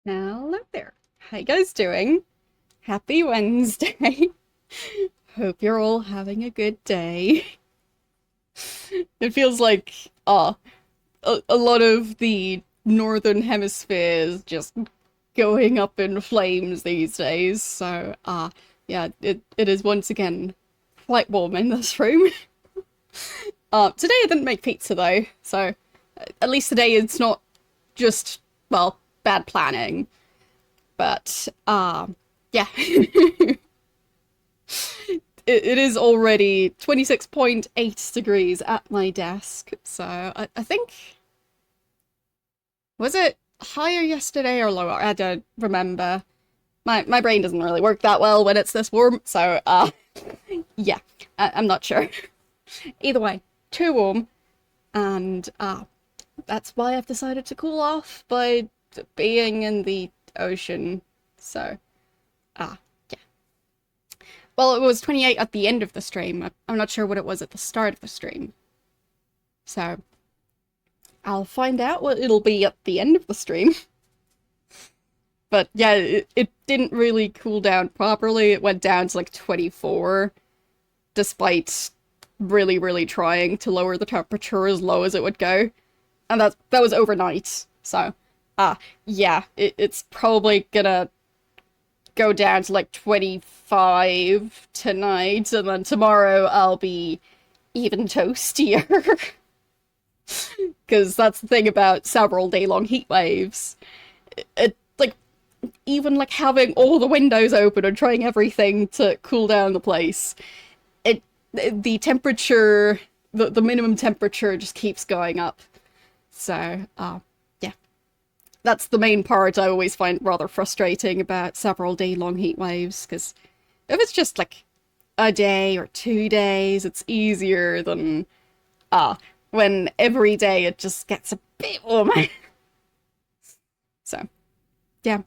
Hello there. How you guys doing? Happy Wednesday. Hope you're all having a good day. It feels like a lot of the northern hemisphere is just going up in flames these days. So yeah, it is once again quite warm in this room. Today I didn't make pizza though, so at least today it's not just, well, bad planning. But yeah. It is already 26.8 degrees at my desk, so I think, was it higher yesterday or lower? I don't remember. My brain doesn't really work that well when it's this warm, so yeah, I'm not sure. Either way, too warm, and that's why I've decided to cool off by being in the ocean. So yeah. Well, it was 28 at the end of the stream. I'm not sure what it was at the start of the stream. So I'll find out what it'll be at the end of the stream. But yeah, it didn't really cool down properly. It went down to like 24, despite really, really trying to lower the temperature as low as it would go. And that was overnight. So, yeah, it's probably gonna go down to like 25 tonight, and then tomorrow I'll be even toastier. Because that's the thing about several day-long heat waves. Like, even like having all the windows open and trying everything to cool down the place, it the temperature, the minimum temperature just keeps going up. So, yeah. That's the main part I always find rather frustrating about several day-long heat waves, because if it's just like a day or 2 days, it's easier than when every day it just gets a bit warmer. So, yeah.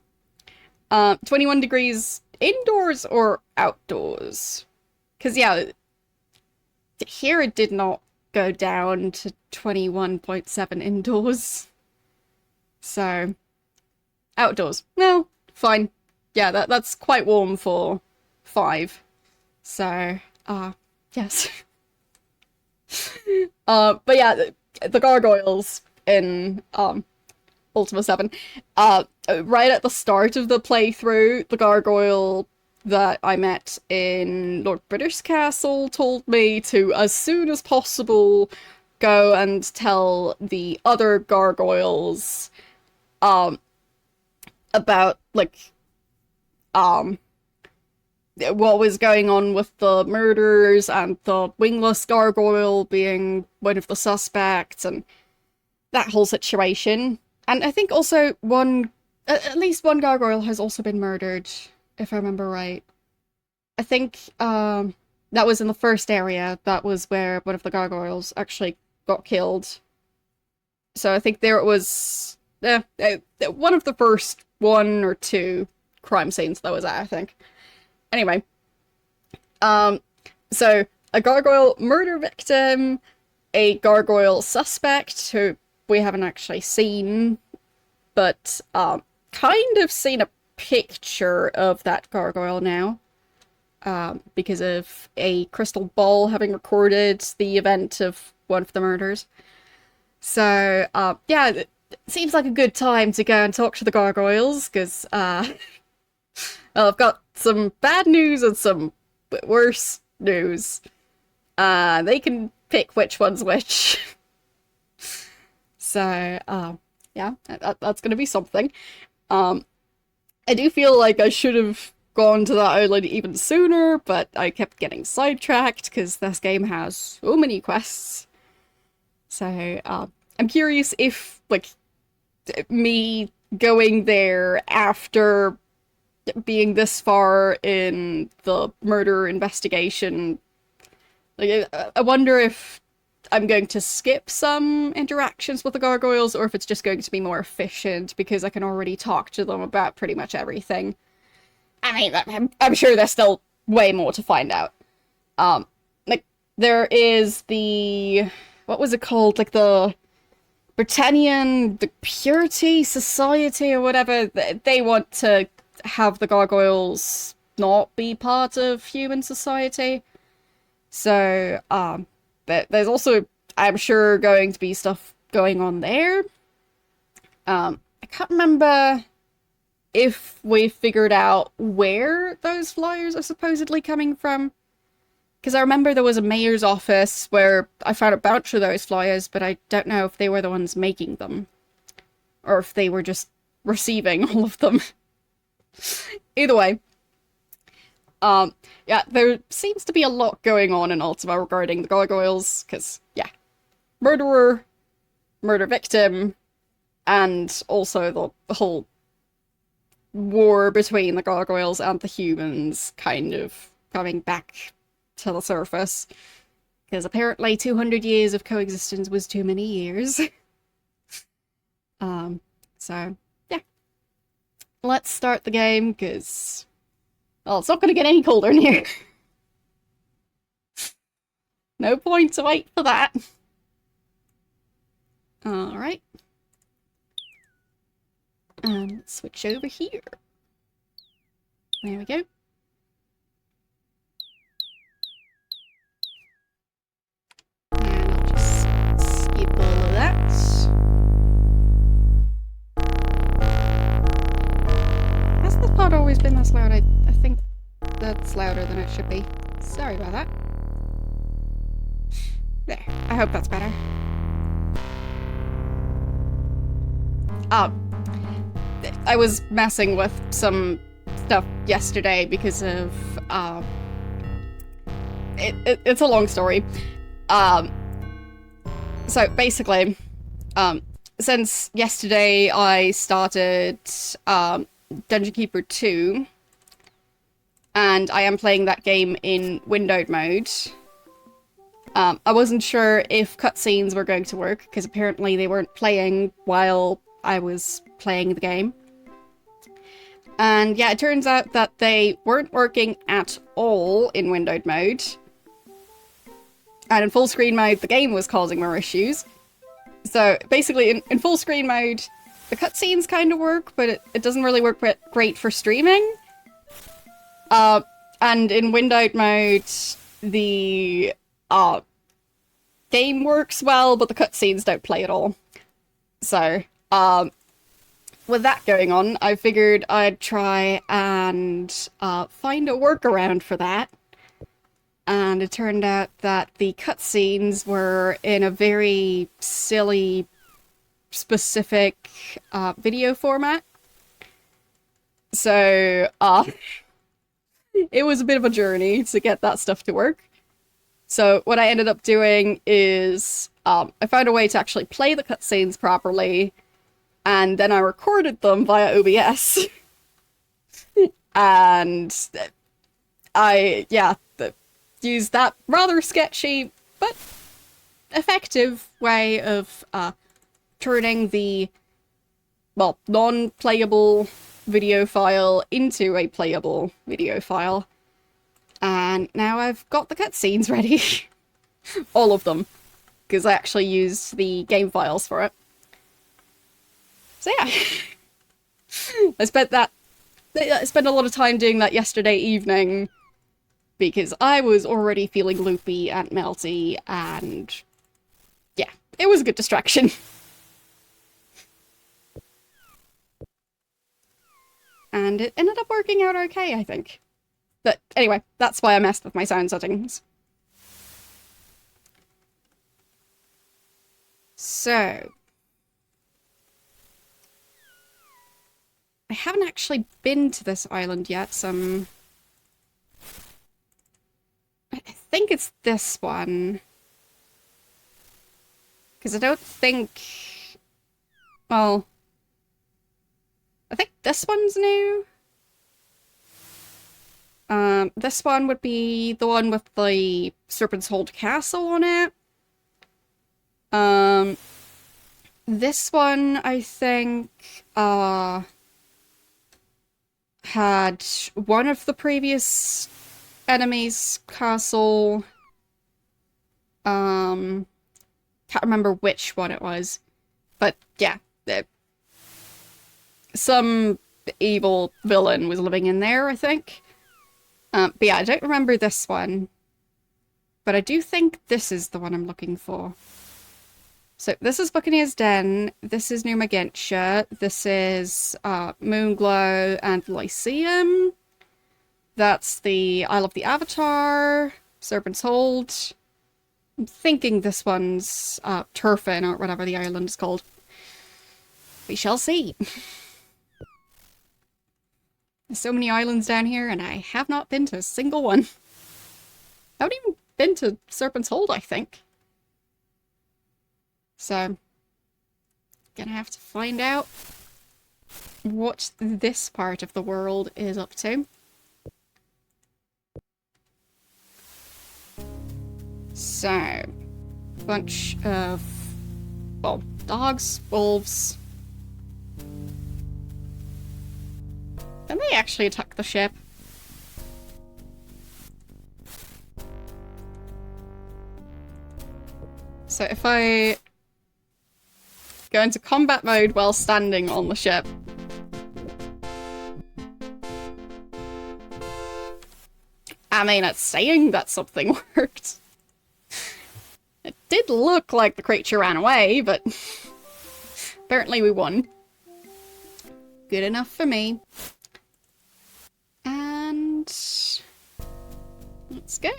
21 degrees indoors or outdoors? Because, yeah, here it did not go down to 21.7 indoors. So, outdoors. Well, fine. Yeah, that's quite warm for 5. So, yes. But yeah, the gargoyles in Ultima 7. Right at the start of the playthrough, the gargoyle that I met in Lord British Castle told me to, as soon as possible, go and tell the other gargoyles about, like, um, what was going on with the murders and the wingless gargoyle being one of the suspects and that whole situation. And I think also at least one gargoyle has also been murdered, if I remember right. I think that was in the first area. That was where one of the gargoyles actually got killed. So I think there it was one of the first 1 or 2 crime scenes that was at, I think. Anyway, so a gargoyle murder victim, a gargoyle suspect who we haven't actually seen, but kind of seen a picture of that gargoyle now, because of a crystal ball having recorded the event of one of the murders. So, yeah, it seems like a good time to go and talk to the gargoyles, because, well, I've got some bad news and some worse news. They can pick which one's which. So, yeah, that's gonna be something. I do feel like I should have gone to that island even sooner, but I kept getting sidetracked because this game has so many quests. So, I'm curious if, like, me going there after being this far in the murder investigation, like, I wonder if I'm going to skip some interactions with the gargoyles, or if it's just going to be more efficient because I can already talk to them about pretty much everything. I mean, I'm sure there's still way more to find out. Like, there is the, what was it called? Like, Britannian, the Purity Society or whatever, they want to have the gargoyles not be part of human society. So, but there's also, I'm sure, going to be stuff going on there. I can't remember if we figured out where those flyers are supposedly coming from. Because I remember there was a mayor's office where I found a bunch of those flyers, but I don't know if they were the ones making them. Or if they were just receiving all of them. Either way. Yeah, there seems to be a lot going on in Ultima regarding the gargoyles, because, yeah. Murderer, murder victim, and also the whole war between the gargoyles and the humans kind of coming back to the surface. Because apparently 200 years of coexistence was too many years. So, yeah. Let's start the game, because... well, it's not going to get any colder in here. No point to wait for that. Alright. And let's switch over here. There we go. And I'll just skip all of that. Has this pod always been this loud? I think that's louder than it should be. Sorry about that. There. I hope that's better. I was messing with some stuff yesterday because of, it's a long story. So basically, since yesterday I started, Dungeon Keeper 2, and I am playing that game in windowed mode. I wasn't sure if cutscenes were going to work, because apparently they weren't playing while I was playing the game. And yeah, it turns out that they weren't working at all in windowed mode. And in full screen mode, the game was causing more issues. So basically, in full screen mode, the cutscenes kind of work, but it doesn't really work great for streaming. And in windowed mode, the game works well, but the cutscenes don't play at all. So, with that going on, I figured I'd try and find a workaround for that. And it turned out that the cutscenes were in a very silly, specific video format. So, it was a bit of a journey to get that stuff to work. So what I ended up doing is I found a way to actually play the cutscenes properly, and then I recorded them via OBS. And I, yeah, used that rather sketchy but effective way of turning the, well, non-playable video file into a playable video file. And now I've got the cutscenes ready. All of them. Because I actually used the game files for it. So yeah. I spent a lot of time doing that yesterday evening. Because I was already feeling loopy and melty, and yeah, it was a good distraction. And it ended up working out okay, I think. But anyway, that's why I messed with my sound settings. So, I haven't actually been to this island yet, so I think it's this one. Because I don't think... well, I think this one's new. This one would be the one with the Serpent's Hold Castle on it. This one, I think, had one of the previous enemies' castle. Can't remember which one it was. But yeah, some evil villain was living in there, I think. But yeah, I don't remember this one. But I do think this is the one I'm looking for. So this is Buccaneer's Den, this is New Magentia, this is Moonglow and Lyceum. That's the Isle of the Avatar, Serpent's Hold. I'm thinking this one's Turfin, or whatever the island is called. We shall see. There's so many islands down here, and I have not been to a single one. I haven't even been to Serpent's Hold, I think. So, gonna have to find out what this part of the world is up to. So, bunch of, well, dogs, wolves. Can they actually attack the ship? So if I go into combat mode while standing on the ship. I mean, it's saying that something worked. It did look like the creature ran away, but apparently we won. Good enough for me. And let's go.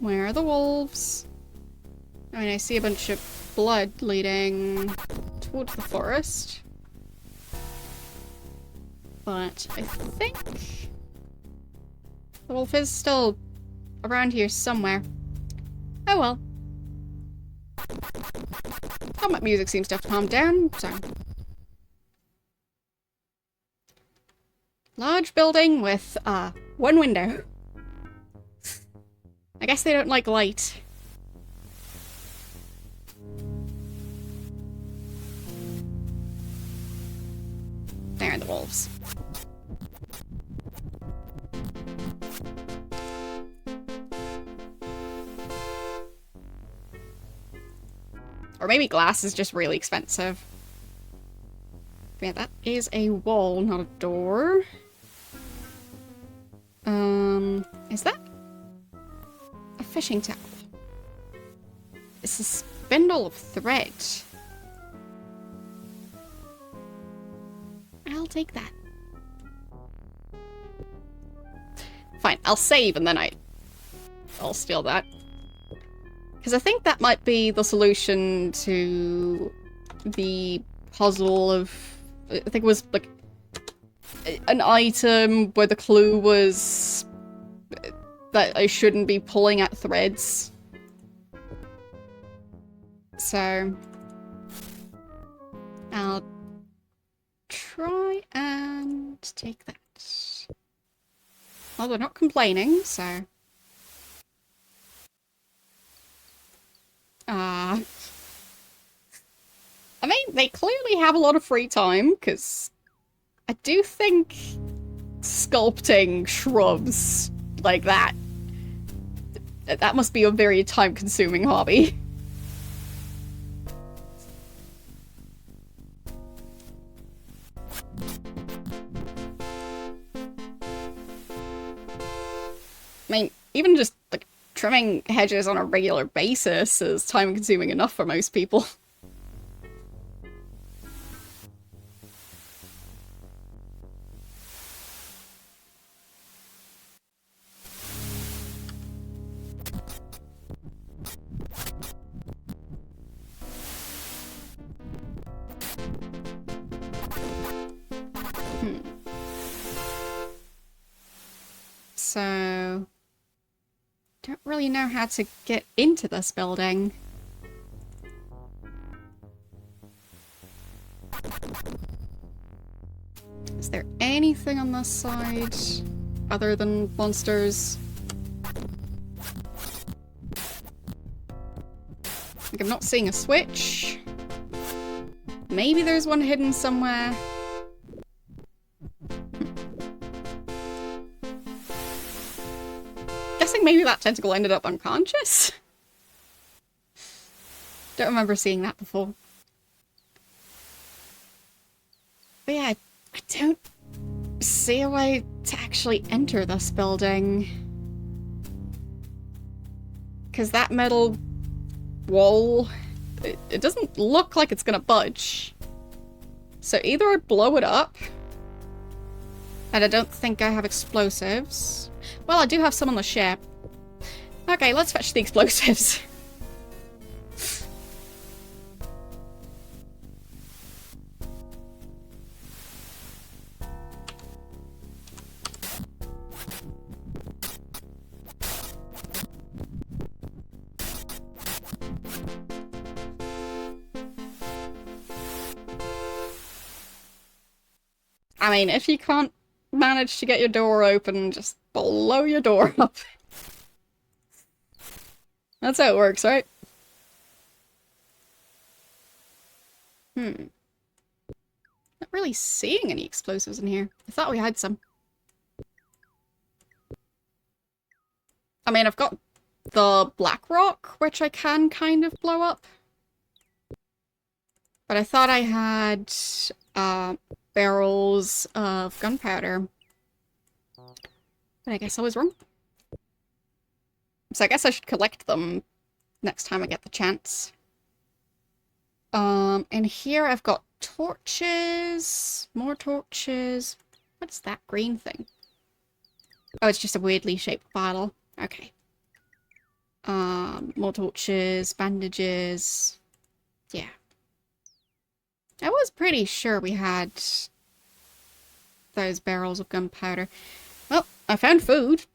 Where are the wolves? I mean, I see a bunch of blood leading towards the forest. But I think the wolf is still around here somewhere. Oh well. Combat music seems to have calmed down, so. Large building with, one window. I guess they don't like light. There are the wolves. Or maybe glass is just really expensive. But yeah, that is a wall, not a door. Is that a fishing tackle? It's a spindle of thread. I'll take that. Fine, I'll save and then I'll steal that. Because I think that might be the solution to the puzzle of... I think it was, like, an item where the clue was that I shouldn't be pulling at threads. So... I'll try and take that. Well, they're not complaining, so... I mean, they clearly have a lot of free time, because I do think sculpting shrubs like that must be a very time-consuming hobby. I mean, even just, like, trimming hedges on a regular basis is time-consuming enough for most people. So... don't really know how to get into this building. Is there anything on this side other than monsters? Like, I'm not seeing a switch. Maybe there's one hidden somewhere. Guessing maybe that tentacle ended up unconscious? Don't remember seeing that before. But yeah, I don't see a way to actually enter this building. Because that metal wall, it doesn't look like it's gonna budge. So either I blow it up, and I don't think I have explosives. Well, I do have some on the ship. Okay, let's fetch the explosives. I mean, if you can't manage to get your door open, just blow your door up. That's how it works, right? Not really seeing any explosives in here. I thought we had some. I mean, I've got the black rock, which I can kind of blow up. But I thought I had barrels of gunpowder. But I guess I was wrong. So I guess I should collect them next time I get the chance. And here I've got torches. More torches. What's that green thing? Oh, it's just a weirdly shaped bottle. Okay. More torches, bandages. Yeah. I was pretty sure we had those barrels of gunpowder. Well, I found food.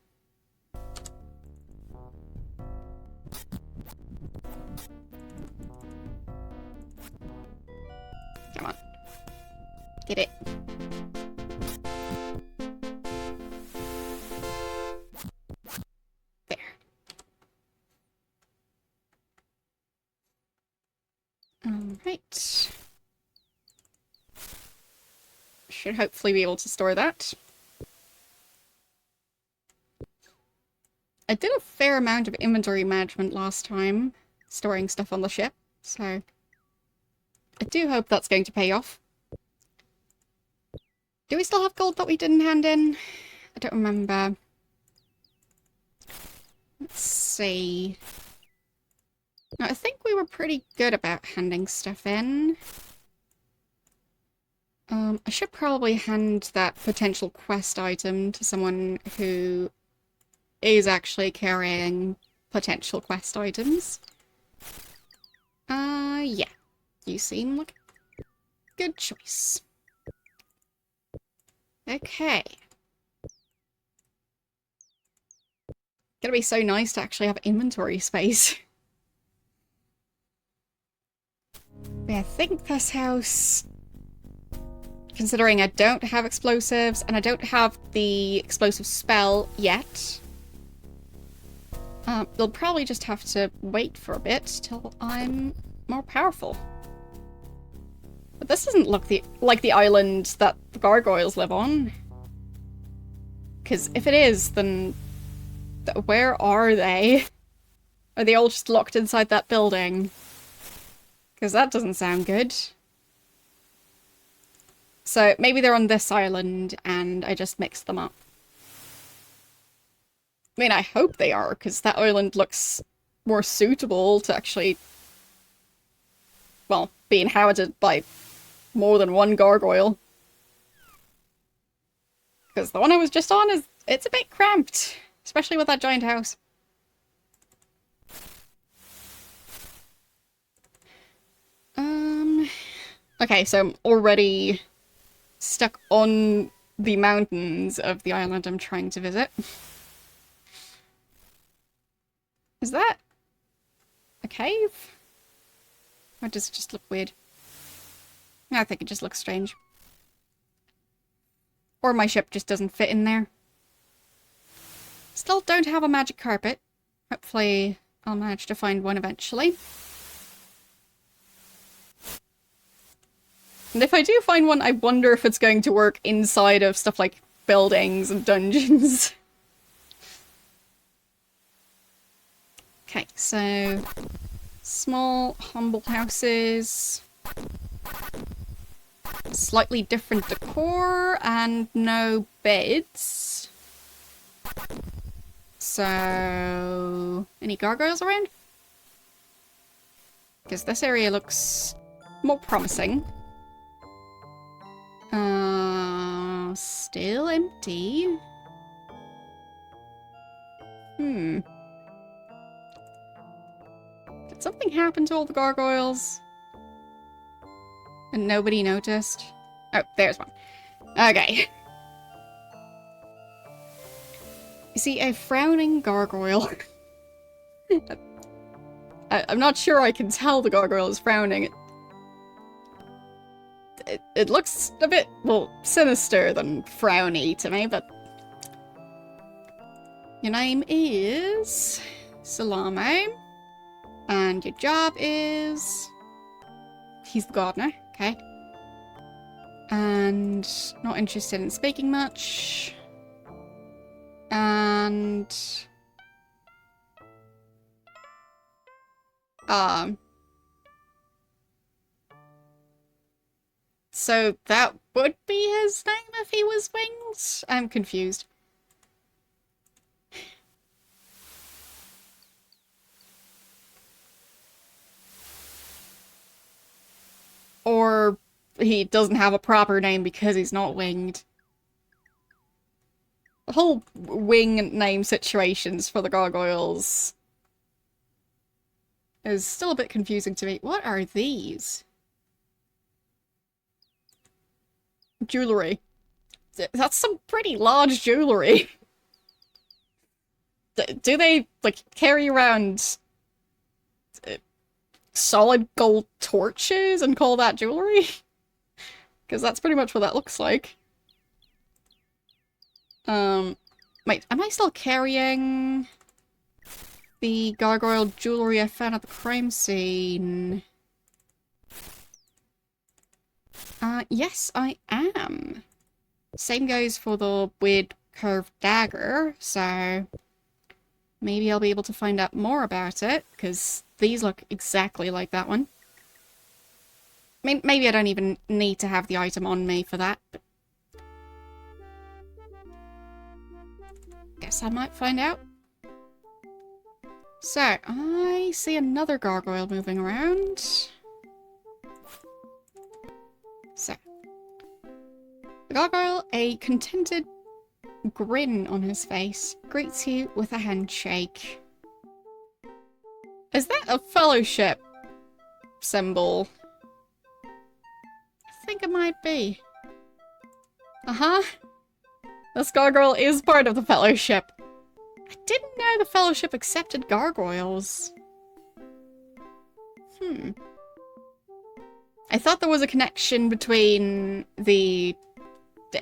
Come on. Get it. There. Alright. Should hopefully be able to store that. I did a fair amount of inventory management last time, storing stuff on the ship, so I do hope that's going to pay off. Do we still have gold that we didn't hand in? I don't remember. Let's see. No, I think we were pretty good about handing stuff in. I should probably hand that potential quest item to someone who is actually carrying potential quest items. Yeah. You seem like a good choice. Okay. Gonna be so nice to actually have inventory space. But I think this house, considering I don't have explosives and I don't have the explosive spell yet, they'll probably just have to wait for a bit till I'm more powerful. But this doesn't look like the island that the gargoyles live on. Because if it is, then where are they? Are they all just locked inside that building? Because that doesn't sound good. So maybe they're on this island and I just mixed them up. I mean, I hope they are, because that island looks more suitable to actually, well, be inhabited by more than one gargoyle. Because the one I was just on it's a bit cramped, especially with that giant house. Okay, so I'm already stuck on the mountains of the island I'm trying to visit. Is that a cave? Or does it just look weird? I think it just looks strange. Or my ship just doesn't fit in there. Still don't have a magic carpet. Hopefully I'll manage to find one eventually. And if I do find one, I wonder if it's going to work inside of stuff like buildings and dungeons. Okay, so Small, humble houses. Slightly different decor and no beds. So, any gargoyles around? Because this area looks more promising. Still empty. Did something happen to all the gargoyles? And nobody noticed? Oh, there's one. Okay. You see a frowning gargoyle. I'm not sure I can tell the gargoyle is frowning. It looks a bit, well, sinister than frowny to me, but... Your name is... Salame. And your job is... He's the gardener, okay. And not interested in speaking much. And... So that would be his name if he was winged? I'm confused. Or he doesn't have a proper name because he's not winged. The whole wing name situations for the gargoyles is still a bit confusing to me. What are these? Jewelry. That's some pretty large jewelry. Do they, like, carry around solid gold torches and call that jewelry? Because that's pretty much what that looks like. Wait, am I still carrying the gargoyle jewelry I found at the crime scene? Yes, I am. Same goes for the weird curved dagger, so maybe I'll be able to find out more about it, because these look exactly like that one. Maybe I don't even need to have the item on me for that, but guess I might find out. So, I see another gargoyle moving around. So, the gargoyle, a contented grin on his face, greets you with a handshake. Is that a fellowship symbol? I think it might be. Uh-huh. This gargoyle is part of the fellowship. I didn't know the fellowship accepted gargoyles. I thought there was a connection between the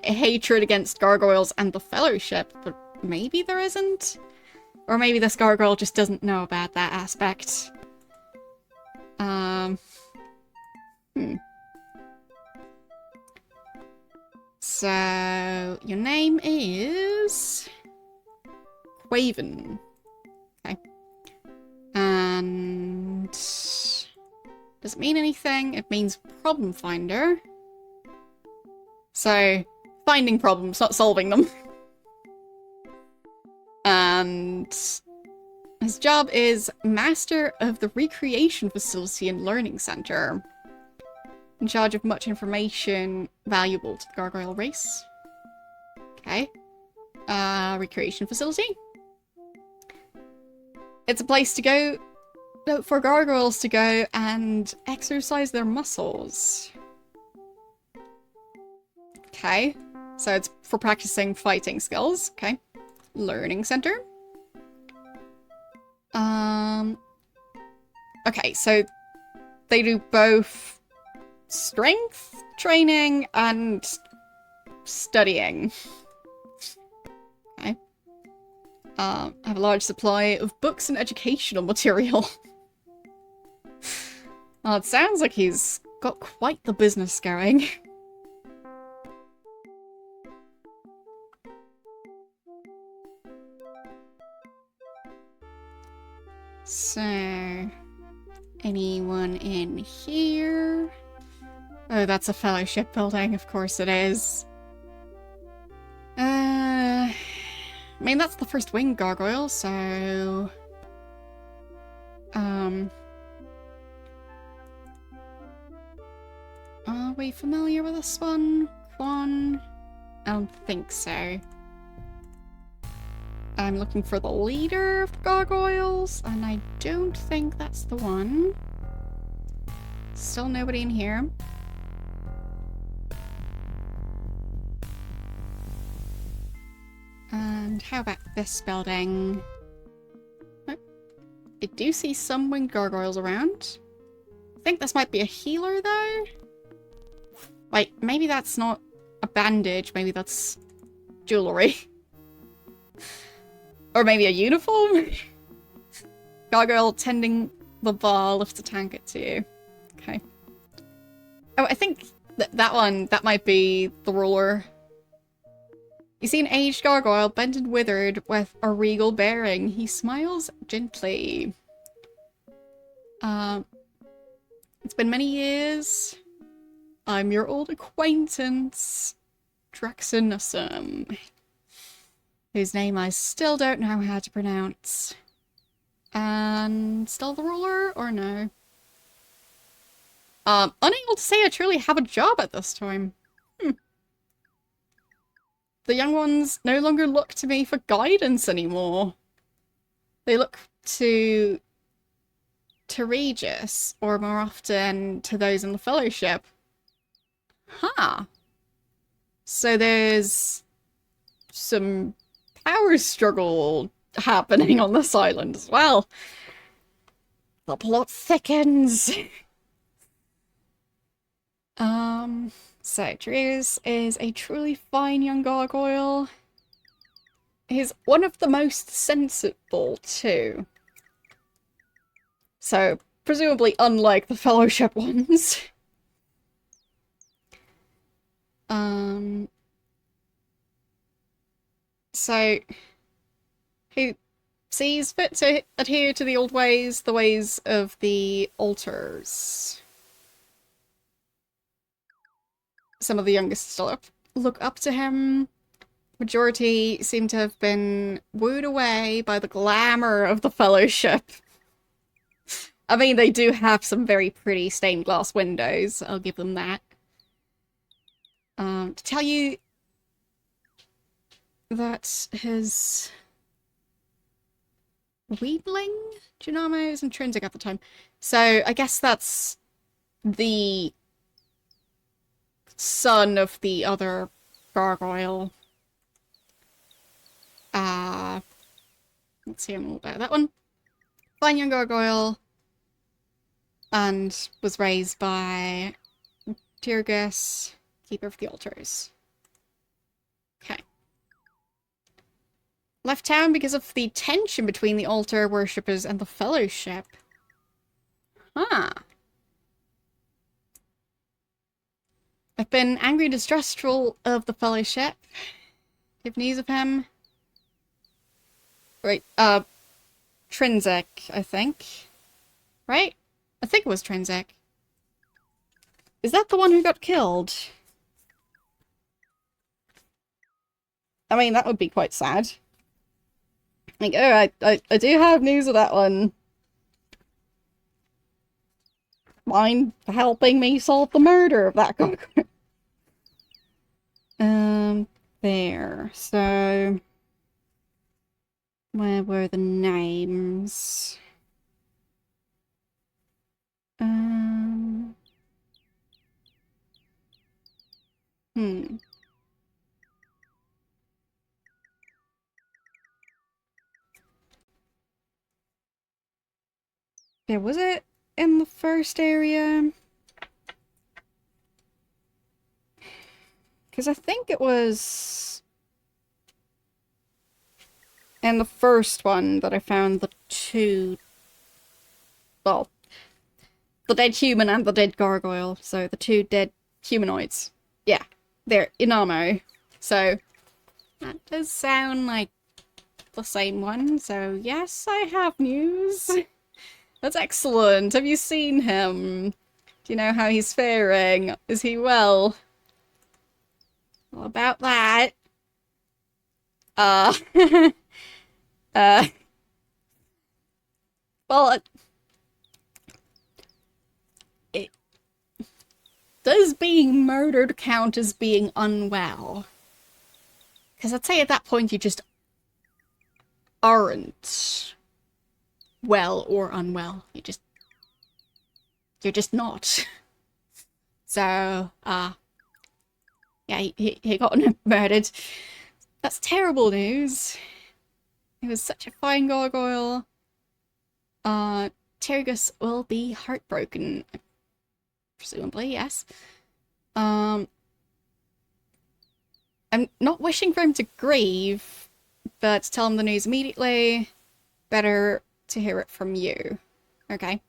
hatred against gargoyles and the fellowship, but maybe there isn't? Or maybe this gargoyle just doesn't know about that aspect. So, your name is... Quaven. Okay. And... does it mean anything? It means problem finder. So, finding problems, not solving them. And his job is Master of the Recreation Facility and Learning Center. In charge of much information valuable to the gargoyle race. Okay. Recreation facility. It's a place to go for gargoyles to go and exercise their muscles. Okay. So it's for practicing fighting skills. Okay. Learning center. Okay, so they do both strength training and studying. Okay. Have a large supply of books and educational material. Well, it sounds like he's got quite the business going. So, Anyone in here? Oh, that's a fellowship building. Of course it is. I mean, that's the first winged gargoyle, so... Are we familiar with this one? Quan? I don't think so. I'm looking for the leader of the gargoyles, and I don't think that's the one. Still nobody in here. And how about this building? Oh, I do see some winged gargoyles around. I think this might be a healer, though. Wait, maybe that's not a bandage. Maybe that's jewellery. Or maybe a uniform? Gargoyle tending the bar lifts a tankard to you. Okay. Oh, I think that might be the ruler. You see an aged gargoyle, bent and withered, with a regal bearing. He smiles gently. It's been many years. I'm your old acquaintance, Draxinusum, whose name I still don't know how to pronounce. And still the ruler, or no? Unable to say I truly have a job at this time. The young ones no longer look to me for guidance anymore. They look to Regis, or more often to those in the Fellowship. Huh. So there's some power struggle happening on this island as well. The plot thickens. So Drews is a truly fine young gargoyle. He's one of the most sensible too. So presumably unlike the Fellowship ones. So he sees fit to adhere to the old ways, the ways of the altars. Some of the youngest still look up to him. Majority seem to have been wooed away by the glamour of the Fellowship. I mean, they do have some very pretty stained glass windows, I'll give them that. To tell you that his weebling, Janamo, is intrinsic at the time. So I guess that's the son of the other gargoyle. Let's see more about that one. Fine young gargoyle, and was raised by Tyrgus, keeper of the altars. Okay. Left town because of the tension between the altar worshippers and the Fellowship. Huh. I've been angry and distrustful of the Fellowship. Give news of him. Right, Trinsic, I think. Right? I think it was Trinsic. Is that the one who got killed? I mean, that would be quite sad. Like, oh, I do have news of that one. Mind helping me solve the murder of that guy? There. So... where were the names? Yeah, was it in the first area? Because I think it was in the first one that I found the two... well, the dead human and the dead gargoyle. So the two dead humanoids. Yeah, they're Inamo. So that does sound like the same one. So yes, I have news. That's excellent. Have you seen him? Do you know how he's faring? Is he well? Well, about that. Uh, uh, well, it, does being murdered count as being unwell? Because I'd say at that point you just aren't well or unwell. You're just not. So, yeah, he got murdered. That's terrible news. He was such a fine gargoyle. Tergus will be heartbroken. Presumably, yes. I'm not wishing for him to grieve, but tell him the news immediately. Better to hear it from you. Okay.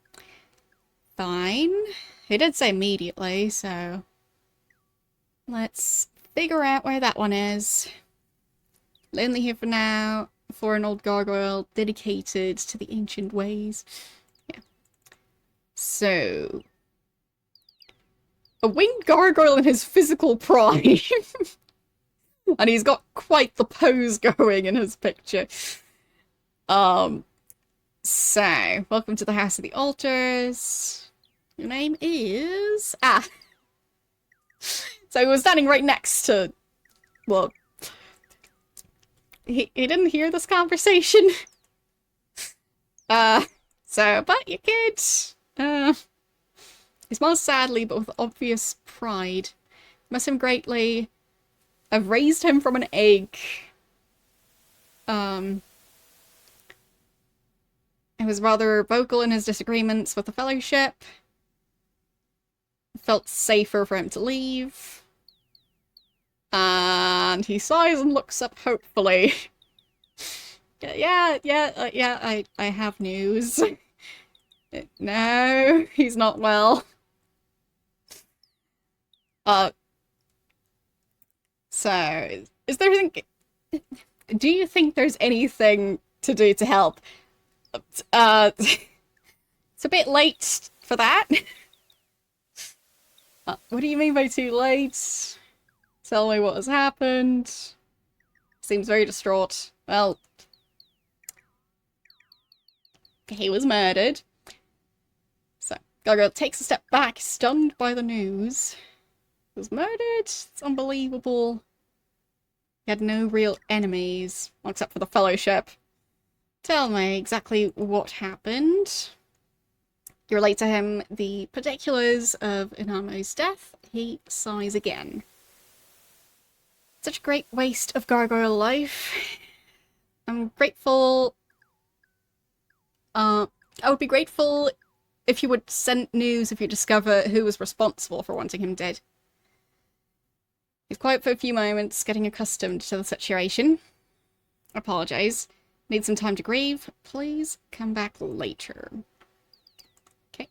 Fine. He did say immediately, so let's figure out where that one is. Lonely here for now, for an old gargoyle dedicated to the ancient ways. Yeah. So, a winged gargoyle in his physical prime. And he's got quite the pose going in his picture. So, welcome to the House of the Altars. Your name is... Ah! So he was standing right next to... Well... He didn't hear this conversation. But you could... he smiles sadly, but with obvious pride. Miss him greatly. I've raised him from an egg. He was rather vocal in his disagreements with the Fellowship. Felt safer for him to leave. And he sighs and looks up hopefully. I have news. No, he's not well. So, is there anything... Do you think there's anything to do to help? It's a bit late for that. What do you mean by too late? Tell me what has happened. Seems very distraught. Well, he was murdered. So, Gargoyle takes a step back, stunned by the news. He was murdered? It's unbelievable. He had no real enemies, except for the Fellowship. Tell me exactly what happened. You relate to him the particulars of Inamo's death. He sighs again. Such a great waste of gargoyle life. I'm grateful... I would be grateful if you would send news if you discover who was responsible for wanting him dead. He's quiet for a few moments, getting accustomed to the situation. Apologise. Need some time to grieve. Please come back later. Okay.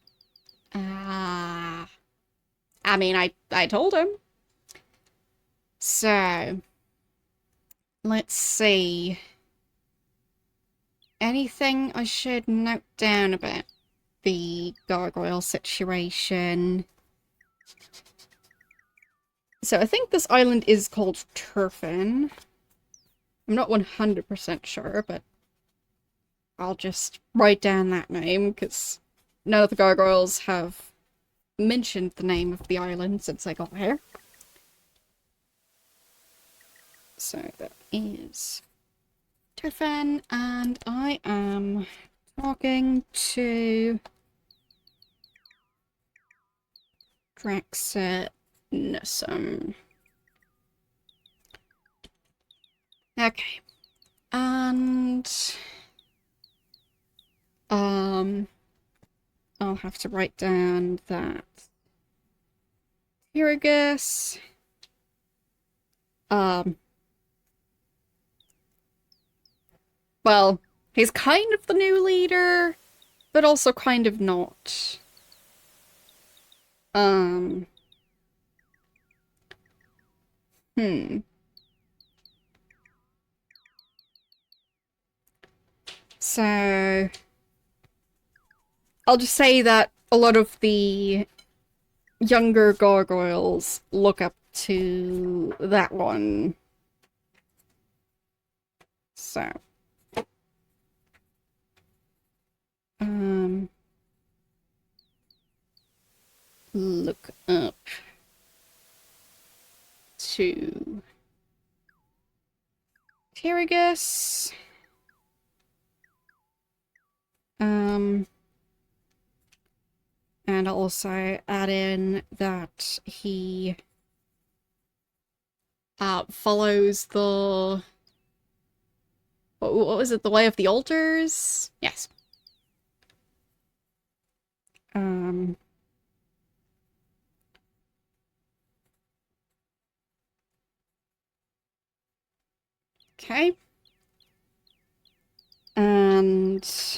I mean, I told him. So, let's see. Anything I should note down about the gargoyle situation? So I think this island is called Turfin. I'm not 100% sure, but I'll just write down that name, because none of the gargoyles have mentioned the name of the island since I got here. So that is Turfin, and I am talking to Draxit Nissum. Okay. And I'll have to write down that Tiragus well, he's kind of the new leader, but also kind of not. So, I'll just say that a lot of the younger gargoyles look up to that one. So. Look up to Tirigus. And I'll also add in that he follows the what was it? The way of the altars? Yes. Okay. And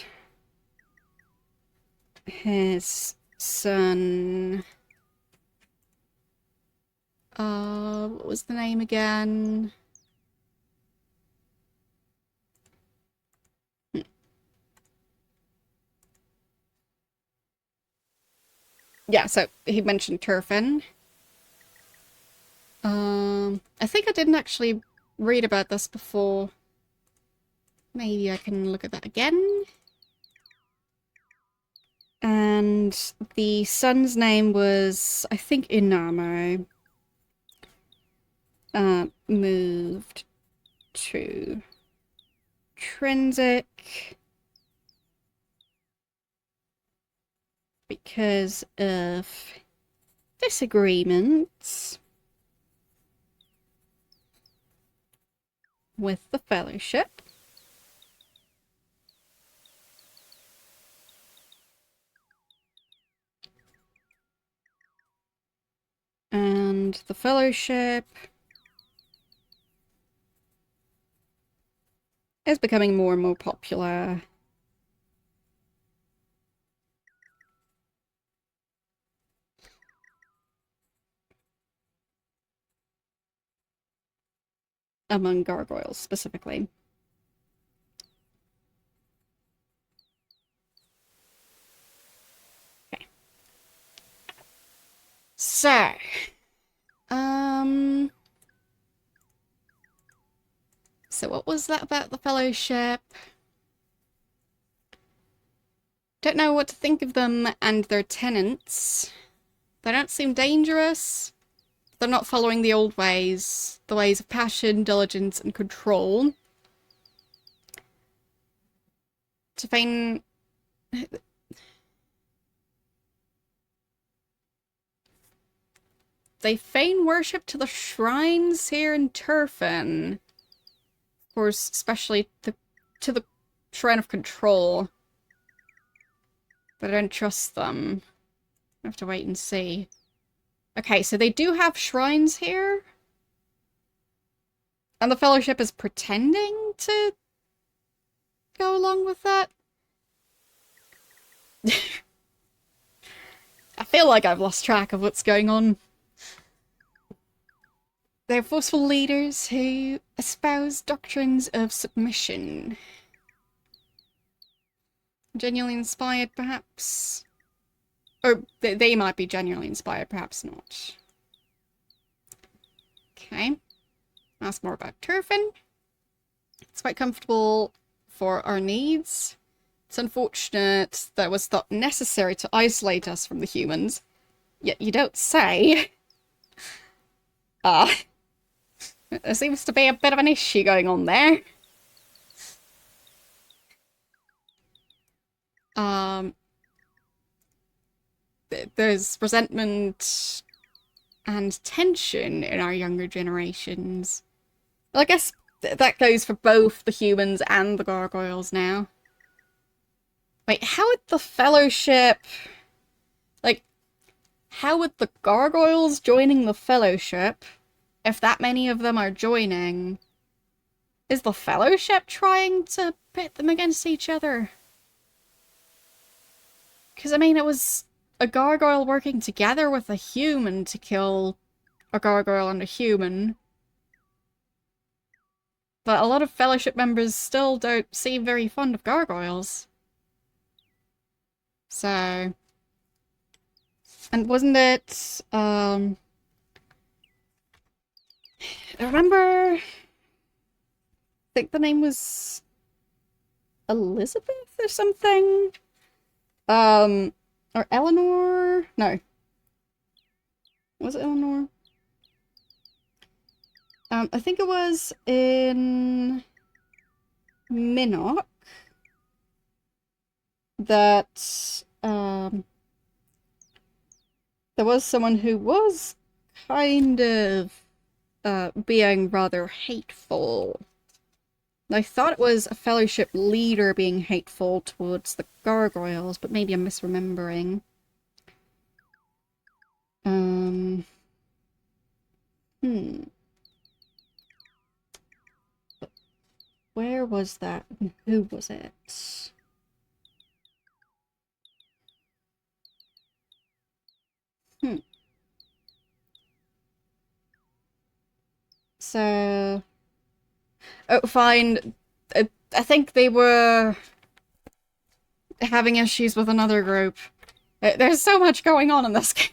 his son, what was the name again? Yeah, so he mentioned Turfin. I think I didn't actually read about this before. Maybe I can look at that again. And the son's name was, I think, Inamo. Moved to Trinsic because of disagreements with the Fellowship. And the Fellowship is becoming more and more popular. Among gargoyles, specifically. Okay. So, so what was that about the Fellowship? Don't know what to think of them and their tenants. They don't seem dangerous. They're not following the old ways, the ways of passion, diligence, and control. To feign... They feign worship to the shrines here in Turfin. Of course, especially to the Shrine of Control. But I don't trust them. I have to wait and see. Okay, so they do have shrines here. And the Fellowship is pretending to go along with that. I feel like I've lost track of what's going on. They're forceful leaders who espouse doctrines of submission. Genuinely inspired, perhaps? Or they might be genuinely inspired, perhaps not. Okay. Ask more about Turfin. It's quite comfortable for our needs. It's unfortunate that it was thought necessary to isolate us from the humans. Yet you don't say. There seems to be a bit of an issue going on there. There's resentment and tension in our younger generations. Well, I guess that goes for both the humans and the gargoyles now. Wait, how would the Fellowship... Like, how would the gargoyles joining the Fellowship, if that many of them are joining, is the Fellowship trying to pit them against each other? Because, I mean, it was a gargoyle working together with a human to kill a gargoyle and a human. But a lot of Fellowship members still don't seem very fond of gargoyles. So, and wasn't it, I remember, I think the name was Elizabeth or something? Or Eleanor? No. Was it Eleanor? I think it was in Minnock that, there was someone who was kind of, being rather hateful. I thought it was a fellowship leader being hateful towards the gargoyles, but maybe I'm misremembering. Hmm. Where was that? Who was it? Hmm. So... Oh, fine. I think they were having issues with another group. There's so much going on in this game.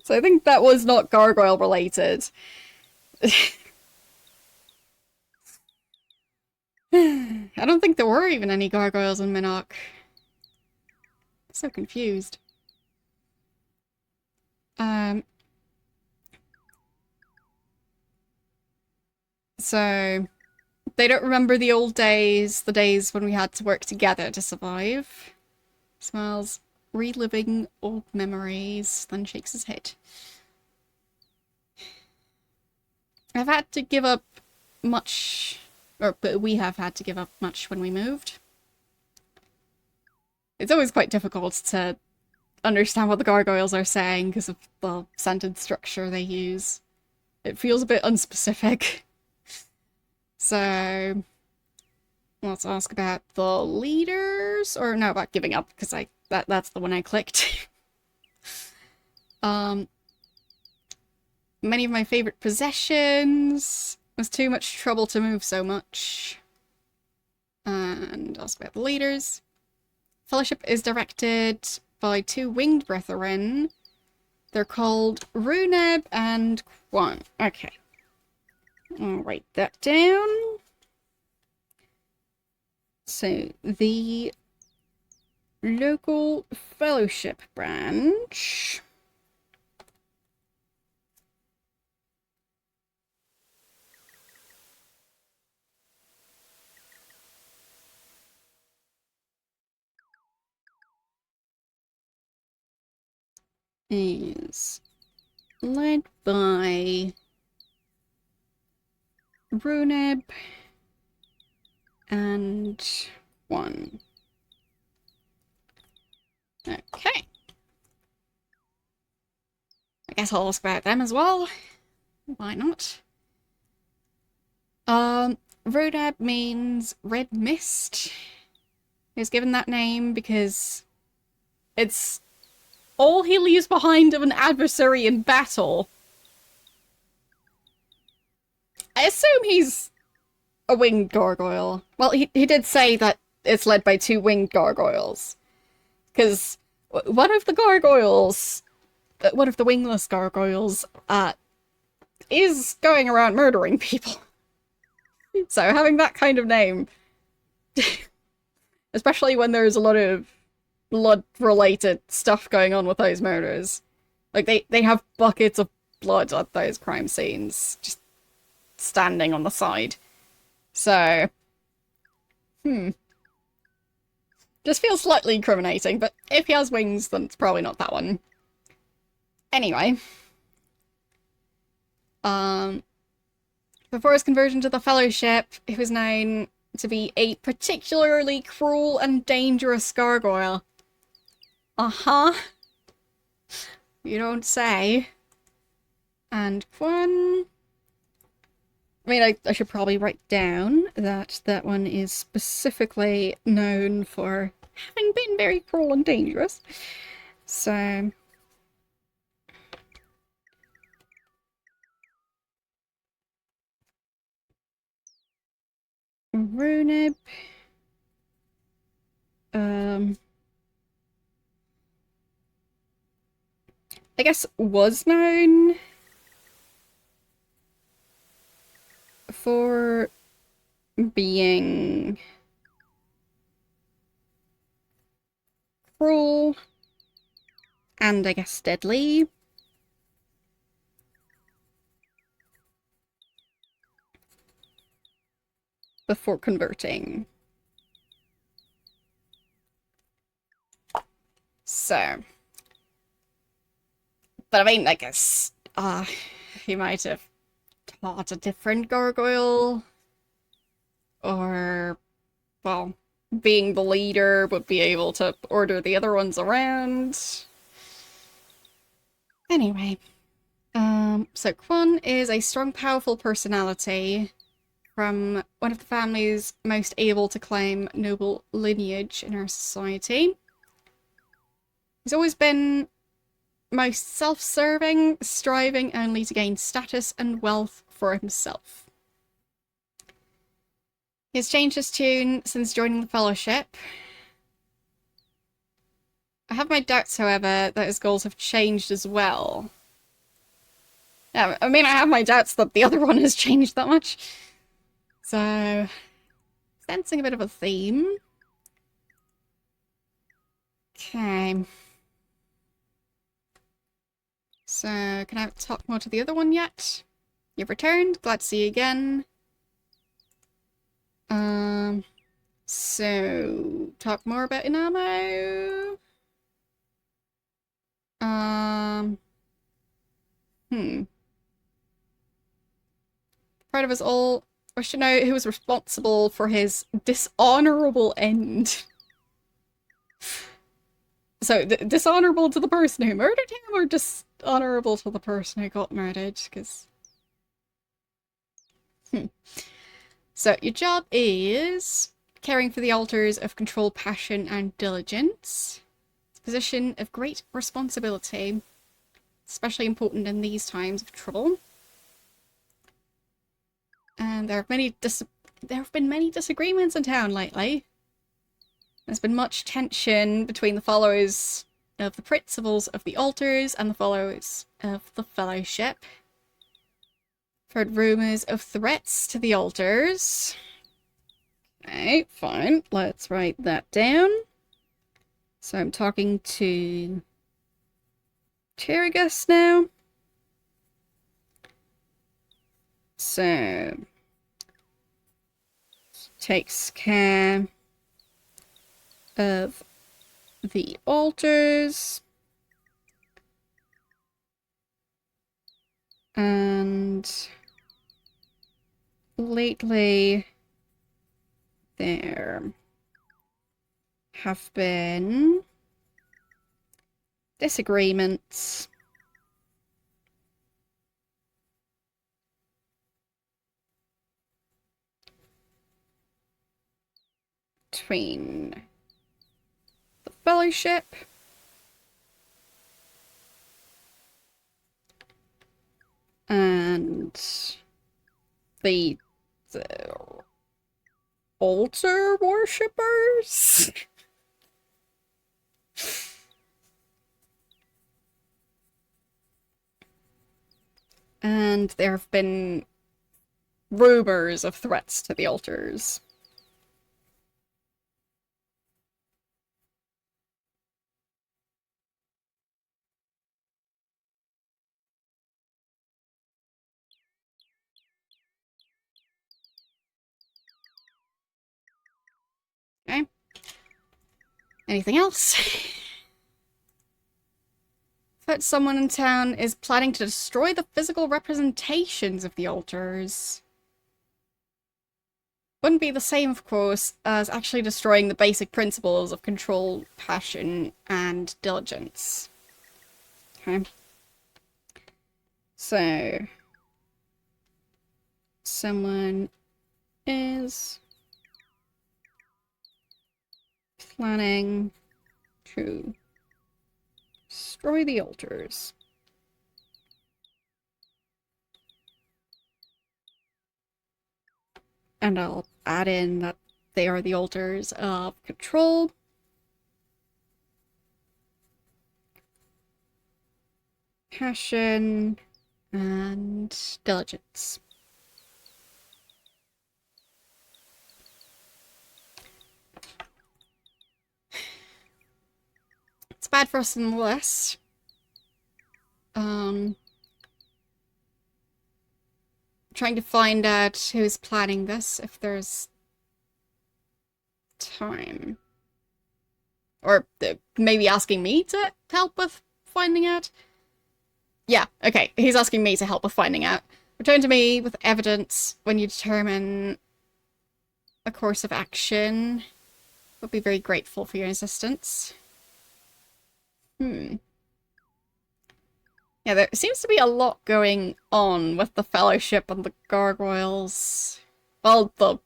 So I think that was not gargoyle related. I don't think there were even any gargoyles in Minnock. So confused. Um, so they don't remember the old days, the days when we had to work together to survive. Smiles, reliving old memories, then shakes his head. I've had to give up much, but we have had to give up much when we moved. It's always quite difficult to understand what the gargoyles are saying because of the sentence structure they use. It feels a bit unspecific. So, let's ask about the leaders, or no, about giving up, because that's the one I clicked. Many of my favorite possessions. It was too much trouble to move so much. And ask about the leaders. Fellowship is directed by two winged brethren. They're called Runeb and Quan. Okay. I'll write that down. So, the local fellowship branch is led by Runeb and One. Okay. I guess I'll ask about them as well. Why not? Runeb means red mist. He was given that name because it's all he leaves behind of an adversary in battle. I assume he's a winged gargoyle. Well, he did say that it's led by two winged gargoyles. Because one of the gargoyles, one of the wingless gargoyles, is going around murdering people. So having that kind of name, especially when there's a lot of blood-related stuff going on with those murders. Like, they have buckets of blood at those crime scenes, just standing on the side. So, just feels slightly incriminating, but if he has wings, then it's probably not that one. Anyway. Before his conversion to the Fellowship, he was known to be a particularly cruel and dangerous gargoyle. Uh-huh. You don't say. And one... I mean, I should probably write down that that one is specifically known for having been very cruel and dangerous. So... Runeb. I guess was known for being cruel and I guess deadly. Before converting. So. But I mean, I guess, he might have taught a different gargoyle. Or, well, being the leader would be able to order the other ones around. Anyway. So Kwon is a strong, powerful personality from one of the families most able to claim noble lineage in our society. He's always been most self-serving, striving only to gain status and wealth for himself. He has changed his tune since joining the Fellowship. I have my doubts, however, that his goals have changed as well. Yeah, I mean, I have my doubts that the other one has changed that much. So, sensing a bit of a theme. Okay. So, can I talk more to the other one yet? You've returned. Glad to see you again. So, talk more about Inamo. Part of us all wish to know who was responsible for his dishonorable end. So, dishonorable to the person who murdered him, or dishonorable to the person who got murdered? Because... So, your job is caring for the altars of control, passion, and diligence. It's a position of great responsibility, especially important in these times of trouble. And there have been many disagreements in town lately. There's been much tension between the followers of the principles of the altars and the followers of the Fellowship. I've heard rumors of threats to the altars. Okay, fine. Let's write that down. So I'm talking to Cherigus now. So takes care of the altars and lately there have been disagreements between the Fellowship and the altar worshippers. And there have been rumors of threats to the altars. Okay. Anything else? That someone in town is planning to destroy the physical representations of the altars. Wouldn't be the same, of course, as actually destroying the basic principles of control, passion, and diligence. Okay. So, someone is planning to destroy the altars. And I'll add in that they are the altars of control, Passion and diligence. It's bad for us in the list. Trying to find out who's planning this, if there's time. Or maybe asking me to help with finding out. Yeah, okay, he's asking me to help with finding out. Return to me with evidence when you determine a course of action. Would be very grateful for your assistance. Yeah, there seems to be a lot going on with the Fellowship and the Gargoyles. Well, the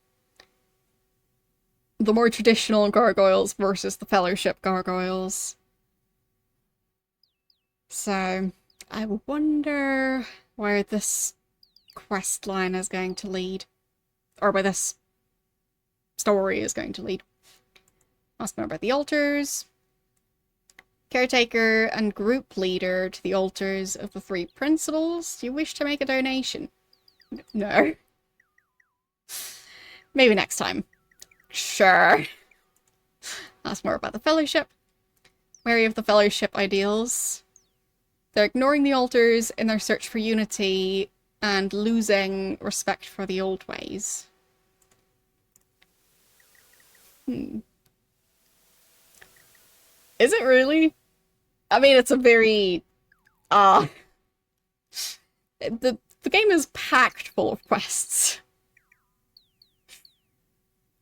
more traditional Gargoyles versus the Fellowship Gargoyles. So, I wonder where this quest line is going to lead. Or where this story is going to lead. Ask more about the altars. Caretaker and group leader to the altars of the three principals. Do you wish to make a donation? No. Maybe next time. Sure. Ask more about the Fellowship. Wary of the Fellowship ideals. They're ignoring the altars in their search for unity and losing respect for the old ways. Is it really? I mean, it's a very... the game is packed full of quests.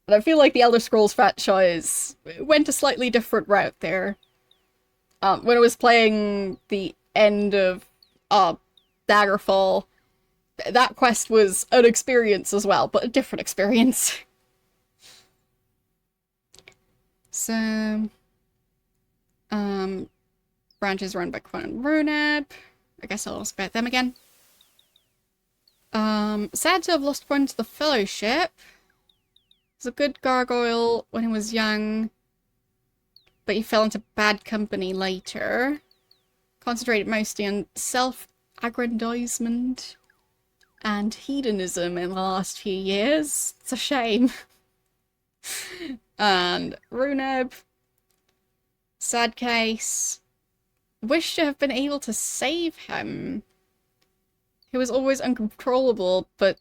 And I feel like the Elder Scrolls franchise went a slightly different route there. When I was playing the end of Daggerfall, that quest was an experience as well, but a different experience. So... branches run by Quan and Runeb. I guess I'll ask about them again. Sad to have lost one to the Fellowship. He was a good gargoyle when he was young, but he fell into bad company later. Concentrated mostly on self-aggrandizement and hedonism in the last few years. It's a shame. And Runeb, sad case. Wish to have been able to save him. He was always uncontrollable, but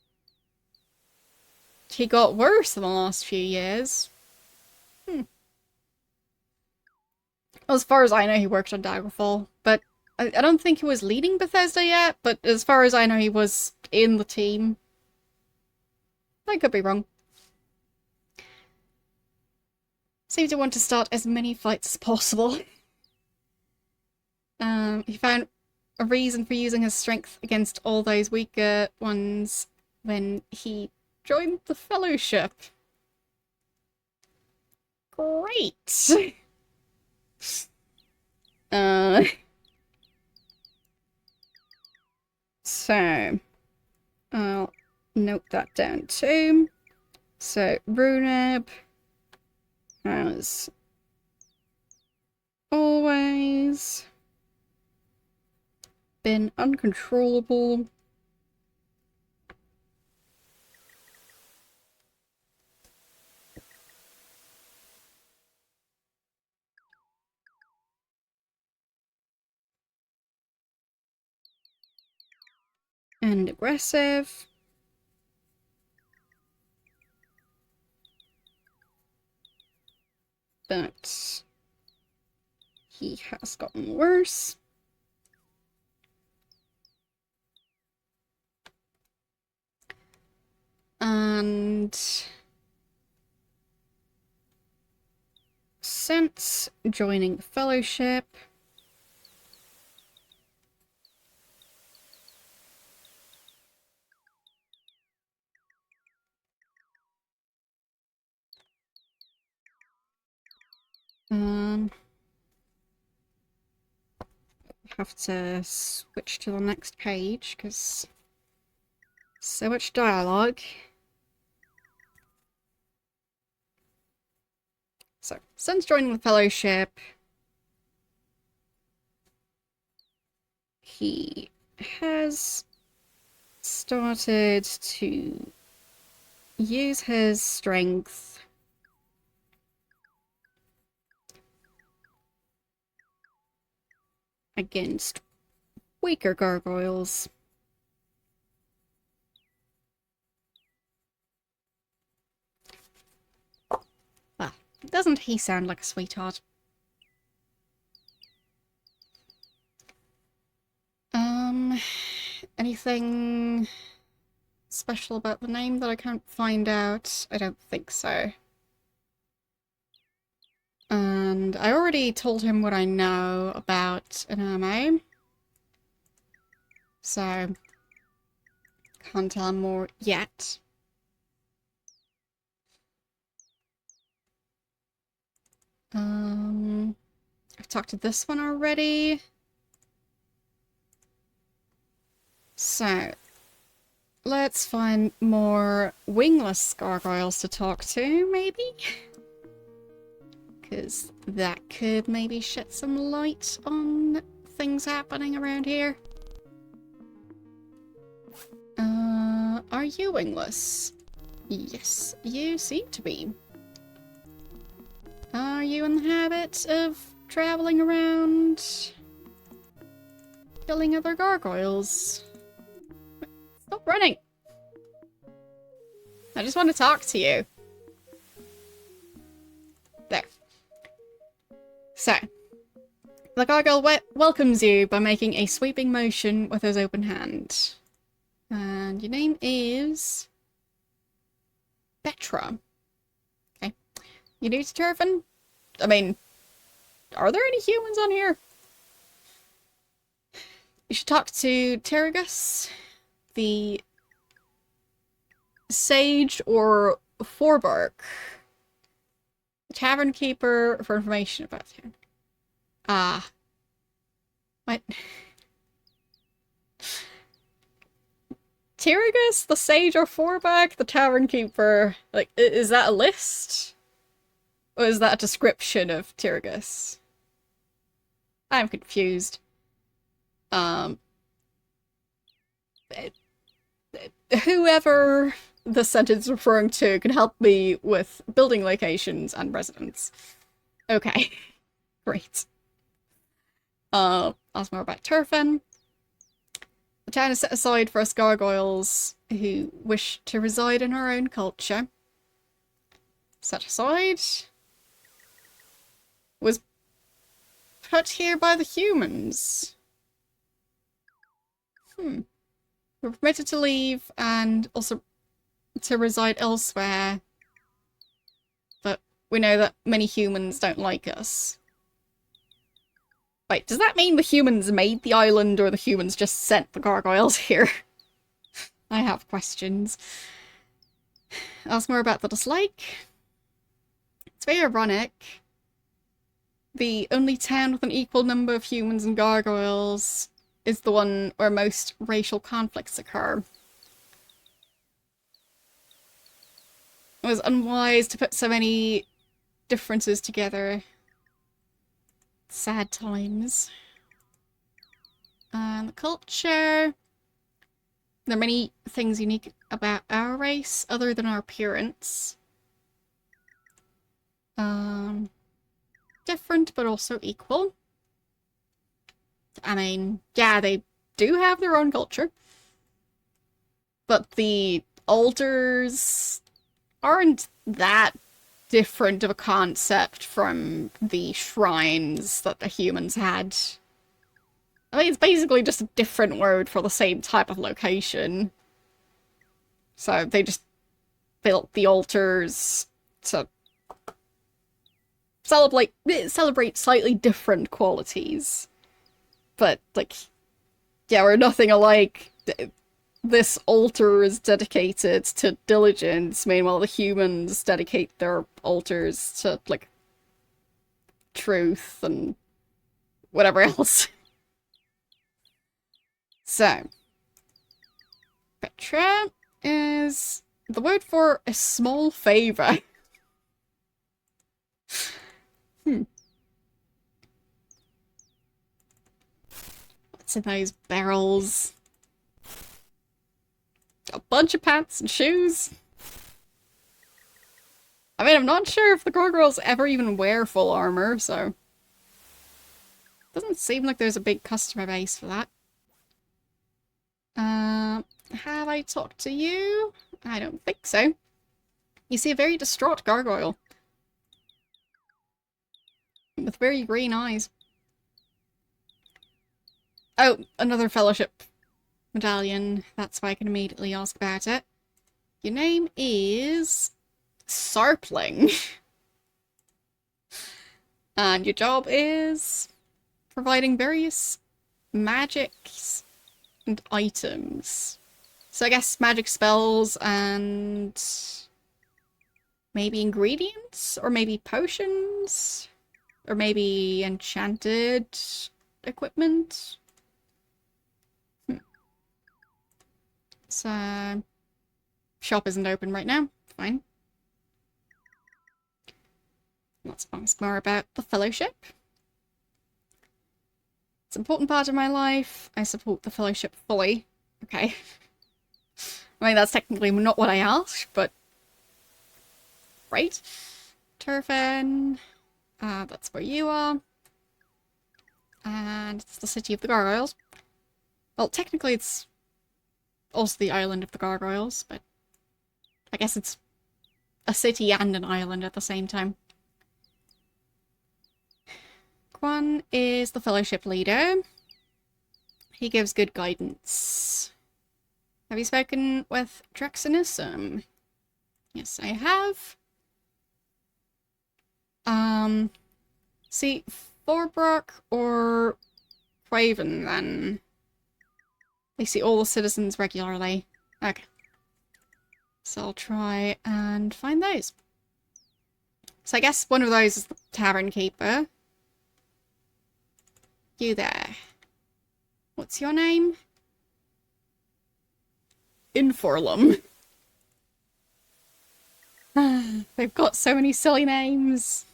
he got worse in the last few years. As far as I know, he worked on Daggerfall, but I don't think he was leading Bethesda yet, but as far as I know, he was in the team. I could be wrong. Seems to want to start as many fights as possible. He found a reason for using his strength against all those weaker ones when he joined the Fellowship. Great! So, I'll note that down too. So, Runeb has always been uncontrollable. And aggressive. But he has gotten worse. And since joining the Fellowship, have to switch to the next page because so much dialogue. So, since joining the Fellowship, he has started to use his strength against weaker gargoyles. Well, doesn't he sound like a sweetheart? Anything special about the name that I can't find out? I don't think so. And I already told him what I know about an anime. So, can't tell him more yet. I've talked to this one already. So, let's find more wingless gargoyles to talk to, maybe? Because that could maybe shed some light on things happening around here. Are you wingless? Yes, you seem to be. Are you in the habit of traveling around killing other gargoyles? Stop running! I just want to talk to you. There. So, the gargoyle welcomes you by making a sweeping motion with his open hand. And your name is... Petra. Okay. You new to Turfin? I mean, are there any humans on here? You should talk to Terragus, the sage or Forbark, the tavern keeper, for information about him. Ah. What? Terragus, the sage or Forbark, the tavern keeper. Like, is that a list? Or is that a description of Terragus? I'm confused. Whoever the sentence is referring to can help me with building locations and residents. Okay. Great. Ask more about Turfin. The town is set aside for us gargoyles who wish to reside in our own culture. Set aside? Was put here by the humans. We're permitted to leave and also to reside elsewhere. But we know that many humans don't like us. Wait, does that mean the humans made the island or the humans just sent the gargoyles here? I have questions. Ask more about the dislike. It's very ironic. The only town with an equal number of humans and gargoyles is the one where most racial conflicts occur. It was unwise to put so many differences together. Sad times. And the culture. There are many things unique about our race other than our appearance. Different but also equal. I mean, yeah, they do have their own culture. But the altars aren't that different of a concept from the shrines that the humans had. I mean, it's basically just a different word for the same type of location. So they just built the altars to celebrate slightly different qualities. But, like, yeah, we're nothing alike. This altar is dedicated to diligence, meanwhile the humans dedicate their altars to, like, truth and whatever else. So, Petra is the word for a small favor. What's in those barrels? A bunch of pants and shoes. I mean, I'm not sure if the gargoyles ever even wear full armor, so... Doesn't seem like there's a big customer base for that. Have I talked to you? I don't think so. You see a very distraught gargoyle. With very green eyes. Oh, another fellowship medallion. That's why I can immediately ask about it. Your name is... Sarpling. And your job is... providing various magics and items. So I guess magic spells and... maybe ingredients? Or maybe potions? Or maybe enchanted equipment? So... shop isn't open right now. Fine. Let's ask more about the Fellowship. It's an important part of my life. I support the Fellowship fully. Okay. I mean, that's technically not what I asked, but... right. Turfin. That's where you are. And it's the City of the Gargoyles. Well, technically it's also the Island of the Gargoyles, but I guess it's a city and an island at the same time. Quan is the Fellowship leader. He gives good guidance. Have you spoken with Draxinus? Yes, I have. See, Thorbrook or Craven, then. They see all the citizens regularly. Okay. So I'll try and find those. So I guess one of those is the Tavern Keeper. You there. What's your name? Inforlum. They've got so many silly names.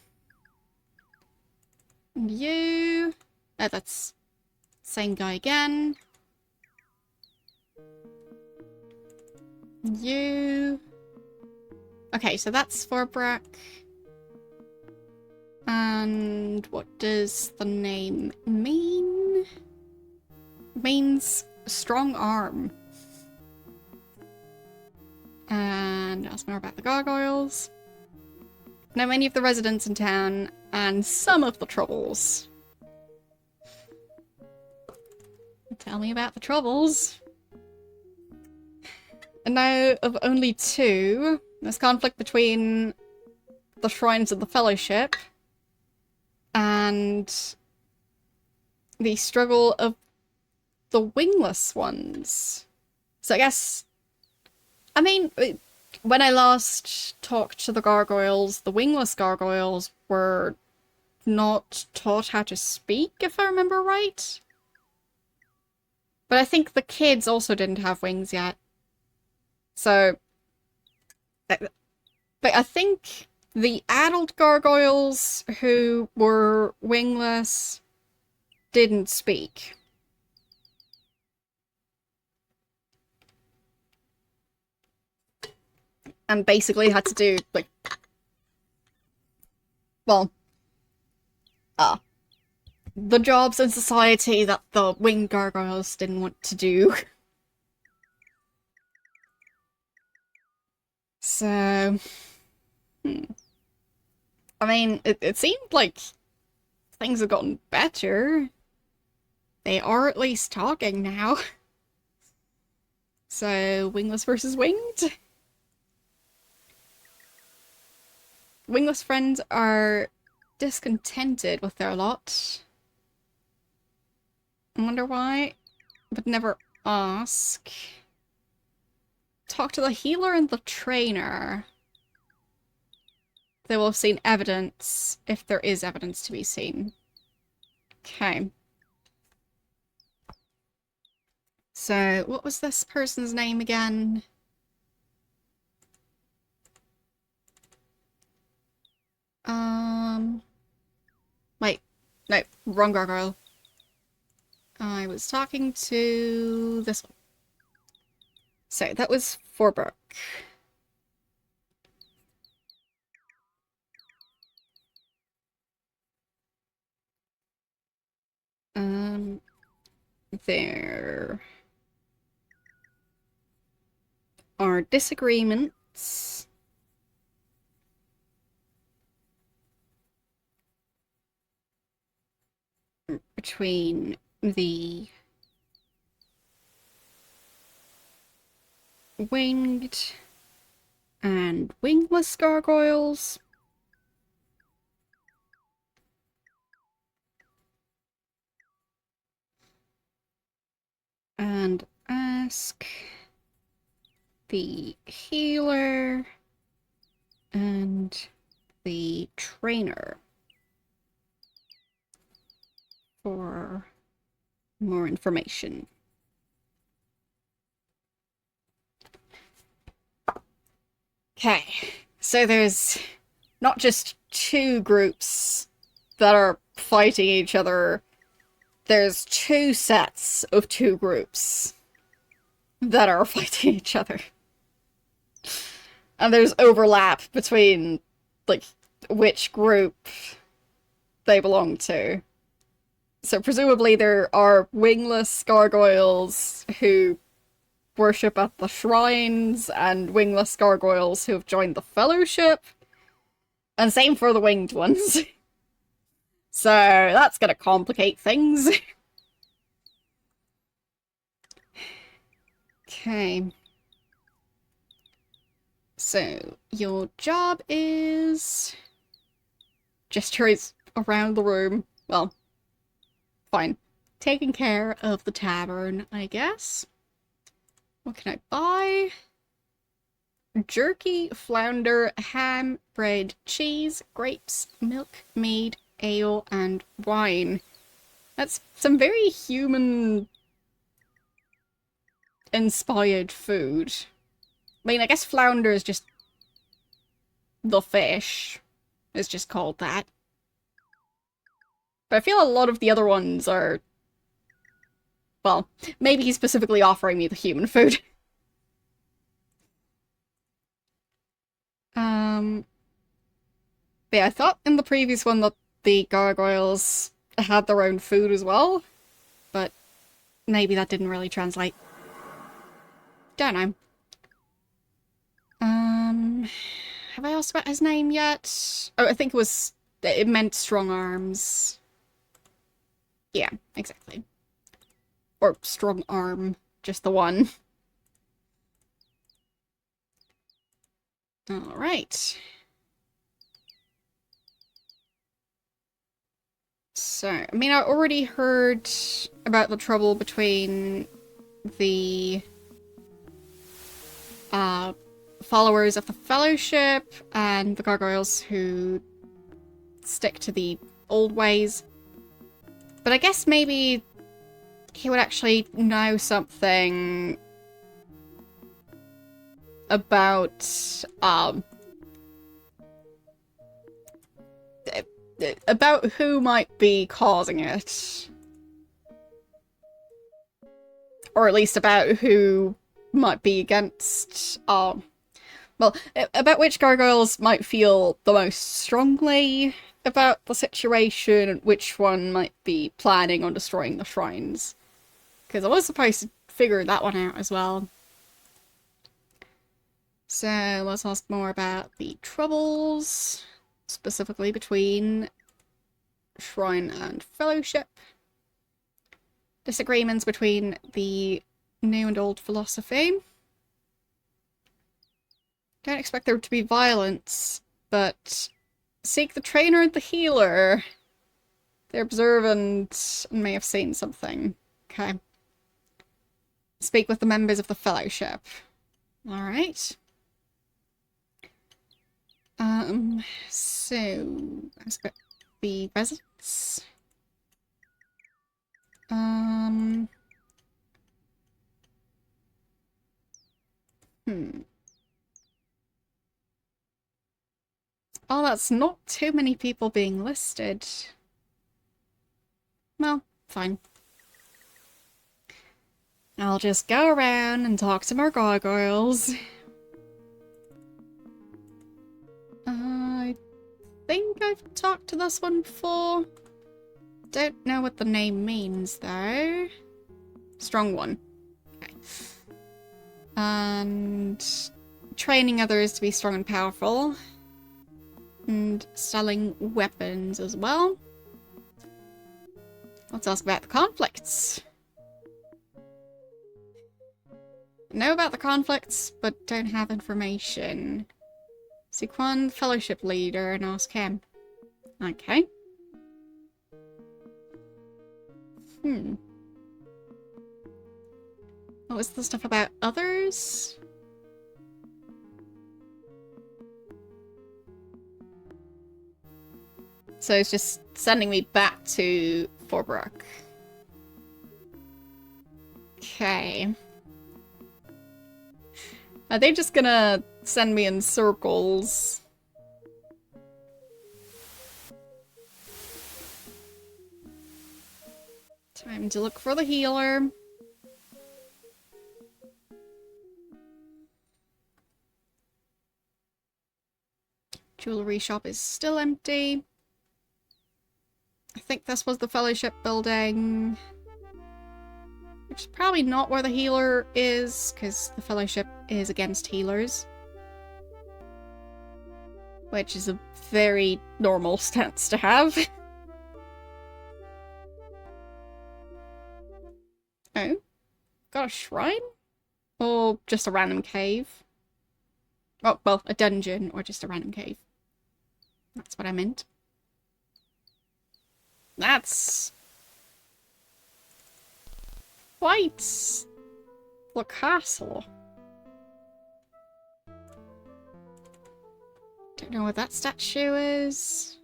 And you... oh, that's... same guy again. And you... okay, so that's Thorbrook. And what does the name mean? It means strong arm. And ask more about the gargoyles. Know many of the residents in town and some of the troubles. Tell me about the troubles. And now of only two. There's conflict between the Shrines of the Fellowship and the struggle of the wingless ones. So I guess... I mean, when I last talked to the gargoyles, the wingless gargoyles were not taught how to speak, if I remember right. But I think the kids also didn't have wings yet. So... but I think the adult gargoyles who were wingless didn't speak. And basically had to do, like... well... the jobs in society that the winged gargoyles didn't want to do. So... I mean, it seemed like things have gotten better. They are at least talking now. So, wingless versus winged? Wingless friends are discontented with their lot. I wonder why, but never ask. Talk to the healer and the trainer. They will have seen evidence, if there is evidence to be seen. Okay. So, what was this person's name again? Wait. No, wrong gargoyle. I was talking to this one. So that was Forberg. There are disagreements between the winged and wingless gargoyles. And ask the healer and the trainer for more information. Okay, so there's not just two groups that are fighting each other, there's two sets of two groups that are fighting each other. And there's overlap between, like, which group they belong to. So presumably there are wingless gargoyles who worship at the shrines and wingless gargoyles who have joined the fellowship. And same for the winged ones. So that's gonna complicate things. Okay. So your job is gestures around the room. Well, fine. Taking care of the tavern, I guess. What can I buy? Jerky, flounder, ham, bread, cheese, grapes, milk, mead, ale, and wine. That's some very human-inspired food. I mean, I guess flounder is just the fish. It's just called that. But I feel a lot of the other ones are... Well, maybe he's specifically offering me the human food. But yeah, I thought in the previous one that the gargoyles had their own food as well, but maybe that didn't really translate. Don't know. Have I asked about his name yet? Oh, I think it meant strong arms. Yeah, exactly. Or strong arm, just the one. Alright. So, I mean, I already heard about the trouble between the followers of the Fellowship and the gargoyles who stick to the old ways. But I guess maybe he would actually know something about who might be causing it. Or at least about who might be against, well, about which gargoyles might feel the most strongly about the situation, and which one might be planning on destroying the shrines. Because I was supposed to figure that one out as well. So let's ask more about the troubles, specifically between Shrine and Fellowship. Disagreements between the new and old philosophy. Don't expect there to be violence, but seek the trainer and the healer. They're observant and may have seen something. Okay. Speak with the members of the Fellowship. Alright. So let's get the residents. Oh, that's not too many people being listed. Well, fine. I'll just go around and talk to more gargoyles. I think I've talked to this one before. Don't know what the name means, though. Strong one. Okay. And training others to be strong and powerful. And selling weapons as well. Let's ask about the conflicts. Know about the conflicts, but don't have information. Seek one fellowship leader and ask him. Okay. What was the stuff about others? So it's just sending me back to Forbrook. Okay. Are they just gonna send me in circles? Time to look for the healer. Jewelry shop is still empty. I think this was the fellowship building. Which is probably not where the healer is, because the fellowship is against healers. Which is a very normal stance to have. Oh. Got a shrine? Or just a random cave? Oh, well, a dungeon or just a random cave. That's what I meant. That's quite the castle. Don't know what that statue is.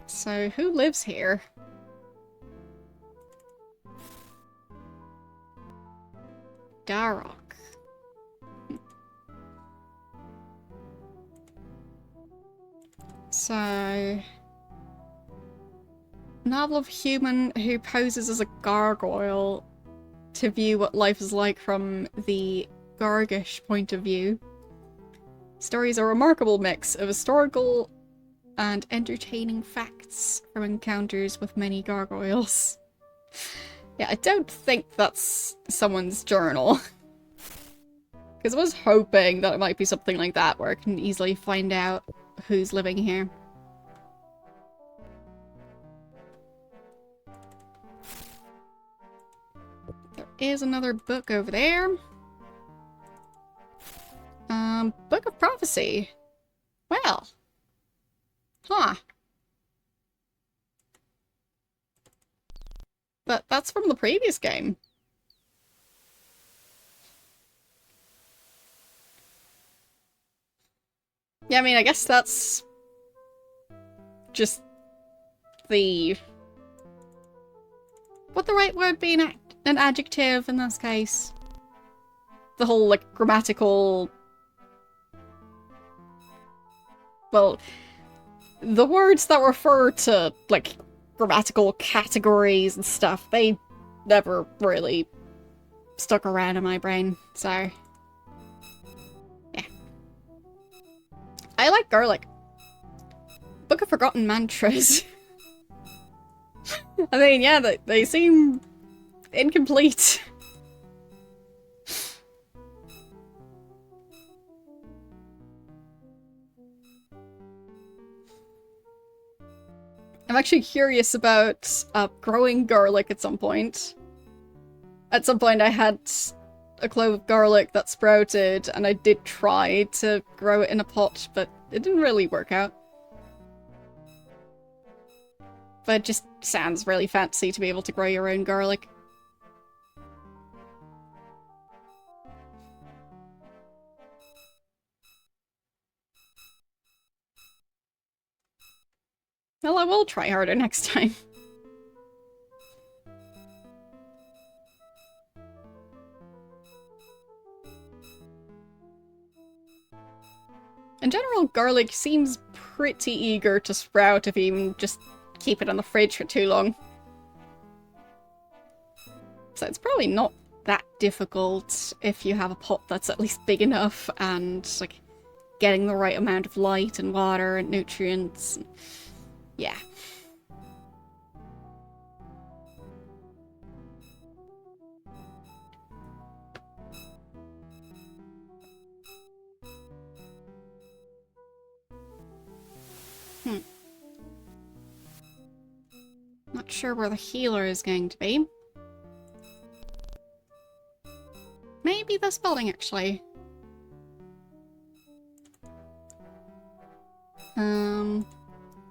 So, who lives here? Darrock. So... novel of human who poses as a gargoyle to view what life is like from the Gargish point of view. Stories are a remarkable mix of historical and entertaining facts from encounters with many gargoyles. Yeah, I don't think that's someone's journal. Because I was hoping that it might be something like that, where I can easily find out who's living here. There is another book over there. Book of Prophecy. Well. Huh. But that's from the previous game. Yeah, I mean, I guess that's just the... would the right word be an adjective in this case? The whole, like, grammatical... well, the words that refer to, like, grammatical categories and stuff, they never really stuck around in my brain, so... yeah. I like garlic. Book of Forgotten Mantras. I mean, yeah, they seem incomplete. I'm actually curious about growing garlic at some point. At some point I had a clove of garlic that sprouted, and I did try to grow it in a pot, but it didn't really work out. But it just sounds really fancy to be able to grow your own garlic. Well, I will try harder next time. In general, garlic seems pretty eager to sprout if you even just keep it in the fridge for too long. So it's probably not that difficult if you have a pot that's at least big enough and like getting the right amount of light and water and nutrients. Yeah. Not sure where the healer is going to be. Maybe this building, actually. Let's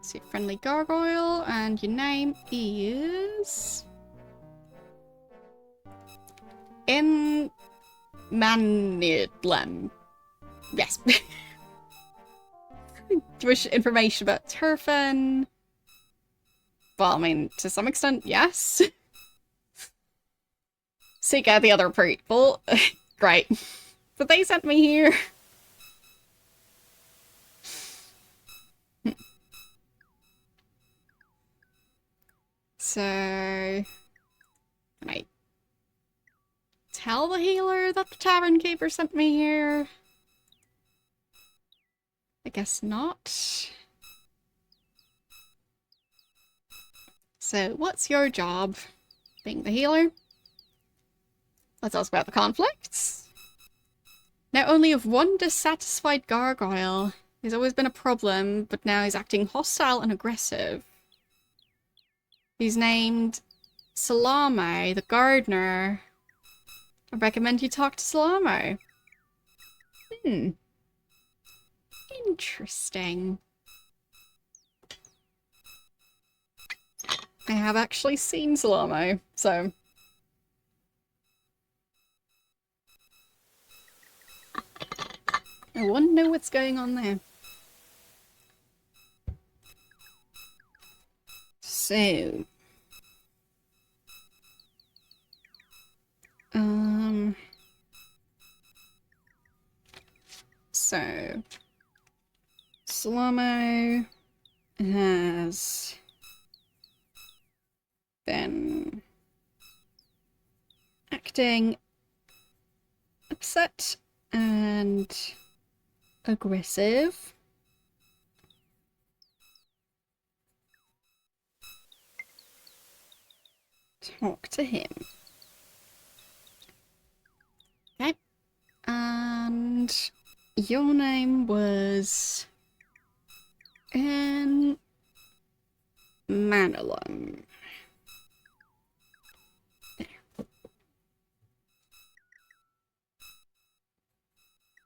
see, friendly gargoyle, and your name is... In Manidlam. Yes. Do you wish information about Turfin? Well, I mean, to some extent, yes. Seek out the other people. Great. But they sent me here. So... Can I tell the healer that the tavern keeper sent me here? I guess not. So, what's your job? Being the healer? Let's ask about the conflicts. Now only of one dissatisfied gargoyle. He's always been a problem, but now he's acting hostile and aggressive. He's named Salame, the gardener. I recommend you talk to Salame. Interesting. I have actually seen Salame, so... I want to know what's going on there. So... So... Salame has been acting upset and aggressive. Talk to him. Okay. And your name was in Manilum. There.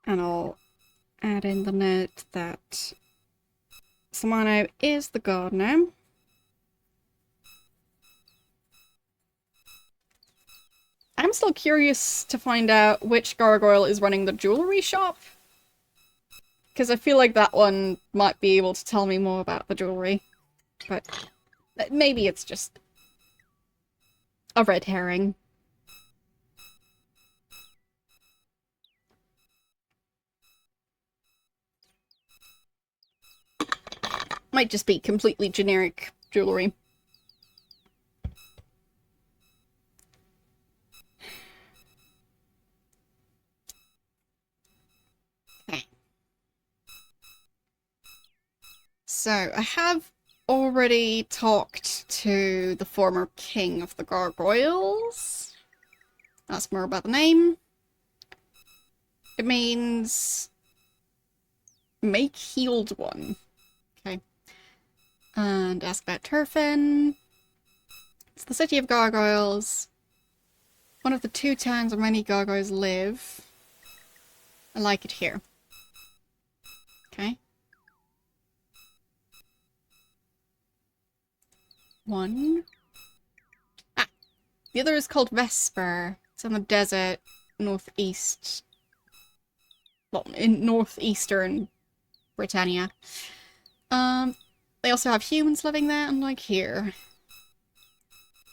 And I'll add in the note that Samano is the gardener. I'm still curious to find out which gargoyle is running the jewelry shop. Because I feel like that one might be able to tell me more about the jewelry. But maybe it's just a red herring. Might just be completely generic jewelry. Okay. So, I have already talked to the former king of the gargoyles. That's more about the name. It means make healed one. Okay. And ask about Turfin. It's the city of gargoyles. One of the 2 towns where many gargoyles live. I like it here. Okay. 1. Ah! The other is called Vesper. It's on the desert, northeast. Well, in northeastern Britannia. They also have humans living there, unlike here.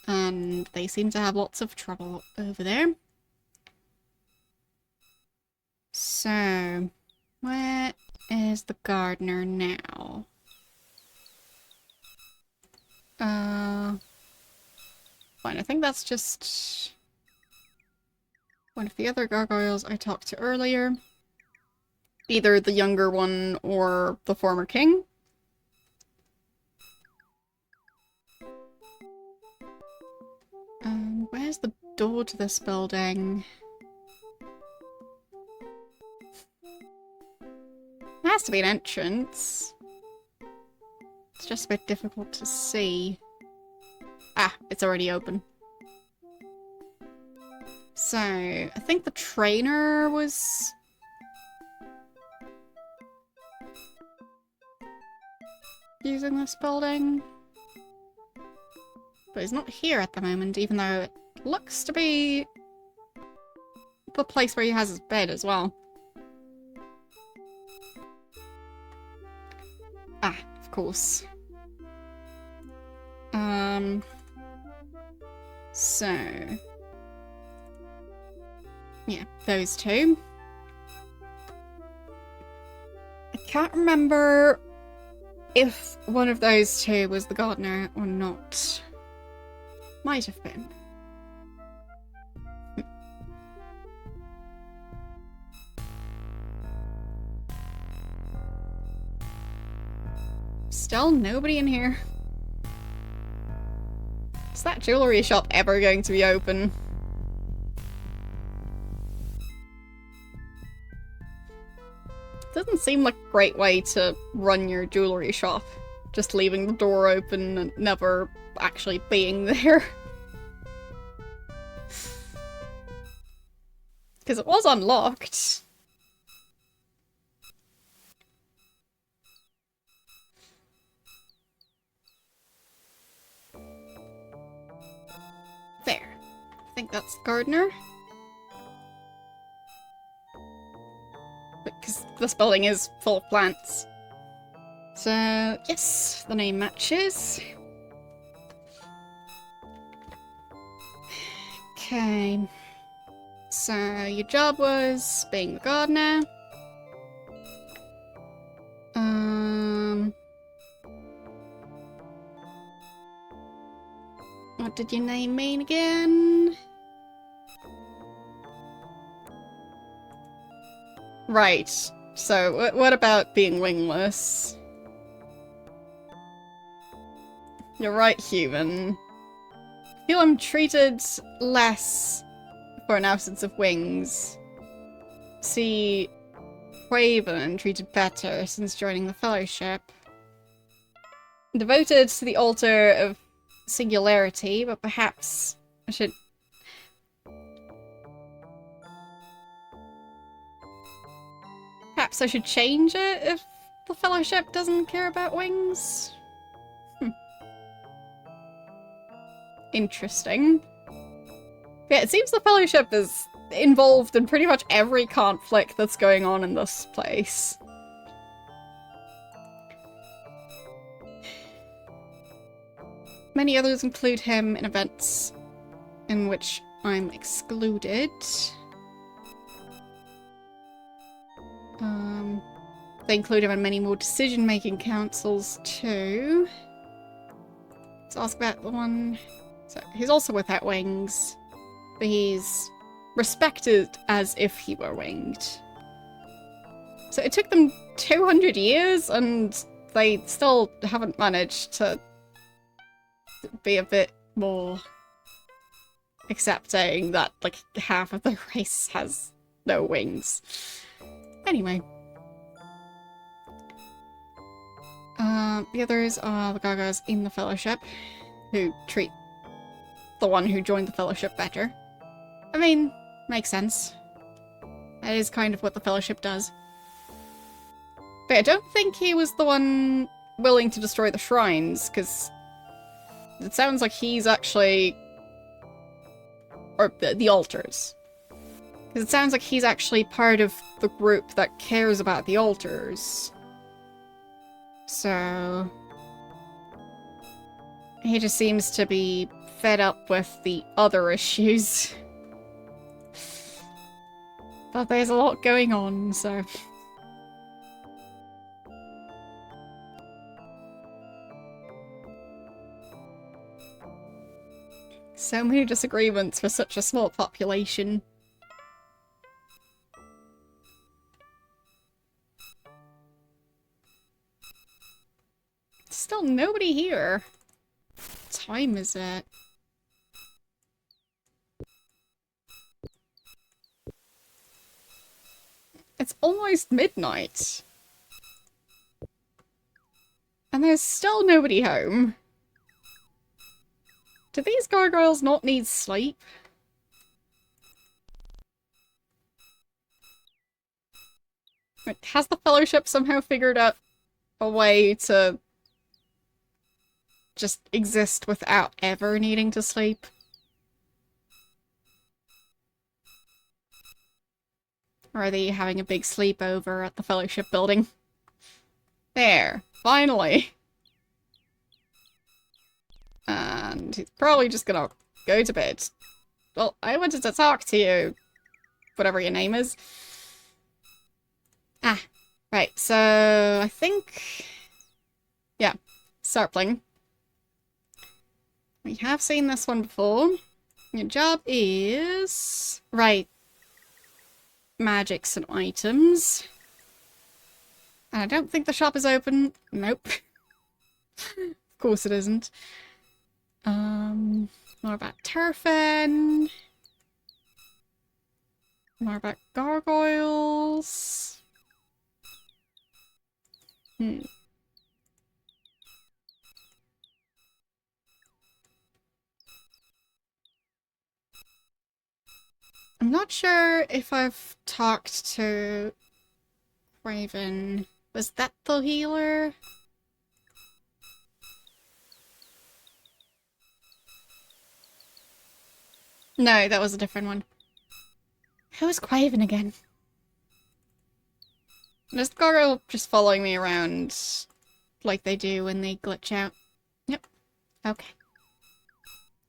And they seem to have lots of trouble over there. So, where is the gardener now? Fine, I think that's just one of the other gargoyles I talked to earlier. Either the younger one or the former king. Where's the door to this building? There has to be an entrance. It's just a bit difficult to see. Ah, it's already open. So, I think the trainer was... using this building. But he's not here at the moment, even though it looks to be the place where he has his bed as well. Ah, of course. So... yeah, those two. I can't remember if one of those two was the gardener or not. Might have been. Still nobody in here. Is that jewelry shop ever going to be open? Doesn't seem like a great way to run your jewelry shop. Just leaving the door open and never actually being there. Because it was unlocked. There. I think that's the gardener. Because this building is full of plants. So, yes, the name matches. Okay. So, your job was being the gardener. What did your name mean again? Right. So, what about being wingless? You're right, human. I feel I'm treated less for an absence of wings. See, Craven treated better since joining the Fellowship. Devoted to the altar of singularity, but perhaps I should... perhaps I should change it if the Fellowship doesn't care about wings? Interesting. Yeah, it seems the Fellowship is involved in pretty much every conflict that's going on in this place. Many others include him in events in which I'm excluded. They include him in many more decision-making councils too. Let's ask about the one... so, he's also without wings, but he's respected as if he were winged. So it took them 200 years, and they still haven't managed to be a bit more accepting that, like, half of the race has no wings. Anyway. The others are the gargoyles in the Fellowship, who treat the one who joined the Fellowship better. I mean, makes sense. That is kind of what the Fellowship does. But I don't think he was the one willing to destroy the shrines, because it sounds like he's actually... or the altars. Because it sounds like he's actually part of the group that cares about the altars. So... he just seems to be fed up with the other issues. But there's a lot going on, so... So many disagreements for such a small population. Still nobody here. What time is it? It's almost midnight. And there's still nobody home. Do these gargoyles not need sleep? Like, has the Fellowship somehow figured out a way to just exist without ever needing to sleep? Or are they having a big sleepover at the Fellowship building? There, finally. And he's probably just gonna go to bed. Well, I wanted to talk to you. Whatever your name is. Ah, right, so I think... Yeah, Sarpling. We have seen this one before. Your job is... Right. Magics and items. And I don't think the shop is open. Nope. Of course it isn't. More about Turfin. More about gargoyles. I'm not sure if I've talked to Raven. Was that the healer? No, that was a different one. Who's Quaven again? Is the gargoyle just following me around like they do when they glitch out? Yep. Okay.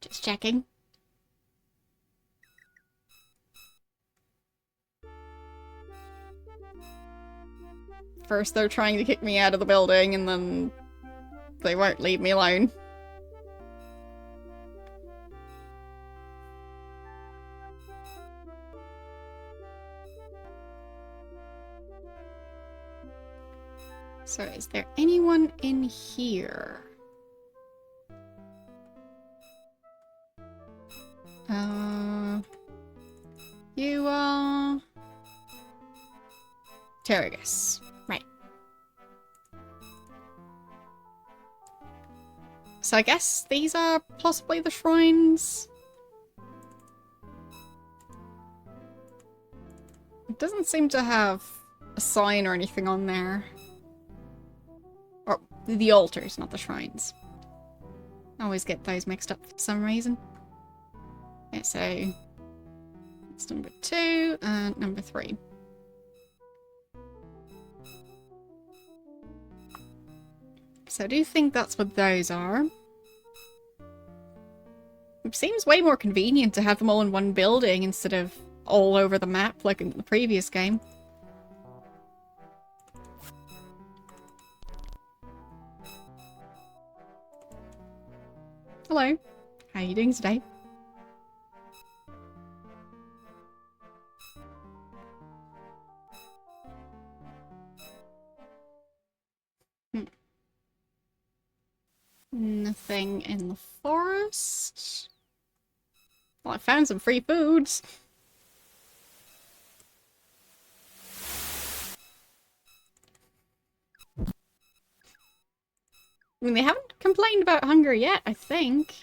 Just checking. First they're trying to kick me out of the building and then they won't leave me alone. So is there anyone in here? You are... Terragus. Right. So I guess these are possibly the shrines? It doesn't seem to have a sign or anything on there. Or the altars, not the shrines. I always get those mixed up for some reason. Okay, so it's number 2 and number 3. So I do think that's what those are. It seems way more convenient to have them all in one building instead of all over the map like in the previous game. Hello. How are you doing today? Nothing in the forest. Well, I found some free foods. I mean, they haven't complained about hunger yet, I think.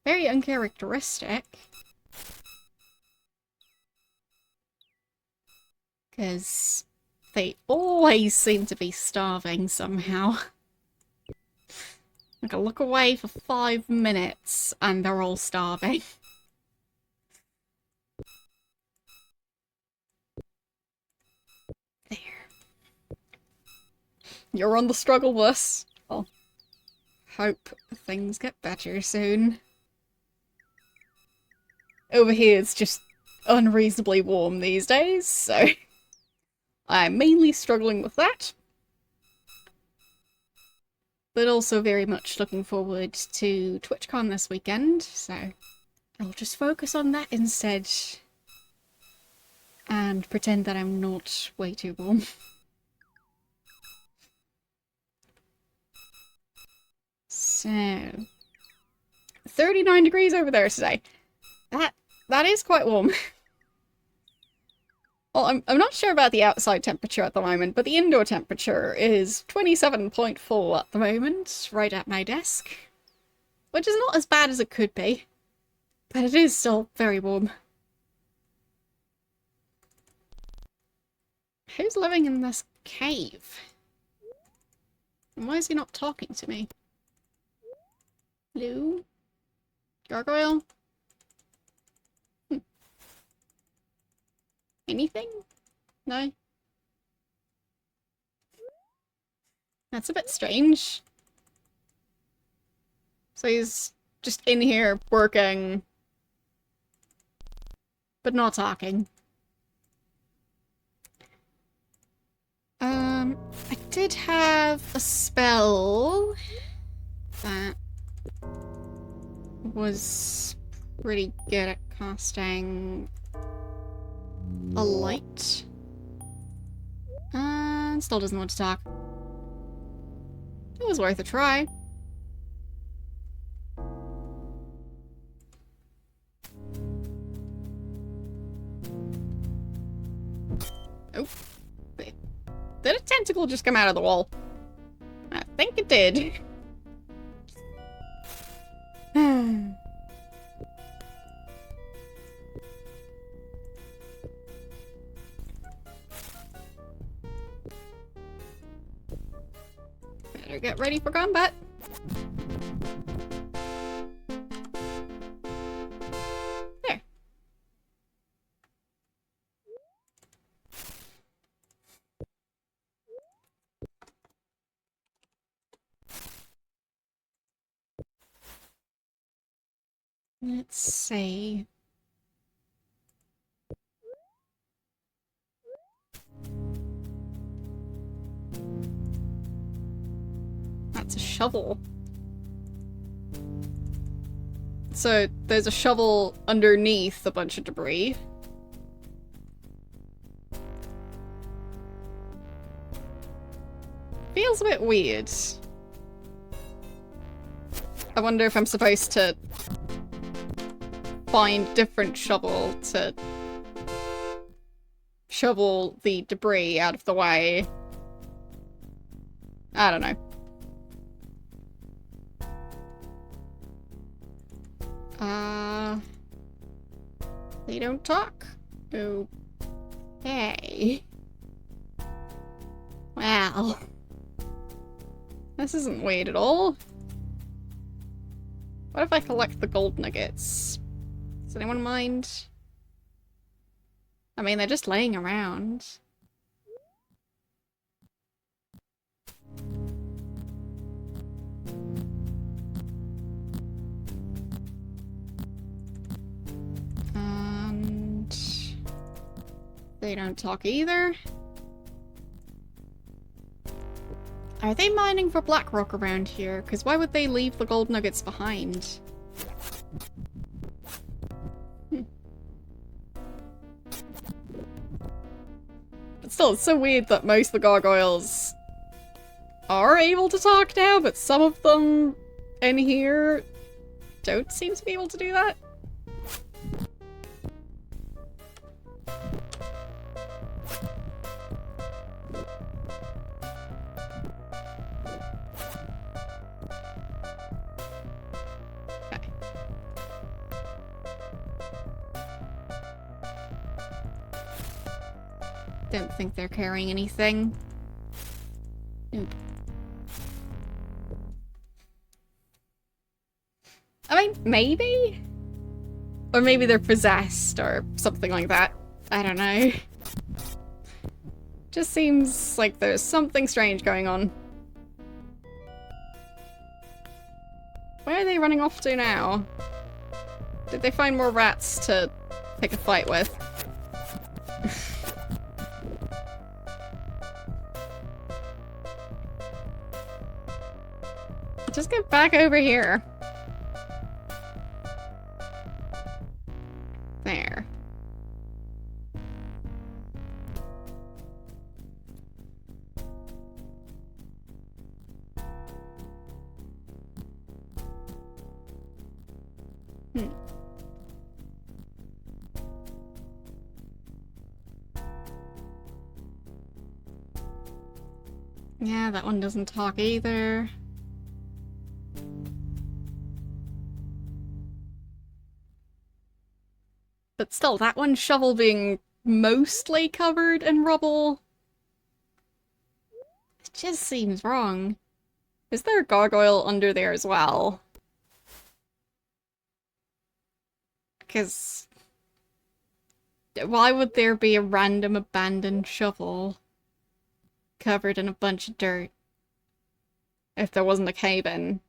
Very uncharacteristic. Because they always seem to be starving somehow. Like, I look away for 5 minutes and they're all starving. There. You're on the struggle bus. I'll hope things get better soon. Over here it's just unreasonably warm these days, so I'm mainly struggling with that. but also very much looking forward to TwitchCon this weekend, so I'll just focus on that instead and pretend that I'm not way too warm. So, 39 degrees over there today. That is quite warm. Well, I'm not sure about the outside temperature at the moment, but the indoor temperature is 27.4 at the moment, right at my desk. Which is not as bad as it could be, but it is still very warm. Who's living in this cave? And why is he not talking to me? Hello? Gargoyle? Anything? No? That's a bit strange. So he's just in here working, but not talking. I did have a spell that was pretty good at casting a light. And still doesn't want to talk. It was worth a try. Oh. Did a tentacle just come out of the wall? I think it did. Better get ready for combat. There. Let's see. That's a shovel. So there's a shovel underneath a bunch of debris. Feels a bit weird. I wonder if I'm supposed to find a different shovel to shovel the debris out of the way. I don't know. They don't talk. Okay. Wow. This isn't weird at all. What if I collect the gold nuggets? Does anyone mind? I mean, they're just laying around. And they don't talk either. Are they mining for black rock around here? Because why would they leave the gold nuggets behind? But still, it's so weird that most of the gargoyles are able to talk now, but some of them in here don't seem to be able to do that. Don't think they're carrying anything. Nope. I mean, maybe? Or maybe they're possessed or something like that. I don't know. Just seems like there's something strange going on. Where are they running off to now? Did they find more rats to pick a fight with? Get back over here. There. Yeah, that one doesn't talk either. But still, that one shovel being mostly covered in rubble. It just seems wrong. Is there a gargoyle under there as well? Because why would there be a random abandoned shovel covered in a bunch of dirt if there wasn't a cave-in?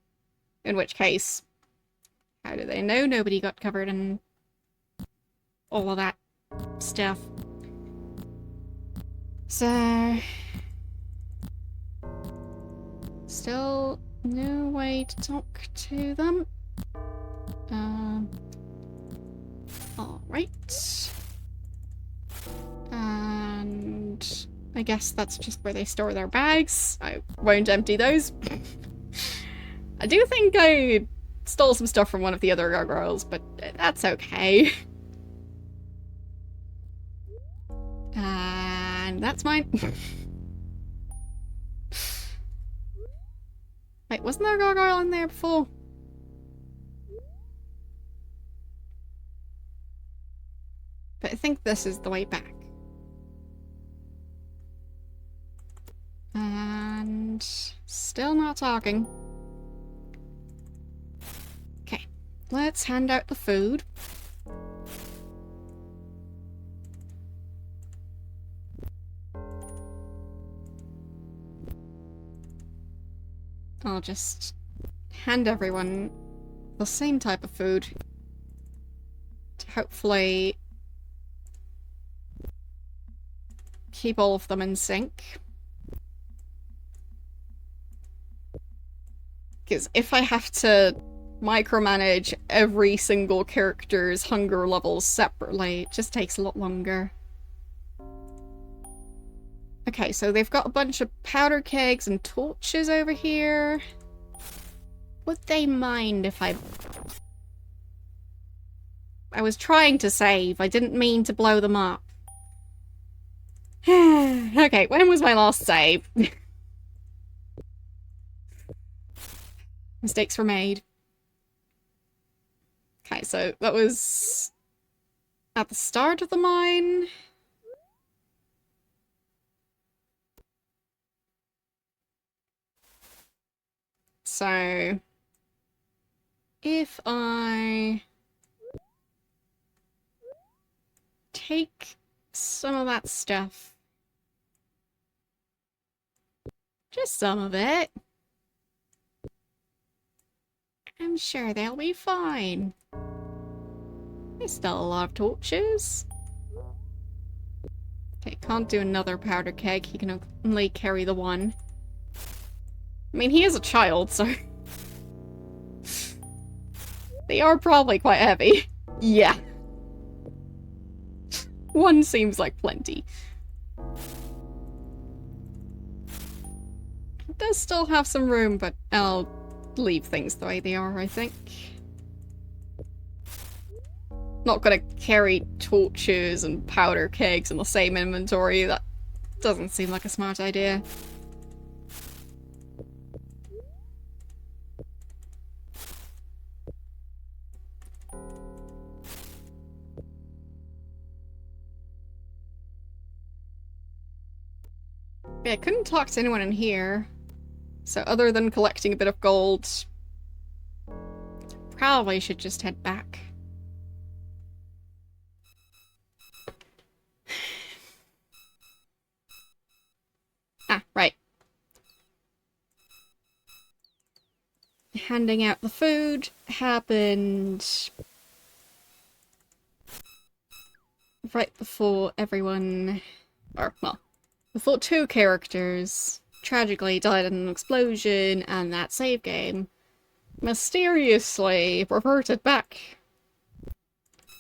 In which case, how do they know nobody got covered in all of that stuff? So... still no way to talk to them. Alright. And I guess that's just where they store their bags. I won't empty those. I do think I stole some stuff from one of the other gargoyles, but that's okay. And that's mine. Wait, wasn't there a gargoyle in there before? But I think this is the way back. And still not talking. Okay, let's hand out the food. I'll just hand everyone the same type of food to hopefully keep all of them in sync. Because if I have to micromanage every single character's hunger levels separately, it just takes a lot longer. Okay, so they've got a bunch of powder kegs and torches over here. Would they mind if I was trying to save. I didn't mean to blow them up. Okay, when was my last save? Mistakes were made. Okay, so that was at the start of the mine. So if I take some of that stuff, just some of it, I'm sure they'll be fine. There's still a lot of torches. Okay, can't do another powder keg. He can only carry the one. I mean, he is a child, so... they are probably quite heavy. Yeah. One seems like plenty. It does still have some room, but I'll leave things the way they are, I think. Not gonna carry torches and powder kegs in the same inventory. That doesn't seem like a smart idea. Yeah, I couldn't talk to anyone in here. So other than collecting a bit of gold, probably should just head back. Ah, right. Handing out the food happened right before everyone, or, well, before two characters tragically died in an explosion and that save game. mysteriously reverted back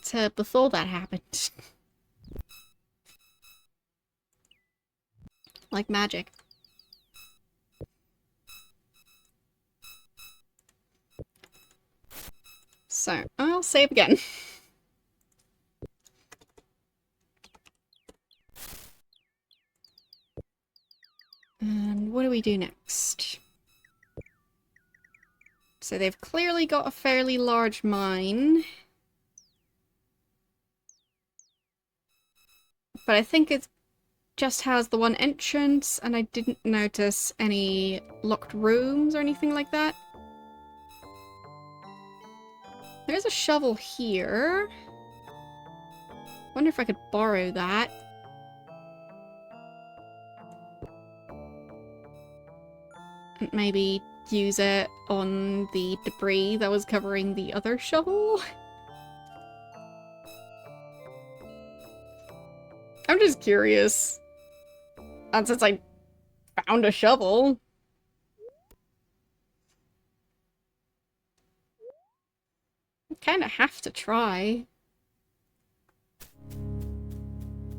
to before that happened. Like magic. So, I'll save again. And what do we do next? So they've clearly got a fairly large mine. But I think it just has the one entrance, and I didn't notice any locked rooms or anything like that. There's a shovel here. Wonder if I could borrow that. And maybe use it on the debris that was covering the other shovel. I'm just curious. And since I found a shovel. I kind of have to try.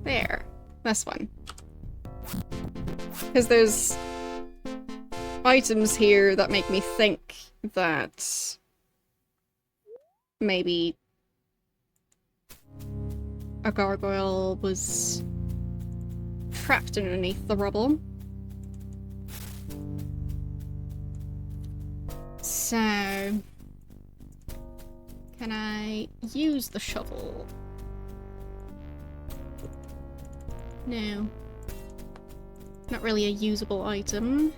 There. This one. Because there's items here that make me think that maybe a gargoyle was trapped underneath the rubble. So, can I use the shovel? No. Not really a usable item.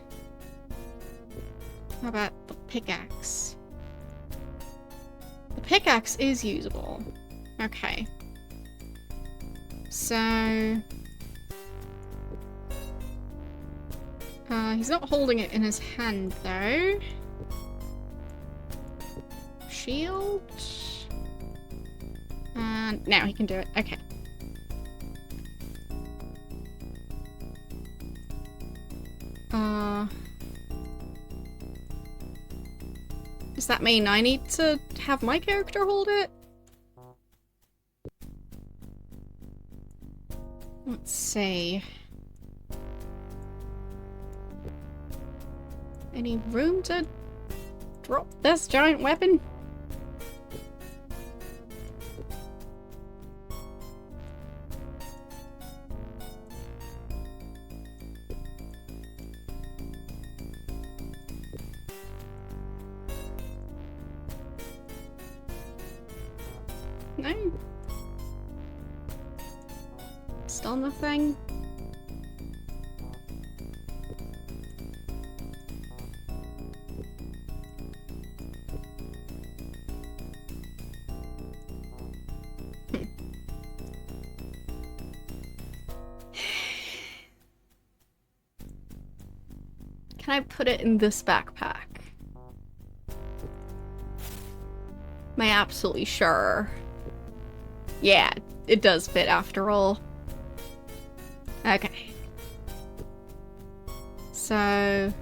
How about the pickaxe? The pickaxe is usable. Okay. So... he's not holding it in his hand, though. Shield? And now he can do it. Okay. Does that mean I need to have my character hold it? Let's see. Any room to drop this giant weapon? No. Still nothing. Can I put it in this backpack? Am I absolutely sure? Yeah, it does fit after all. Okay. So...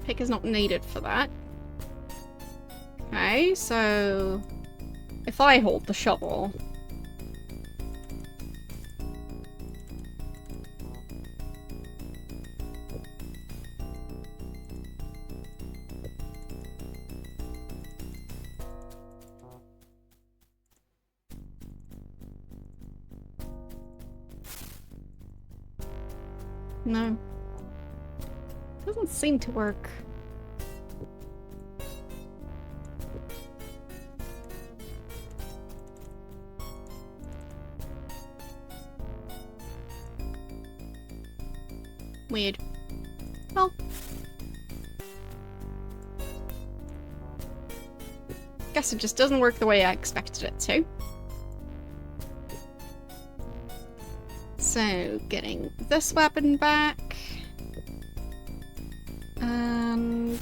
pick is not needed for that. Okay, so... if I hold the shovel... No. Doesn't seem to work. Weird. Well. Guess it just doesn't work the way I expected it to. So, getting this weapon back. And...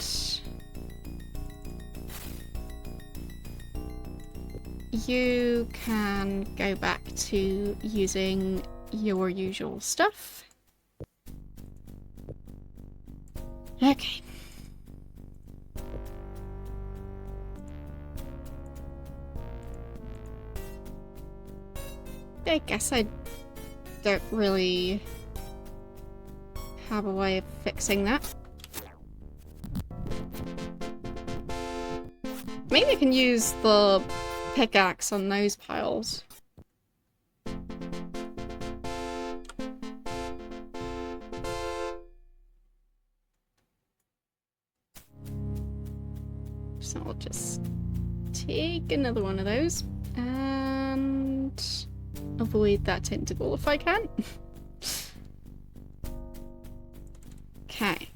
you can go back to using your usual stuff. Okay. I guess I don't really have a way of fixing that. Maybe I can use the pickaxe on those piles. So I'll just take another one of those and avoid that tentacle if I can. Okay.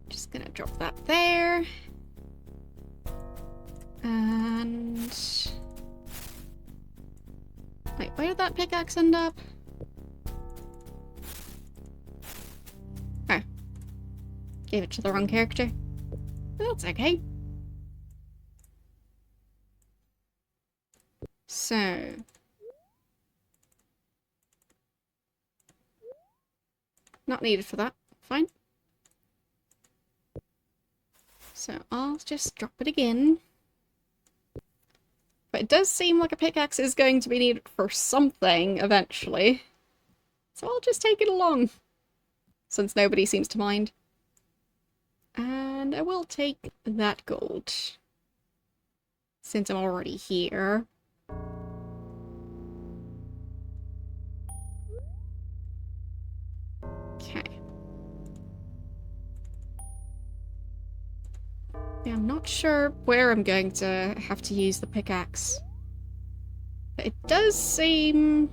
Just gonna drop that there. And... wait, where did that pickaxe end up? Oh. Gave it to the wrong character. That's okay. So... not needed for that. Fine. So I'll just drop it again. But it does seem like a pickaxe is going to be needed for something eventually. So I'll just take it along. Since nobody seems to mind. And I will take that gold. Since I'm already here. Okay. Yeah, I'm not sure where I'm going to have to use the pickaxe. But it does seem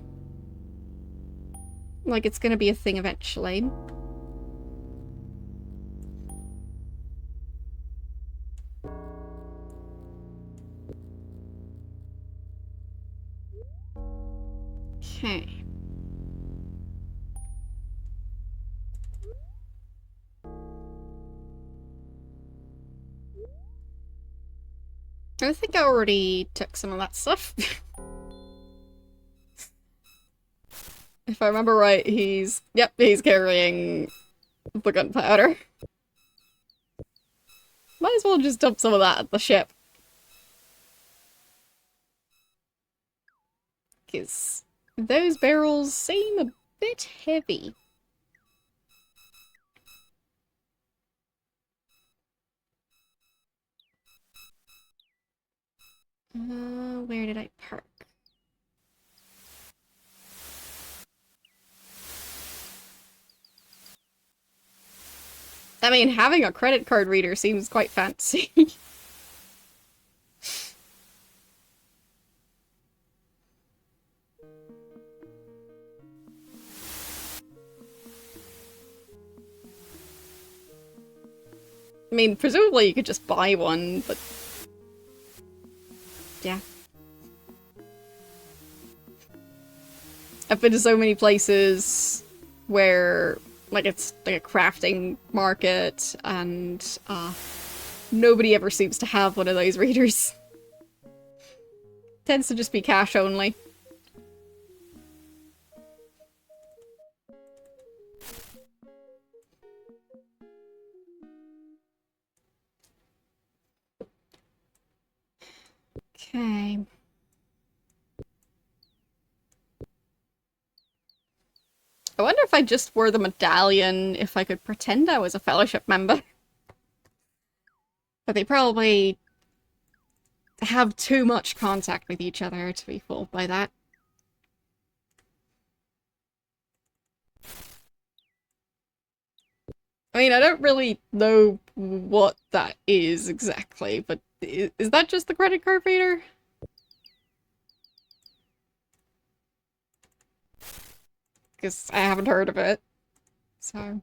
like it's going to be a thing eventually. Okay. I think I already took some of that stuff. If I remember right, he's carrying the gunpowder. Might as well just dump some of that at the ship. Because those barrels seem a bit heavy. Where did I park? I mean, having a credit card reader seems quite fancy. I mean, presumably you could just buy one, but... yeah. I've been to so many places where, like, it's like a crafting market, and nobody ever seems to have one of those readers. Tends to just be cash only. Okay. I wonder if I just wore the medallion, if I could pretend I was a fellowship member. But they probably have too much contact with each other to be fooled by that. I mean, I don't really know what that is exactly, but is that just the credit card reader? Because I haven't heard of it, so...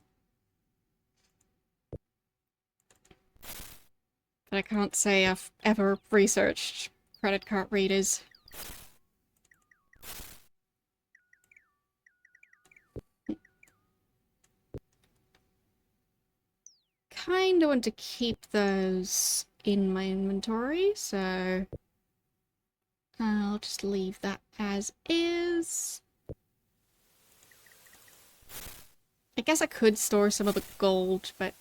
but I can't say I've ever researched credit card readers. Kinda want to keep those in my inventory, so... I'll just leave that as is. I guess I could store some of the gold, but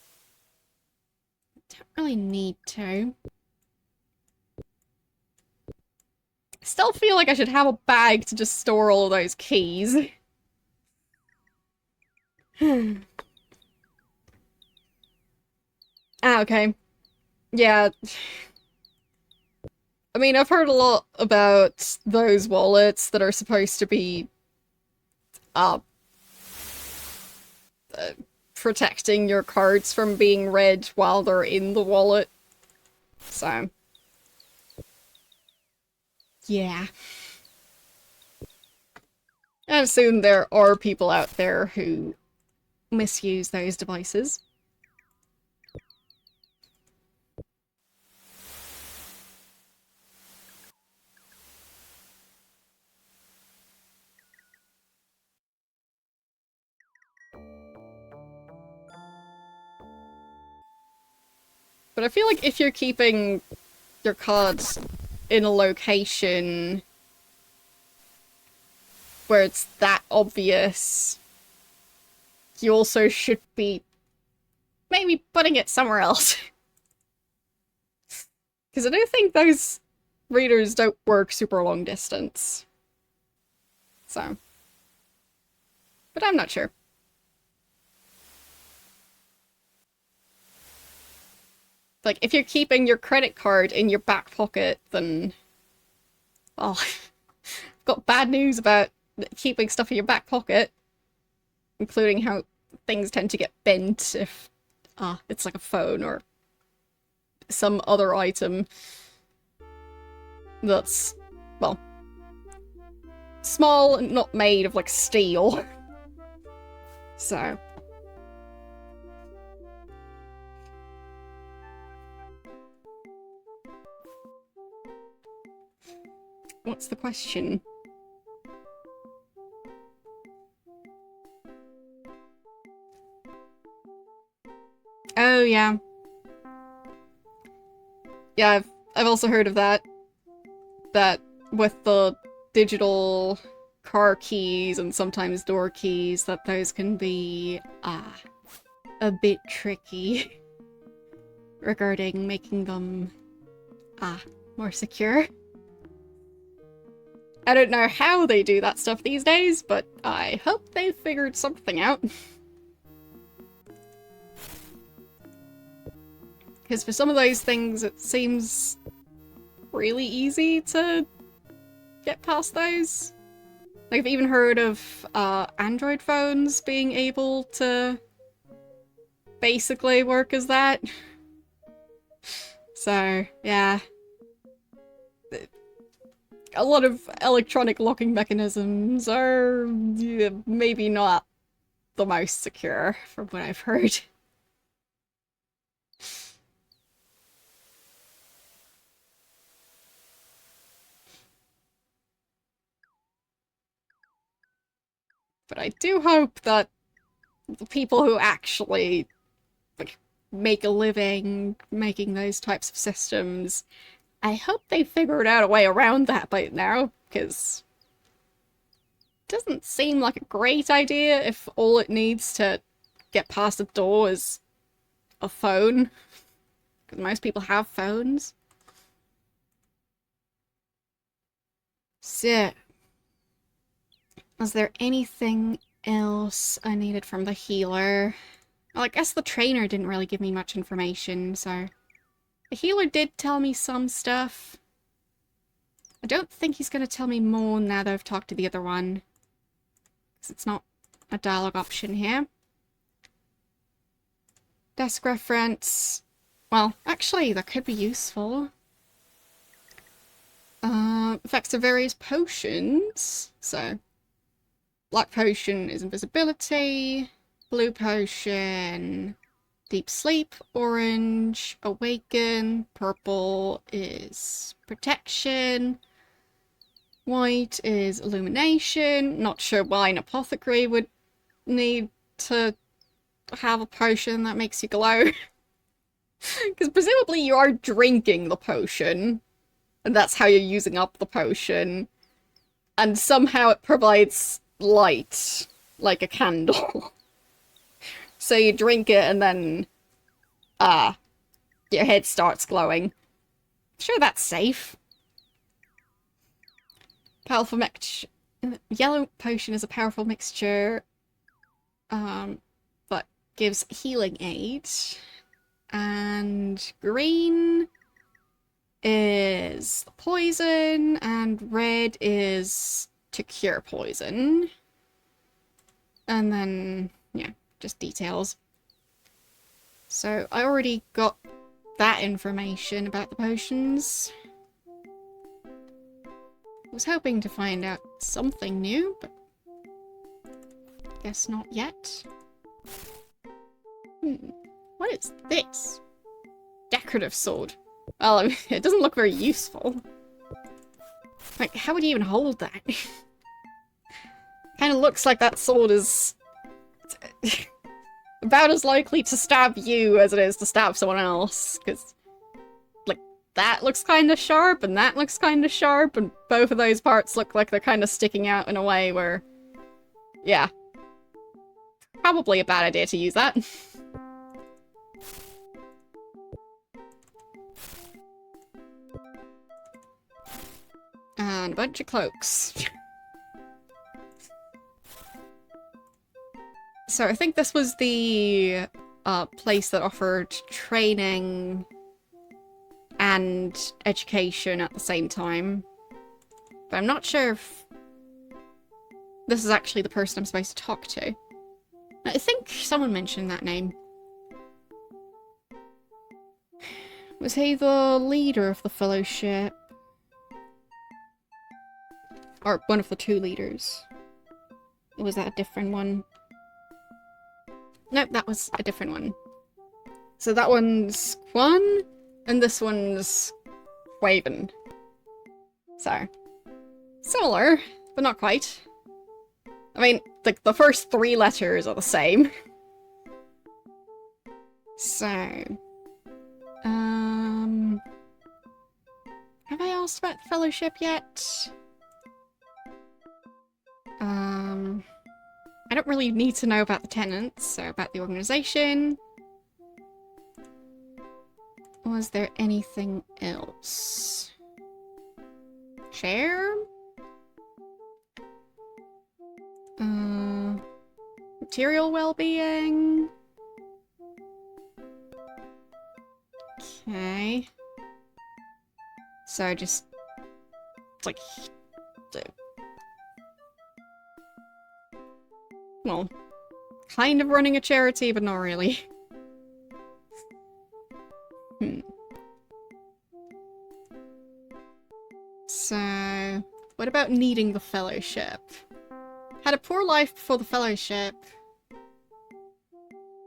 I don't really need to. I still feel like I should have a bag to just store all those keys. Ah, okay. Yeah. I mean, I've heard a lot about those wallets that are supposed to be, uh, protecting your cards from being read while they're in the wallet. So, yeah. I assume there are people out there who misuse those devices. But I feel like if you're keeping your cards in a location where it's that obvious, you also should be maybe putting it somewhere else. Because I do think those readers don't work super long distance. So. But I'm not sure. Like, if you're keeping your credit card in your back pocket, then... well, I've got bad news about keeping stuff in your back pocket. Including how things tend to get bent if it's like a phone or some other item that's, well, small and not made of, like, steel. So... what's the question? Oh, yeah. Yeah, I've also heard of that. That with the digital car keys and sometimes door keys, that those can be, a bit tricky regarding making them, more secure. I don't know how they do that stuff these days, but I hope they've figured something out. Because for some of those things, it seems really easy to get past those. Like, I've even heard of Android phones being able to basically work as that. So, yeah. A lot of electronic locking mechanisms are maybe not the most secure, from what I've heard. But I do hope that the people who actually, like, make a living making those types of systems, I hope they figured out a way around that by now, because it doesn't seem like a great idea if all it needs to get past the door is a phone. Because most people have phones. So, was there anything else I needed from the healer? Well, I guess the trainer didn't really give me much information, so... the healer did tell me some stuff. I don't think he's going to tell me more now that I've talked to the other one. Because it's not a dialogue option here. Desk reference. Well, actually, that could be useful. Effects of various potions. So, black potion is invisibility. Blue potion... deep sleep. Orange, awaken. Purple is protection. White is illumination. Not sure why an apothecary would need to have a potion that makes you glow. Because presumably you are drinking the potion. and that's how you're using up the potion. And somehow it provides light, like a candle. So you drink it and then, your head starts glowing. Sure, that's safe. Powerful mixture. Yellow potion is a powerful mixture, but gives healing aid. And green is poison, and red is to cure poison. And then, yeah, just details. So I already got that information about the potions. I was hoping to find out something new, but guess not yet. What is this? Decorative sword. Well, I mean, it doesn't look very useful. Like, how would you even hold that? Kind of looks like that sword is about as likely to stab you as it is to stab someone else, because that looks kind of sharp, and that looks kind of sharp, and both of those parts look like they're kind of sticking out in a way where, yeah. Probably a bad idea to use that. And a bunch of cloaks. So I think this was the place that offered training and education at the same time. But I'm not sure if this is actually the person I'm supposed to talk to. I think someone mentioned that name. Was he the leader of the fellowship? Or one of the two leaders? Or was that a different one? Nope, that was a different one. So that one's Quan, and this one's Quaven. So, similar, but not quite. I mean, the first three letters are the same. So, have I asked about the fellowship yet? I don't really need to know about the tenants, so about the organization. Was there anything else? Chair? Material well-being? Okay. So just, like, well, kind of running a charity, but not really. So, what about needing the fellowship? Had a poor life before the fellowship.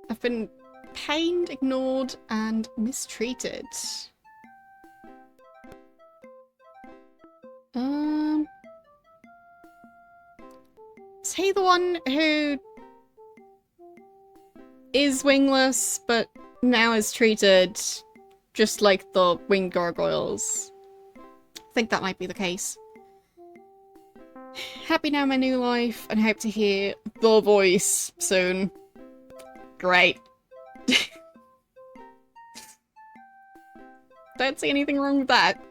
I've been pained, ignored, and mistreated. Is he the one who is wingless, but now is treated just like the winged gargoyles? I think that might be the case. Happy now in my new life, and hope to hear the voice soon. Great. Don't see anything wrong with that.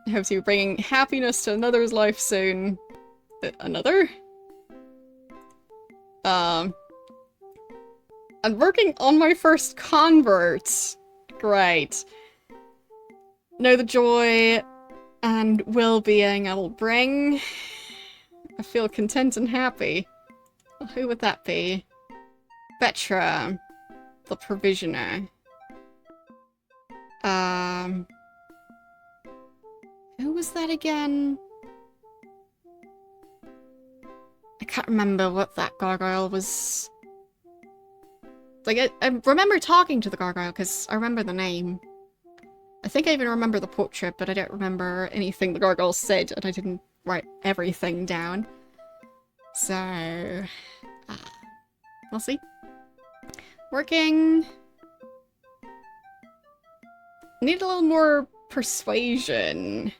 I hope to be bringing happiness to another's life soon. Another? I'm working on my first convert. Great. Know the joy and well-being I will bring. I feel content and happy. Well, who would that be? Betra, the provisioner. Who was that again? I can't remember what that gargoyle was. Like, I remember talking to the gargoyle because I remember the name. I think I even remember the portrait, but I don't remember anything the gargoyle said, and I didn't write everything down. So, we'll see. Working. Need a little more persuasion.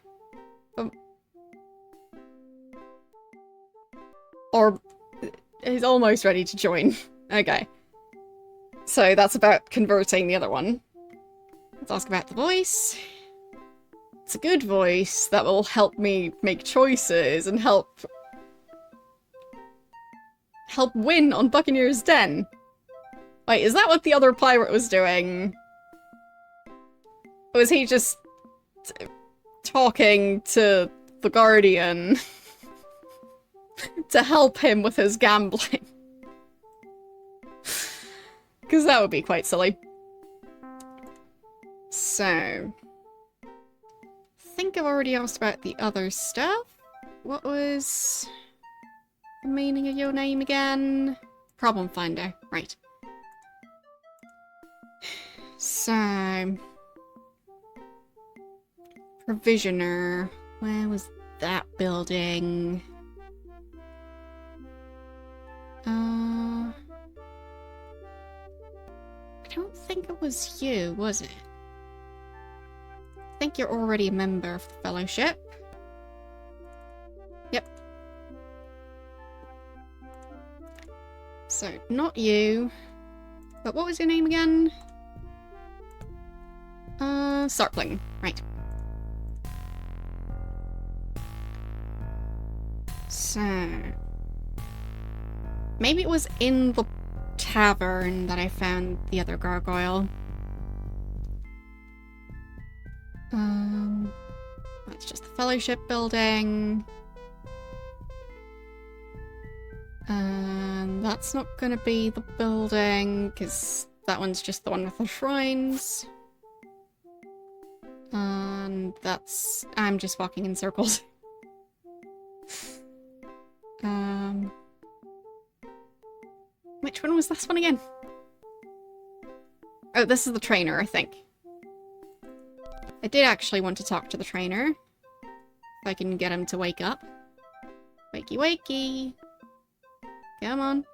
Or he's almost ready to join. Okay. So that's about converting the other one. Let's ask about the voice. It's a good voice that will help me make choices and help win on Buccaneer's Den. Wait, is that what the other pirate was doing? Or was he just talking to the Guardian to help him with his gambling? Because that would be quite silly. So, I think I've already asked about the other stuff. What was the meaning of your name again? Problem finder, right. So, provisioner. Where was that building? I don't think it was you, was it? I think you're already a member of the Fellowship. Yep. So, not you. But what was your name again? Sarpling. Right. So... maybe it was in the tavern that I found the other gargoyle. That's just the Fellowship building. And that's not gonna be the building, because that one's just the one with the shrines. And that's... I'm just walking in circles. Which one was this one again? Oh, this is the trainer, I think. I did actually want to talk to the trainer. If I can get him to wake up. Wakey wakey. Come on.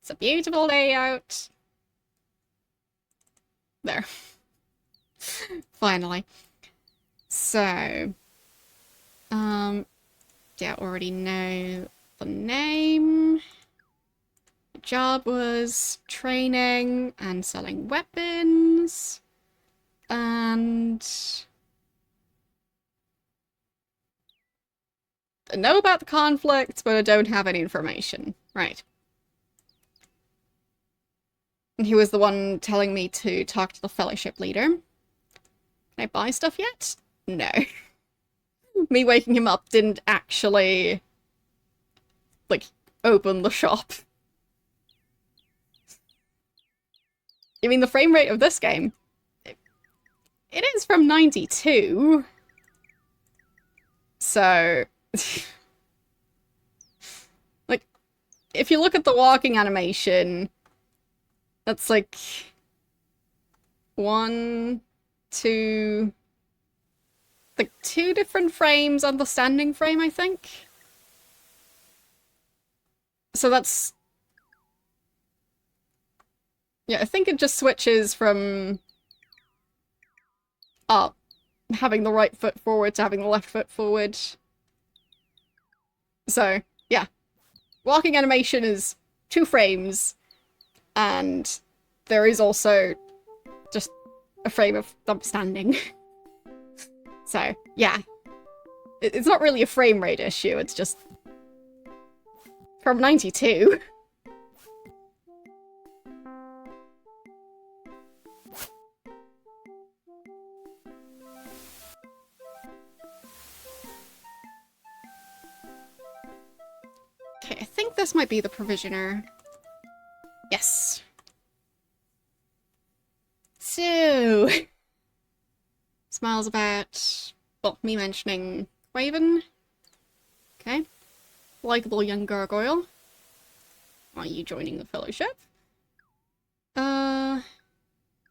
It's a beautiful day out. There. Finally. So. Yeah, already know the name. The job was training and selling weapons. And I know about the conflict, but I don't have any information. Right. And he was the one telling me to talk to the Fellowship leader. Can I buy stuff yet? No. Me waking him up didn't actually, like, open the shop. I mean, the frame rate of this game, it is from 92. So, like, if you look at the walking animation, that's like 1, 2, like 2 different frames on the standing frame, I think. So that's... yeah, I think it just switches from having the right foot forward to having the left foot forward. So, yeah. Walking animation is 2 frames, and there is also just a frame of them standing. So, yeah. It's not really a frame rate issue, it's just from 92. Okay, I think this might be the provisioner. Yes. So... smiles about... well, me mentioning Quaven. Okay. Likeable young gargoyle. Are you joining the Fellowship?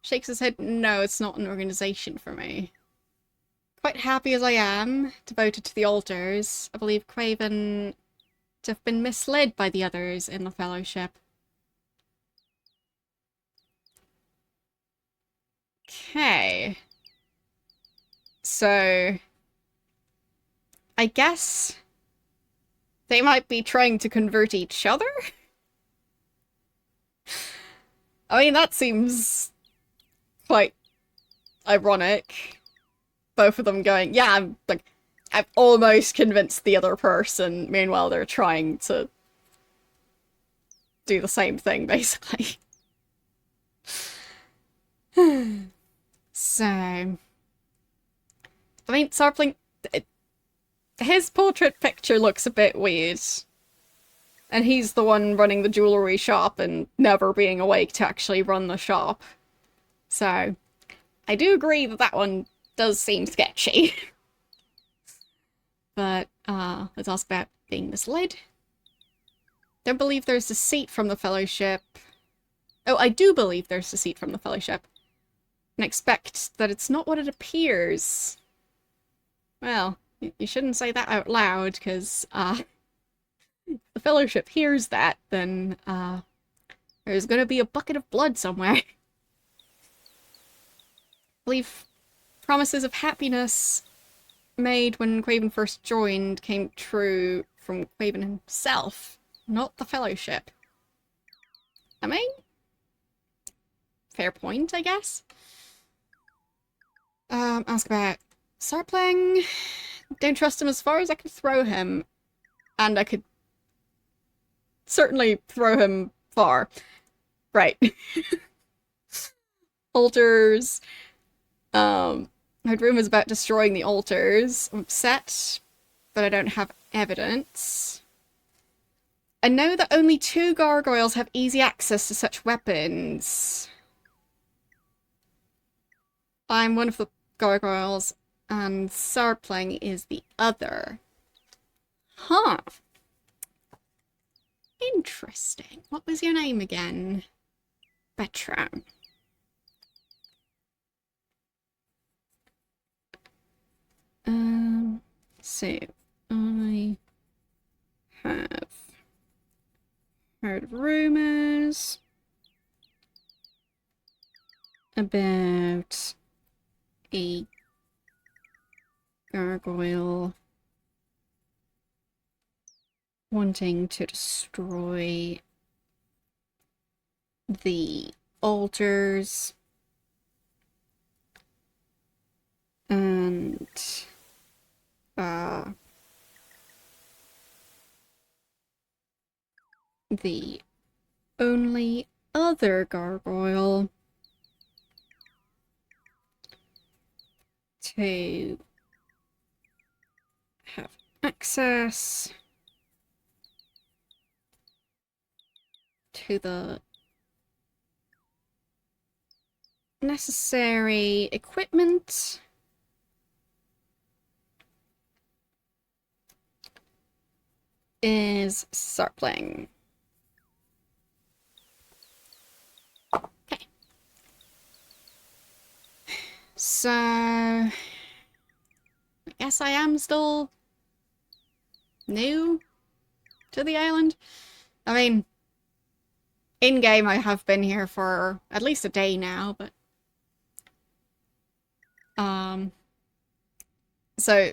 Shakes his head. No, it's not an organization for me. Quite happy as I am, devoted to the altars, I believe Quaven to have been misled by the others in the Fellowship. Okay. So, I guess they might be trying to convert each other? I mean, that seems quite ironic. Both of them going, yeah, I've almost convinced the other person. Meanwhile, they're trying to do the same thing, basically. So, I mean, Sarpling, his portrait picture looks a bit weird. And he's the one running the jewelry shop and never being awake to actually run the shop. So, I do agree that that one does seem sketchy. But, let's ask about being misled. Don't believe there's deceit from the Fellowship. Oh, I do believe there's deceit from the Fellowship. And expect that it's not what it appears. Well, you shouldn't say that out loud, because, if the Fellowship hears that, then, there's gonna be a bucket of blood somewhere. I believe promises of happiness made when Quaven first joined came true from Quaven himself, not the Fellowship. I mean, fair point, I guess. Ask about Sarpling. Don't trust him as far as I could throw him. And I could certainly throw him far. Right. Altars. Heard rumors about destroying the altars. I'm upset, but I don't have evidence. I know that only 2 gargoyles have easy access to such weapons. I'm one of the gargoyles, and Sarpling is the other. Huh. Interesting. What was your name again? Bertram. So, I have heard rumors about a gargoyle wanting to destroy the altars and the only other gargoyle to have access to the necessary equipment is Sarpling. Okay. So, I guess I am still new to the island. I mean, in-game I have been here for at least a day now, but so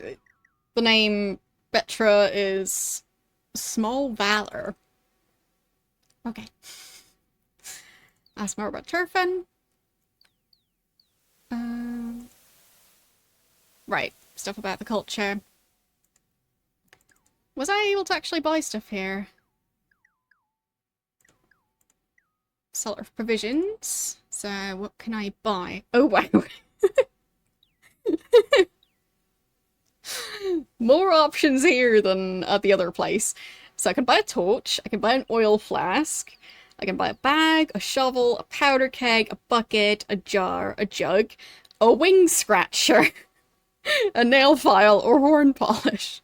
the name Betra is Small Valor. Okay. Ask more about Turfin. Right, stuff about the culture. Was I able to actually buy stuff here? Seller of provisions. So, what can I buy? Oh, wow. More options here than at the other place. So I can buy a torch, I can buy an oil flask, I can buy a bag, a shovel, a powder keg, a bucket, a jar, a jug, a wing scratcher, a nail file, or horn polish.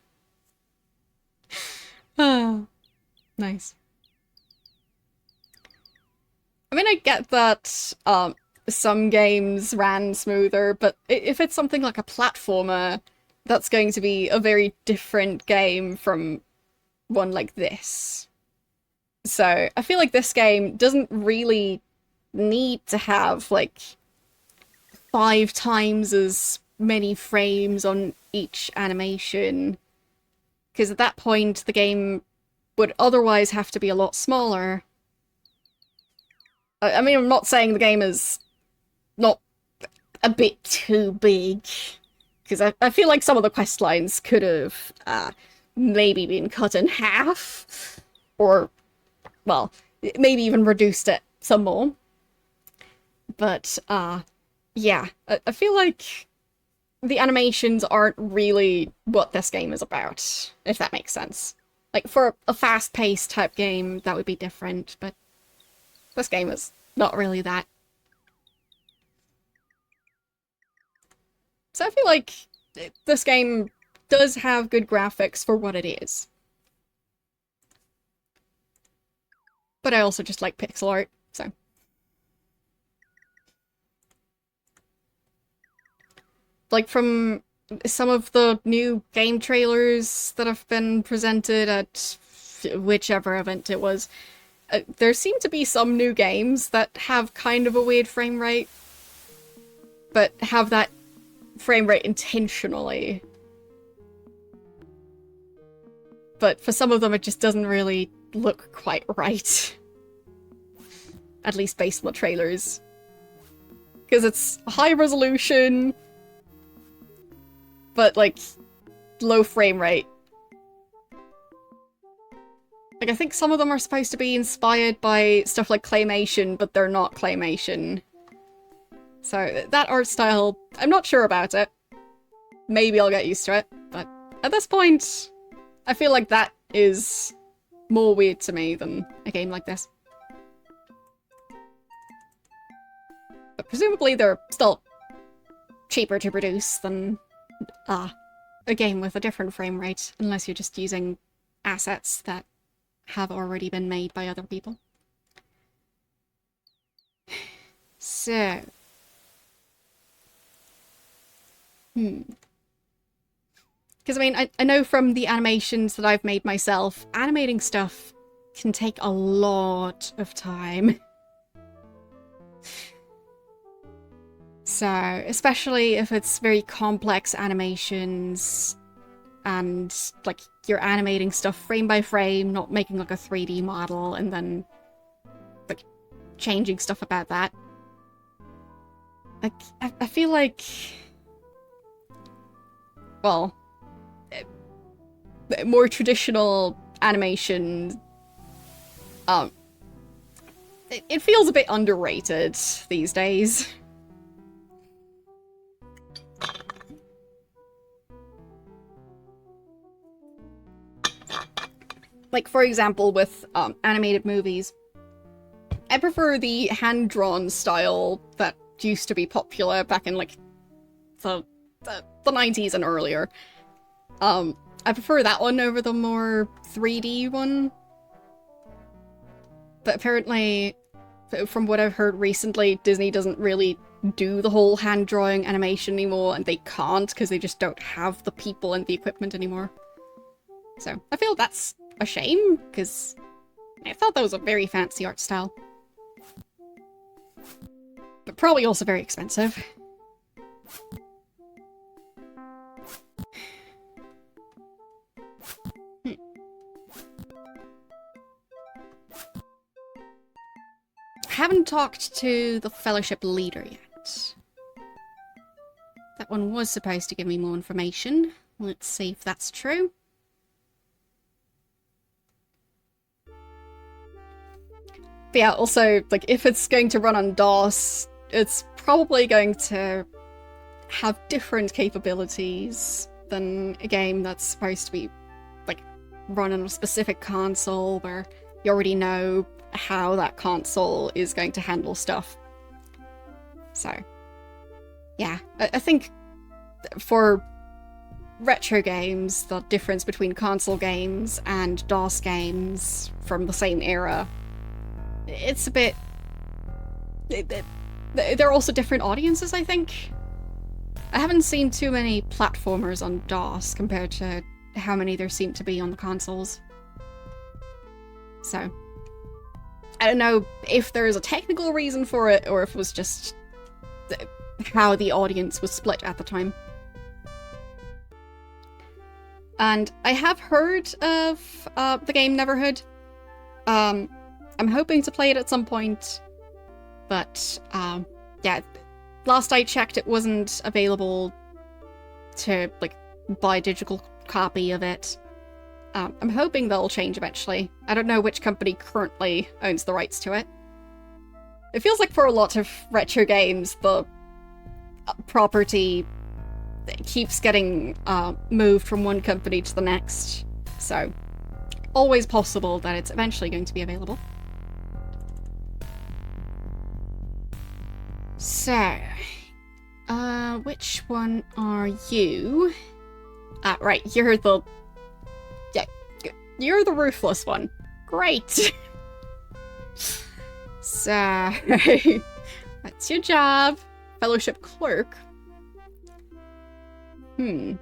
Ah, nice. I mean, I get that some games ran smoother, but if it's something like a platformer, that's going to be a very different game from one like this. So I feel like this game doesn't really need to have, like, 5 times as many frames on each animation, because at that point the game would otherwise have to be a lot smaller. I mean, I'm not saying the game is not a bit too big, because I feel like some of the quest lines could have maybe been cut in half, or, well, maybe even reduced it some more. But, yeah, I feel like the animations aren't really what this game is about, if that makes sense. Like, for a fast-paced type game, that would be different, but this game is not really that. So I feel like this game does have good graphics for what it is. But I also just like pixel art, so. Like, from some of the new game trailers that have been presented at whichever event it was, there seem to be some new games that have kind of a weird frame rate, but have that frame rate intentionally. But for some of them, it just doesn't really look quite right. At least based on the trailers. Because it's high resolution, but, like, low frame rate. Like, I think some of them are supposed to be inspired by stuff like claymation, but they're not claymation. So, that art style, I'm not sure about it. Maybe I'll get used to it, but at this point, I feel like that is more weird to me than a game like this. But presumably they're still cheaper to produce than a game with a different frame rate, unless you're just using assets that have already been made by other people. So... Because, I mean, I know from the animations that I've made myself, animating stuff can take a lot of time. So, especially if it's very complex animations, and, like, you're animating stuff frame by frame, not making, like, a 3D model, and then, like, changing stuff about that. Like, I feel like... Well... more traditional animation, it feels a bit underrated these days. Like, for example, with animated movies, I prefer the hand-drawn style that used to be popular back in, like, the 90s and earlier. I prefer that one over the more 3D one. But apparently, from what I've heard recently, Disney doesn't really do the whole hand-drawing animation anymore, and they can't because they just don't have the people and the equipment anymore. So, I feel that's a shame, because I thought that was a very fancy art style. But probably also very expensive. Haven't talked to the Fellowship leader yet. That one was supposed to give me more information. Let's see if that's true. But yeah, also, like, if it's going to run on DOS, it's probably going to have different capabilities than a game that's supposed to be, like, run on a specific console where you already know how that console is going to handle stuff. So, yeah, I think for retro games, the difference between console games and DOS games from the same era, it's a bit... They're also different audiences, I think. I haven't seen too many platformers on DOS compared to how many there seem to be on the consoles. So, I don't know if there is a technical reason for it, or if it was just how the audience was split at the time. And I have heard of the game Neverhood. I'm hoping to play it at some point, but yeah, last I checked it wasn't available to like buy a digital copy of it. I'm hoping that'll change eventually. I don't know which company currently owns the rights to it. It feels like for a lot of retro games, the property keeps getting moved from one company to the next. So, always possible that it's eventually going to be available. So, which one are you? Right, you're the... Yeah, you're the ruthless one. Great! So, that's your job. Fellowship clerk. And...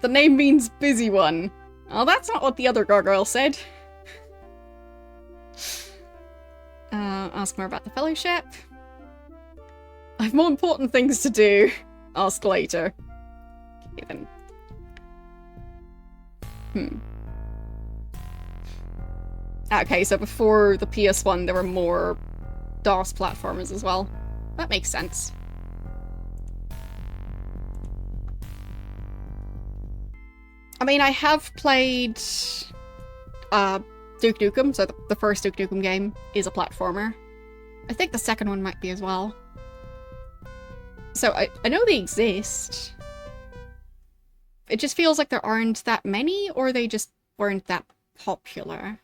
the name means busy one. Oh, that's not what the other gargoyle said. Ask more about the fellowship. I have more important things to do. Ask later. Okay, then. Okay, so before the PS1 there were more DOS platformers as well. That makes sense. I mean, I have played Duke Nukem, so the first Duke Nukem game is a platformer. I think the second one might be as well. So I know they exist. It just feels like there aren't that many, or they just weren't that popular.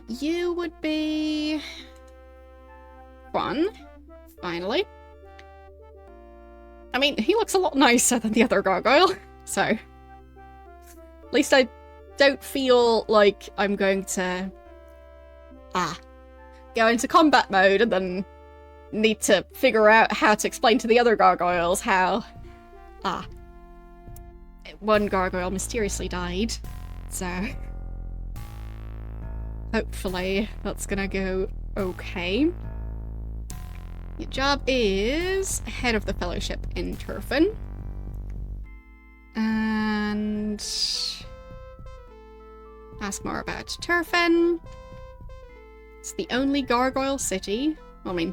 You would be... one, finally. I mean, he looks a lot nicer than the other gargoyle, so... at least I don't feel like I'm going to... go into combat mode and then need to figure out how to explain to the other gargoyles how... one gargoyle mysteriously died, so... hopefully that's gonna go okay. Your job is head of the fellowship in Turfin. And... ask more about Turfin. It's the only gargoyle city. I mean,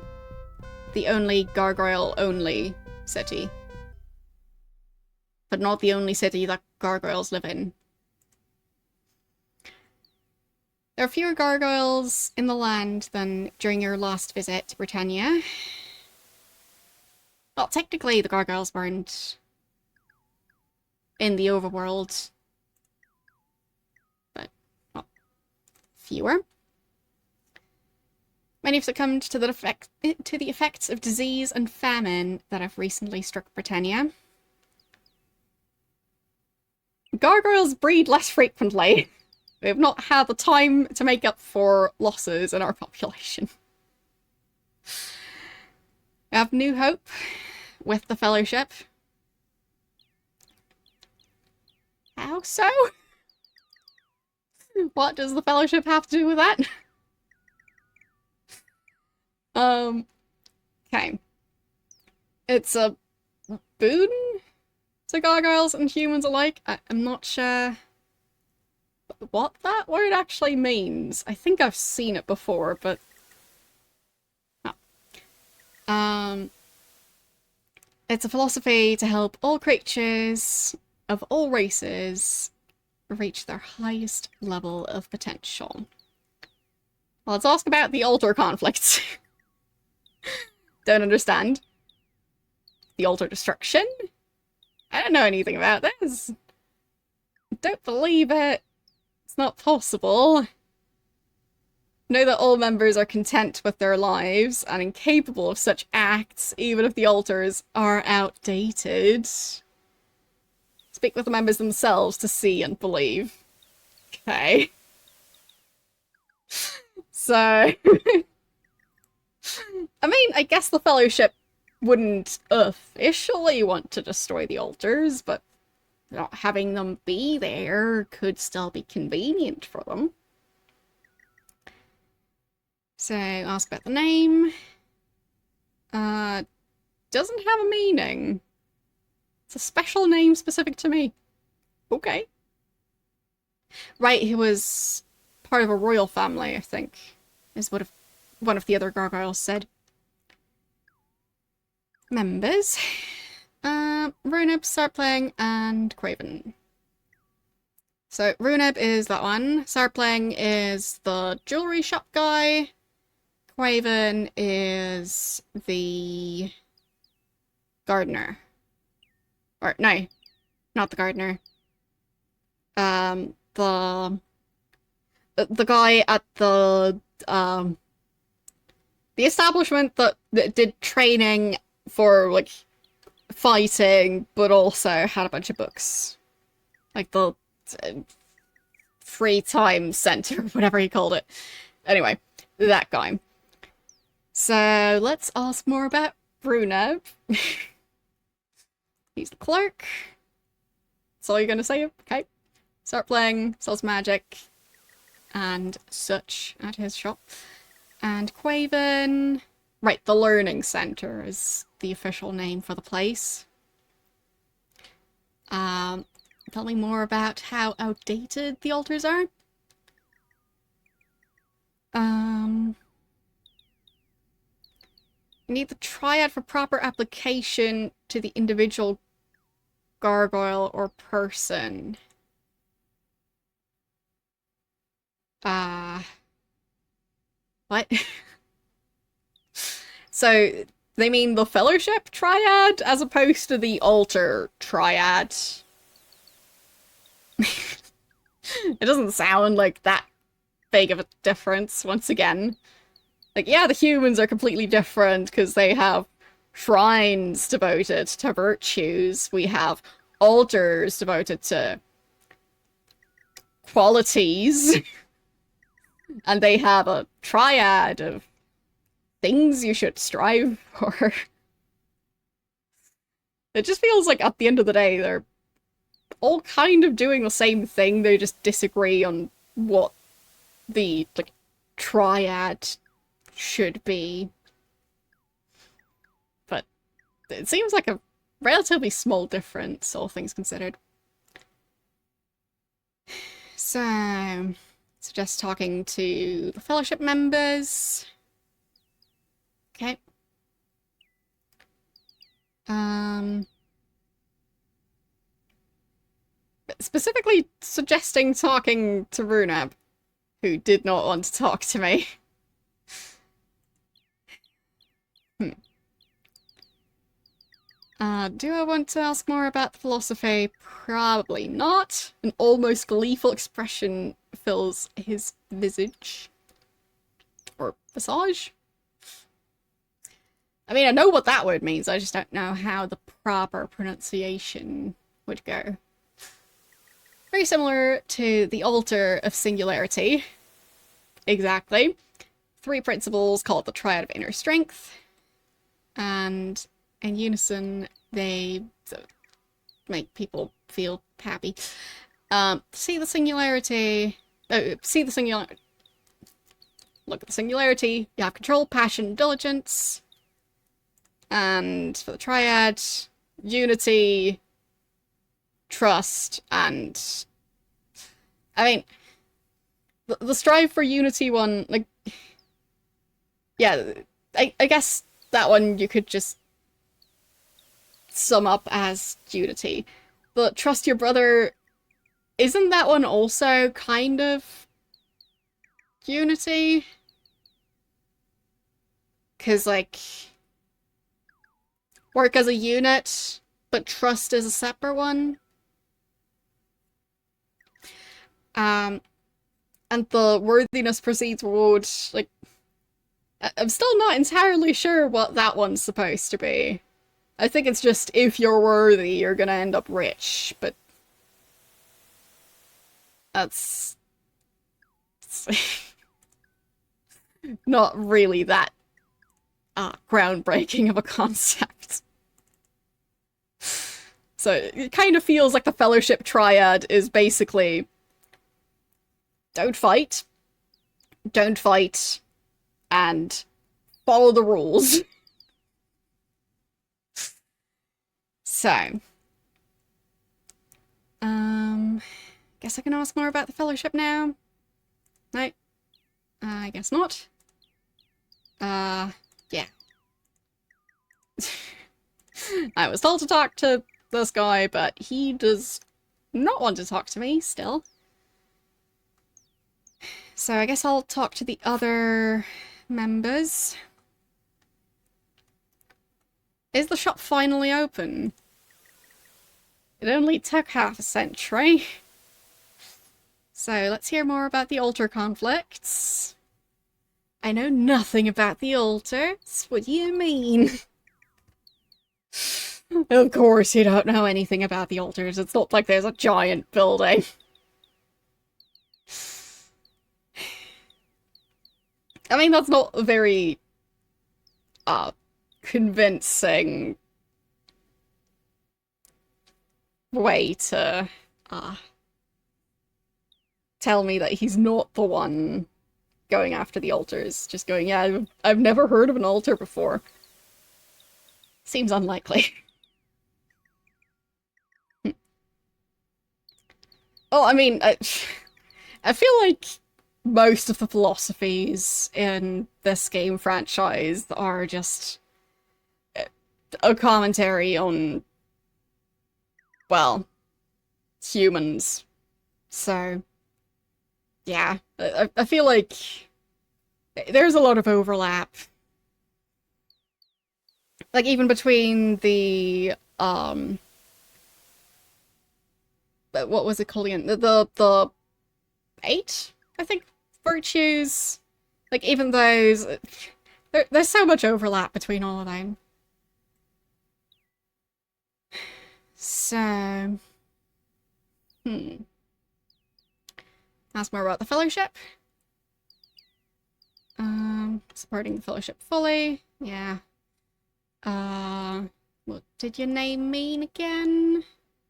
the only gargoyle-only city. But not the only city that gargoyles live in. There are fewer gargoyles in the land than during your last visit to Britannia. Well, technically the gargoyles weren't in the overworld. But, well, fewer. Many have succumbed to the effects of disease and famine that have recently struck Britannia. Gargoyles breed less frequently. We have not had the time to make up for losses in our population. We have new hope with the fellowship. How so? What does the fellowship have to do with that? Okay. It's a boon to gargoyles and humans alike. I'm not sure what that word actually means. I think I've seen it before, but... no. It's a philosophy to help all creatures of all races reach their highest level of potential. Well, let's ask about the altar conflicts. Don't understand. The altar destruction? I don't know anything about this. Don't believe it. It's not possible. Know that all members are content with their lives and incapable of such acts, even if the altars are outdated. Speak with the members themselves to see and believe. Okay. So... I mean, I guess the Fellowship wouldn't officially want to destroy the altars, but not having them be there could still be convenient for them. So, ask about the name. Doesn't have a meaning. It's a special name specific to me. Okay. Right, he was part of a royal family, I think, is what one of the other gargoyles said. Members. Runeb, Sarplang, and Craven. So, Runeb is that one. Sarplang is the jewelry shop guy. Craven is the gardener. Or, no, not the gardener. The guy at the establishment that did training for, like, fighting, but also had a bunch of books. Like the free time center, whatever he called it. Anyway, that guy. So, let's ask more about Runeb. He's the clerk. That's all you're gonna say? Okay. Start playing, sells magic, and such at his shop. And Quaven... Right, the Learning Center is the official name for the place. Tell me more about how outdated the altars are. You need the triad for proper application to the individual gargoyle or person. What? So, they mean the Fellowship triad as opposed to the altar triad. It doesn't sound like that big of a difference, once again. Like, yeah, the humans are completely different because they have shrines devoted to virtues. We have altars devoted to qualities. And they have a triad of things you should strive for. It just feels like at the end of the day, they're all kind of doing the same thing. They just disagree on what the, like, triad should be. But it seems like a relatively difference, all things considered. So, suggest talking to the Fellowship members. Okay. Specifically suggesting talking to Runeb, who did not want to talk to me. Do I want to ask more about the philosophy? Probably not. An almost gleeful expression fills his visage. Or visage? I mean, I know what that word means, I just don't know how the proper pronunciation would go. Very similar to the altar of singularity. Exactly. 3 principles called the Triad of Inner Strength. And in unison, they make people feel happy. See the singularity. See the singularity. Look at the singularity. You have control, passion, diligence. And for the triad, unity, trust, and... I mean, the strive for unity one, like... Yeah, I guess that one you could just sum up as unity. But trust your brother, isn't that one also kind of unity? Because, like, work as a unit, but trust is a separate one. And the worthiness precedes reward, like, I'm still not entirely sure what that one's supposed to be. I think it's just, if you're worthy, you're gonna end up rich, but... That's... not really that groundbreaking of a concept. So it kind of feels like the Fellowship Triad is basically don't fight, and follow the rules. So, guess I can ask more about the Fellowship now. No, I guess not. Yeah. I was told to talk to this guy, but he does not want to talk to me still. So I guess I'll talk to the other members. Is the shop finally open? It only took half a century. So let's hear more about the altar conflicts. I know nothing about the altars. What do you mean? Of course you don't know anything about the altars. It's not like there's a giant building. I mean, that's not a very, convincing way to, tell me that he's not the one going after the altars. Just going, yeah, I've never heard of an altar before. Seems unlikely. Well, I mean, I feel like most of the philosophies in this game franchise are just a commentary on, well, humans. So, yeah, I feel like there's a lot of overlap. Like, even between the, what was it called again? The 8, I think, virtues. Like, even those, there's so much overlap between all of them. So, ask more about the Fellowship. Supporting the Fellowship fully. Yeah. What did your name mean again?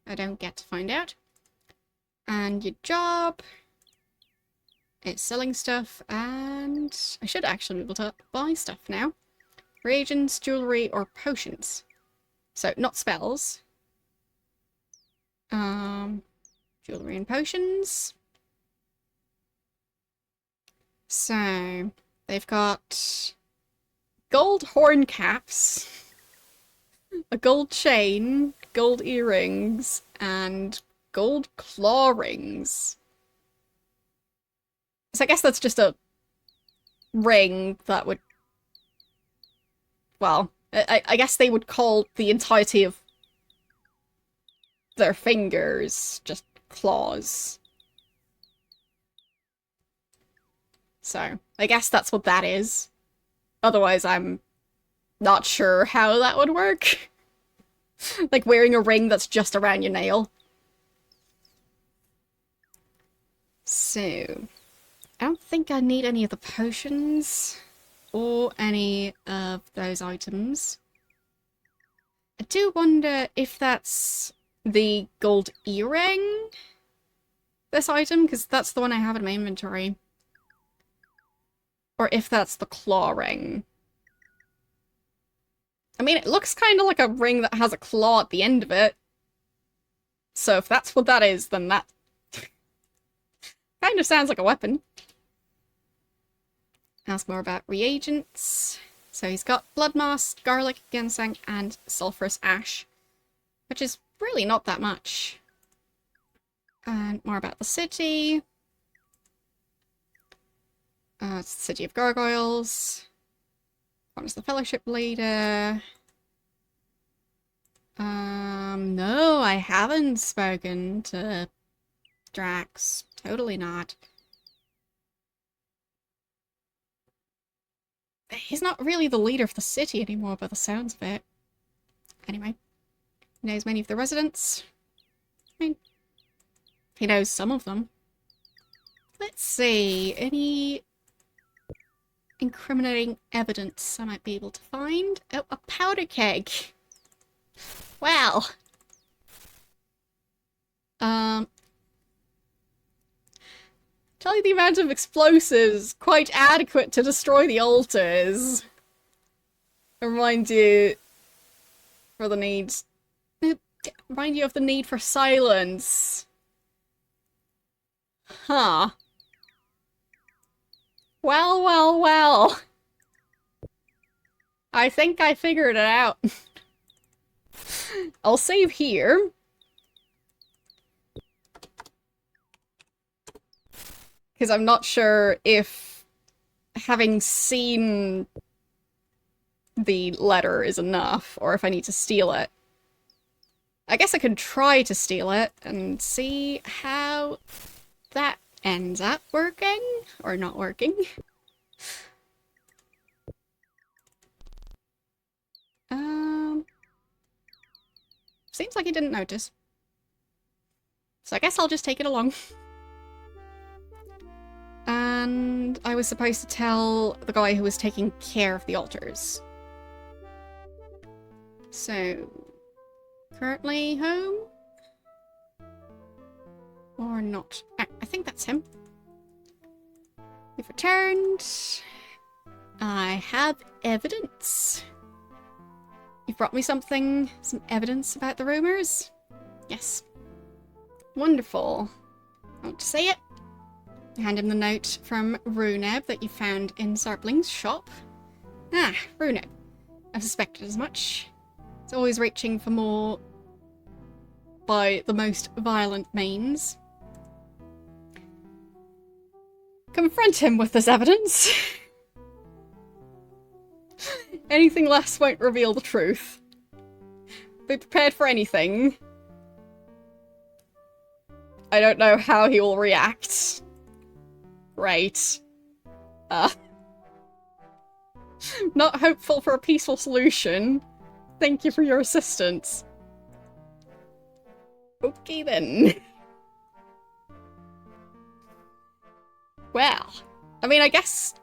I don't get to find out. And your job. It's selling stuff, and I should actually be able to buy stuff now. Reagents, jewelry, or potions. So, not spells. Jewelry and potions. So, they've got gold horn caps, a gold chain, gold earrings, and gold claw rings. So I guess that's just a ring that would... Well, I guess they would call the entirety of their fingers just claws. So, I guess that's what that is. Otherwise, I'm not sure how that would work. Like wearing a ring that's just around your nail. So, I don't think I need any of the potions or any of those items. I do wonder if that's the gold earring, this item, because that's the one I have in my inventory. Or if that's the claw ring. I mean, it looks kind of like a ring that has a claw at the end of it. So if that's what that is, then that kind of sounds like a weapon. Ask more about reagents. So he's got blood moss, garlic, ginseng, and sulfurous ash. Which is really not that much. And more about the city. It's the City of Gargoyles. What is the Fellowship leader? No, I haven't spoken to Drax. Totally not. He's not really the leader of the city anymore, by the sounds of it. Anyway, he knows many of the residents. I mean, he knows some of them. Let's see, any incriminating evidence I might be able to find? Oh, a powder keg. Well, Tell you the amount of explosives quite adequate to destroy the altars. Remind you for the need. Remind you of the need for silence. Huh. Well, well, well. I think I figured it out. I'll save here. Because I'm not sure if having seen the letter is enough, or if I need to steal it. I guess I could try to steal it and see how that ends up working, or not working. Seems like he didn't notice. So I guess I'll just take it along. And I was supposed to tell the guy who was taking care of the altars. So, currently home? Or not? I think that's him. We've returned. I have evidence. You've brought me something, some evidence about the rumors? Yes. Wonderful. I want to say it. Hand him the note from Runeb that you found in Sarpling's shop. Ah, Runeb. I suspected as much. It's always reaching for more by the most violent means. Confront him with this evidence. Anything less won't reveal the truth. Be prepared for anything. I don't know how he will react. Right. Not hopeful for a peaceful solution. Thank you for your assistance. Okay then. Well, I mean, I guess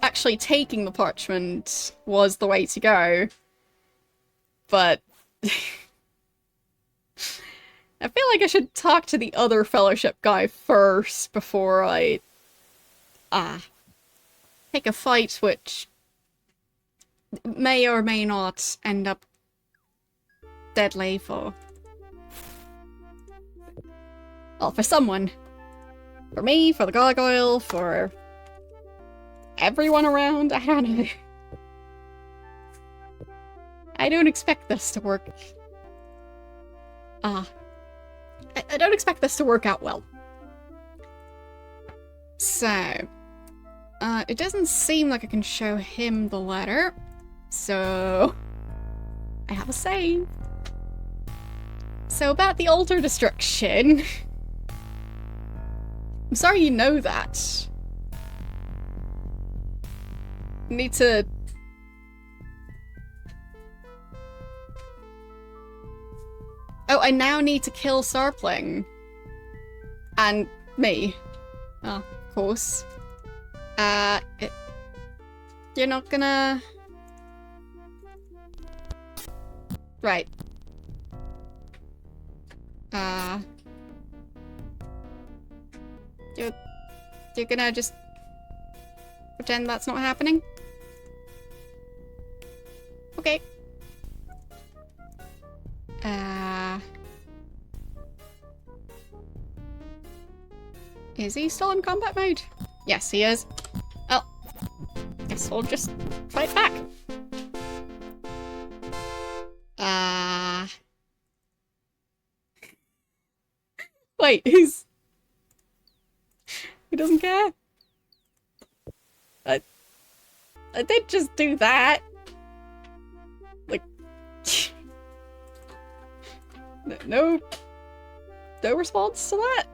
actually taking the parchment was the way to go. But I feel like I should talk to the other fellowship guy first before I pick a fight which may or may not end up deadly for... well, for someone. For me, for the gargoyle, for everyone around, I don't know. I don't expect this to work. I don't expect this to work out well. So, it doesn't seem like I can show him the letter, so I have a save. So about the altar destruction, I'm sorry you know that. Need to... oh, I now need to kill Sarpling. And me. Oh, of course. You're not gonna... right. You're gonna just pretend that's not happening? Okay. Is he still in combat mode? Yes, he is. Oh. Guess we'll just fight back. Wait, he doesn't care? I did just do that. Like... no response to that?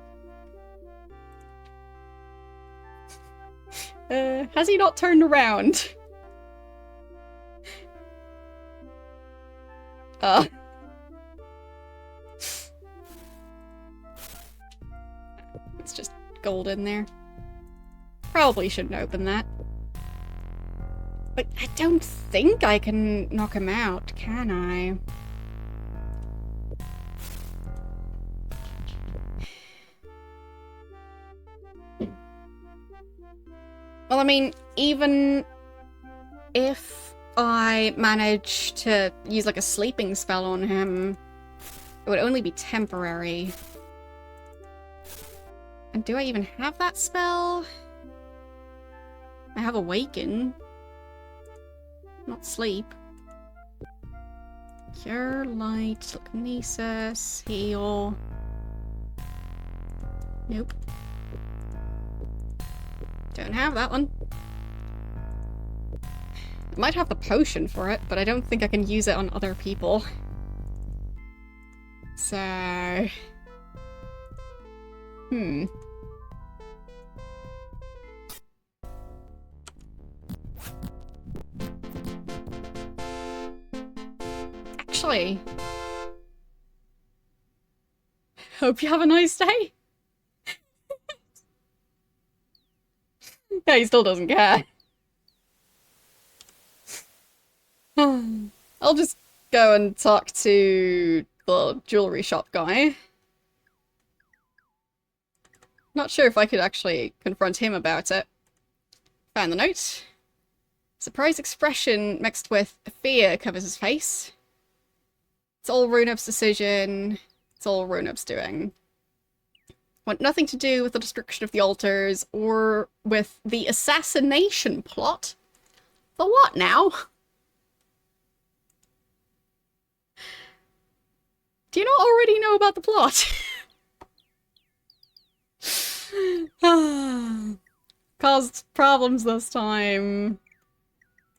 Has he not turned around? It's just gold in there. Probably shouldn't open that. But I don't think I can knock him out, can I? Well, I mean, even if I manage to use like a sleeping spell on him, it would only be temporary. And do I even have that spell? I have Awaken. Not Sleep. Cure, Light, Telekinesis, Heal. Nope. Don't have that one. I might have the potion for it, but I don't think I can use it on other people. So... Actually... Hope you have a nice day. Yeah, he still doesn't care. I'll just go and talk to the jewelry shop guy. Not sure if I could actually confront him about it. Found the note. Surprised expression mixed with fear covers his face. It's all Runup's decision. It's all Runup's doing. Want nothing to do with the destruction of the altars or with the assassination plot. The what now? Do you not already know about the plot? Caused problems this time.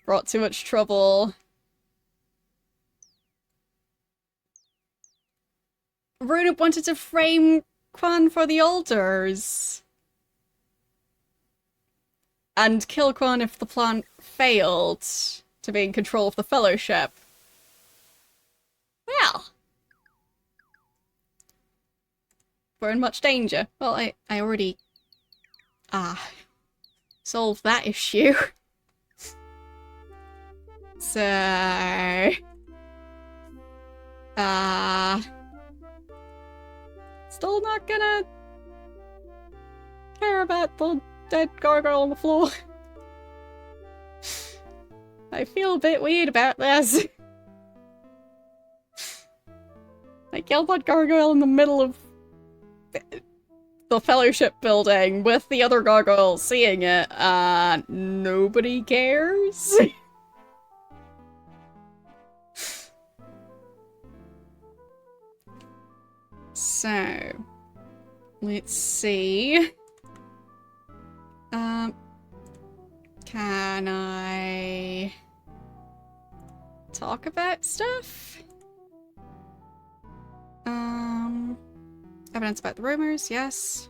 Brought too much trouble. Runup wanted to frame Quan for the altars. And kill Quan if the plan failed to be in control of the Fellowship. Well. We're in much danger. Well, I already... solved that issue. So... Still not gonna... care about the dead gargoyle on the floor. I feel a bit weird about this. I killed that gargoyle in the middle of the Fellowship building with the other gargoyle seeing it, and nobody cares. So, let's see. Can I talk about stuff? Evidence about the rumors, yes.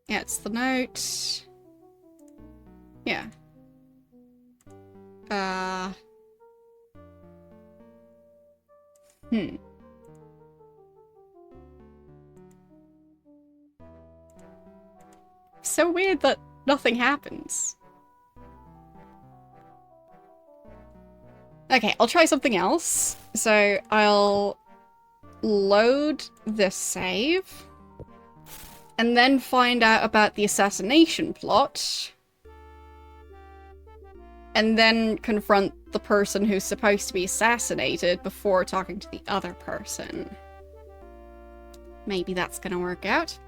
Yeah, it's the note. Yeah. So weird that nothing happens. Okay, I'll try something else. So I'll load this save and then find out about the assassination plot and then confront the person who's supposed to be assassinated before talking to the other person. Maybe that's gonna work out.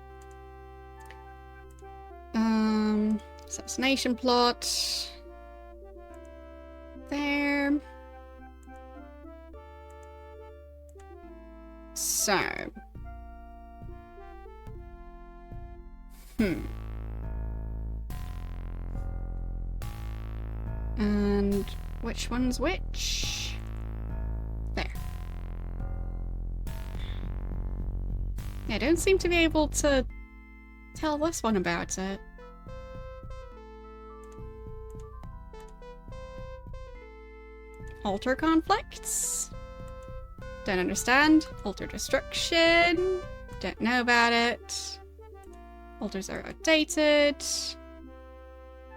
Assassination plot. There. So. And which one's which? There. Yeah, I don't seem to be able to tell this one about it. Altar conflicts? Don't understand. Altar destruction? Don't know about it. Altars are outdated.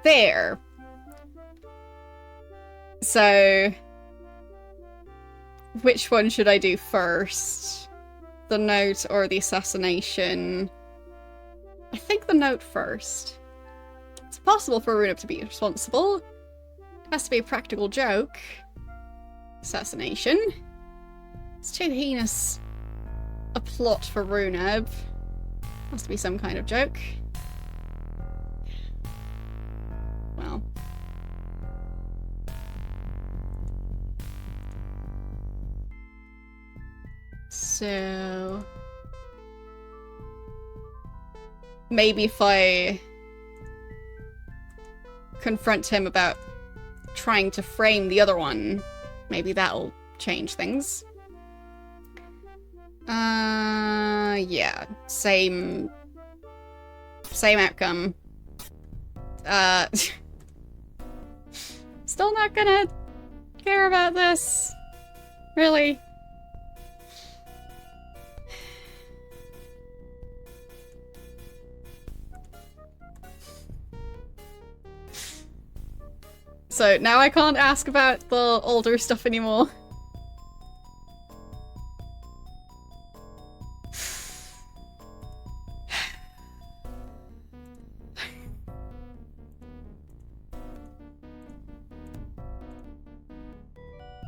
There! So... which one should I do first? The note or the assassination? I think the note first. impossible for Runab to be responsible. It has to be a practical joke. Assassination. It's too heinous a plot for Runab. Has to be some kind of joke. Well. So... maybe if I confront him about trying to frame the other one, maybe that'll change things. Yeah, same outcome. Still not gonna care about this. Really? So now I can't ask about the older stuff anymore.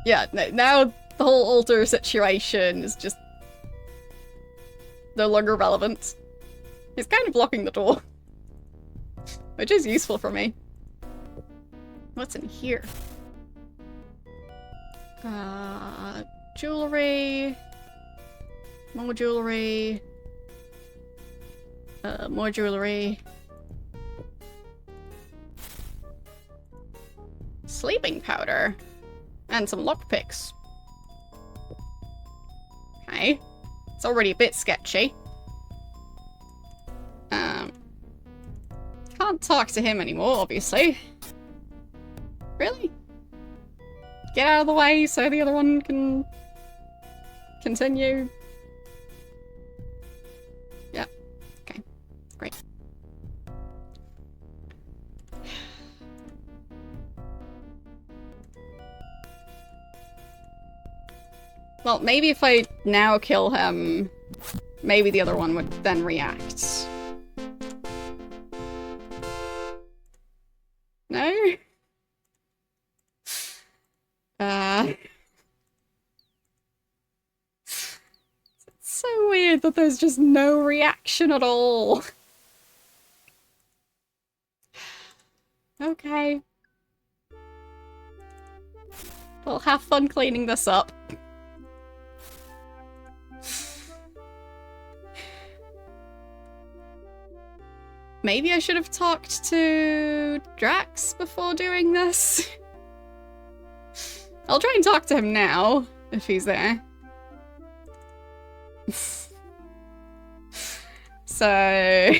Yeah, now the whole altar situation is just no longer relevant. He's kind of blocking the door, which is useful for me. What's in here? Jewelry. More jewelry. More jewelry. Sleeping powder. And some lockpicks. Okay. It's already a bit sketchy. Can't talk to him anymore, obviously. Really? Get out of the way so the other one can continue. Yeah. Okay. Great. Well, maybe if I now kill him, maybe the other one would then react. No? It's so weird that there's just no reaction at all. Okay. Well, have fun cleaning this up. Maybe I should have talked to Drax before doing this. I'll try and talk to him now, if he's there. So...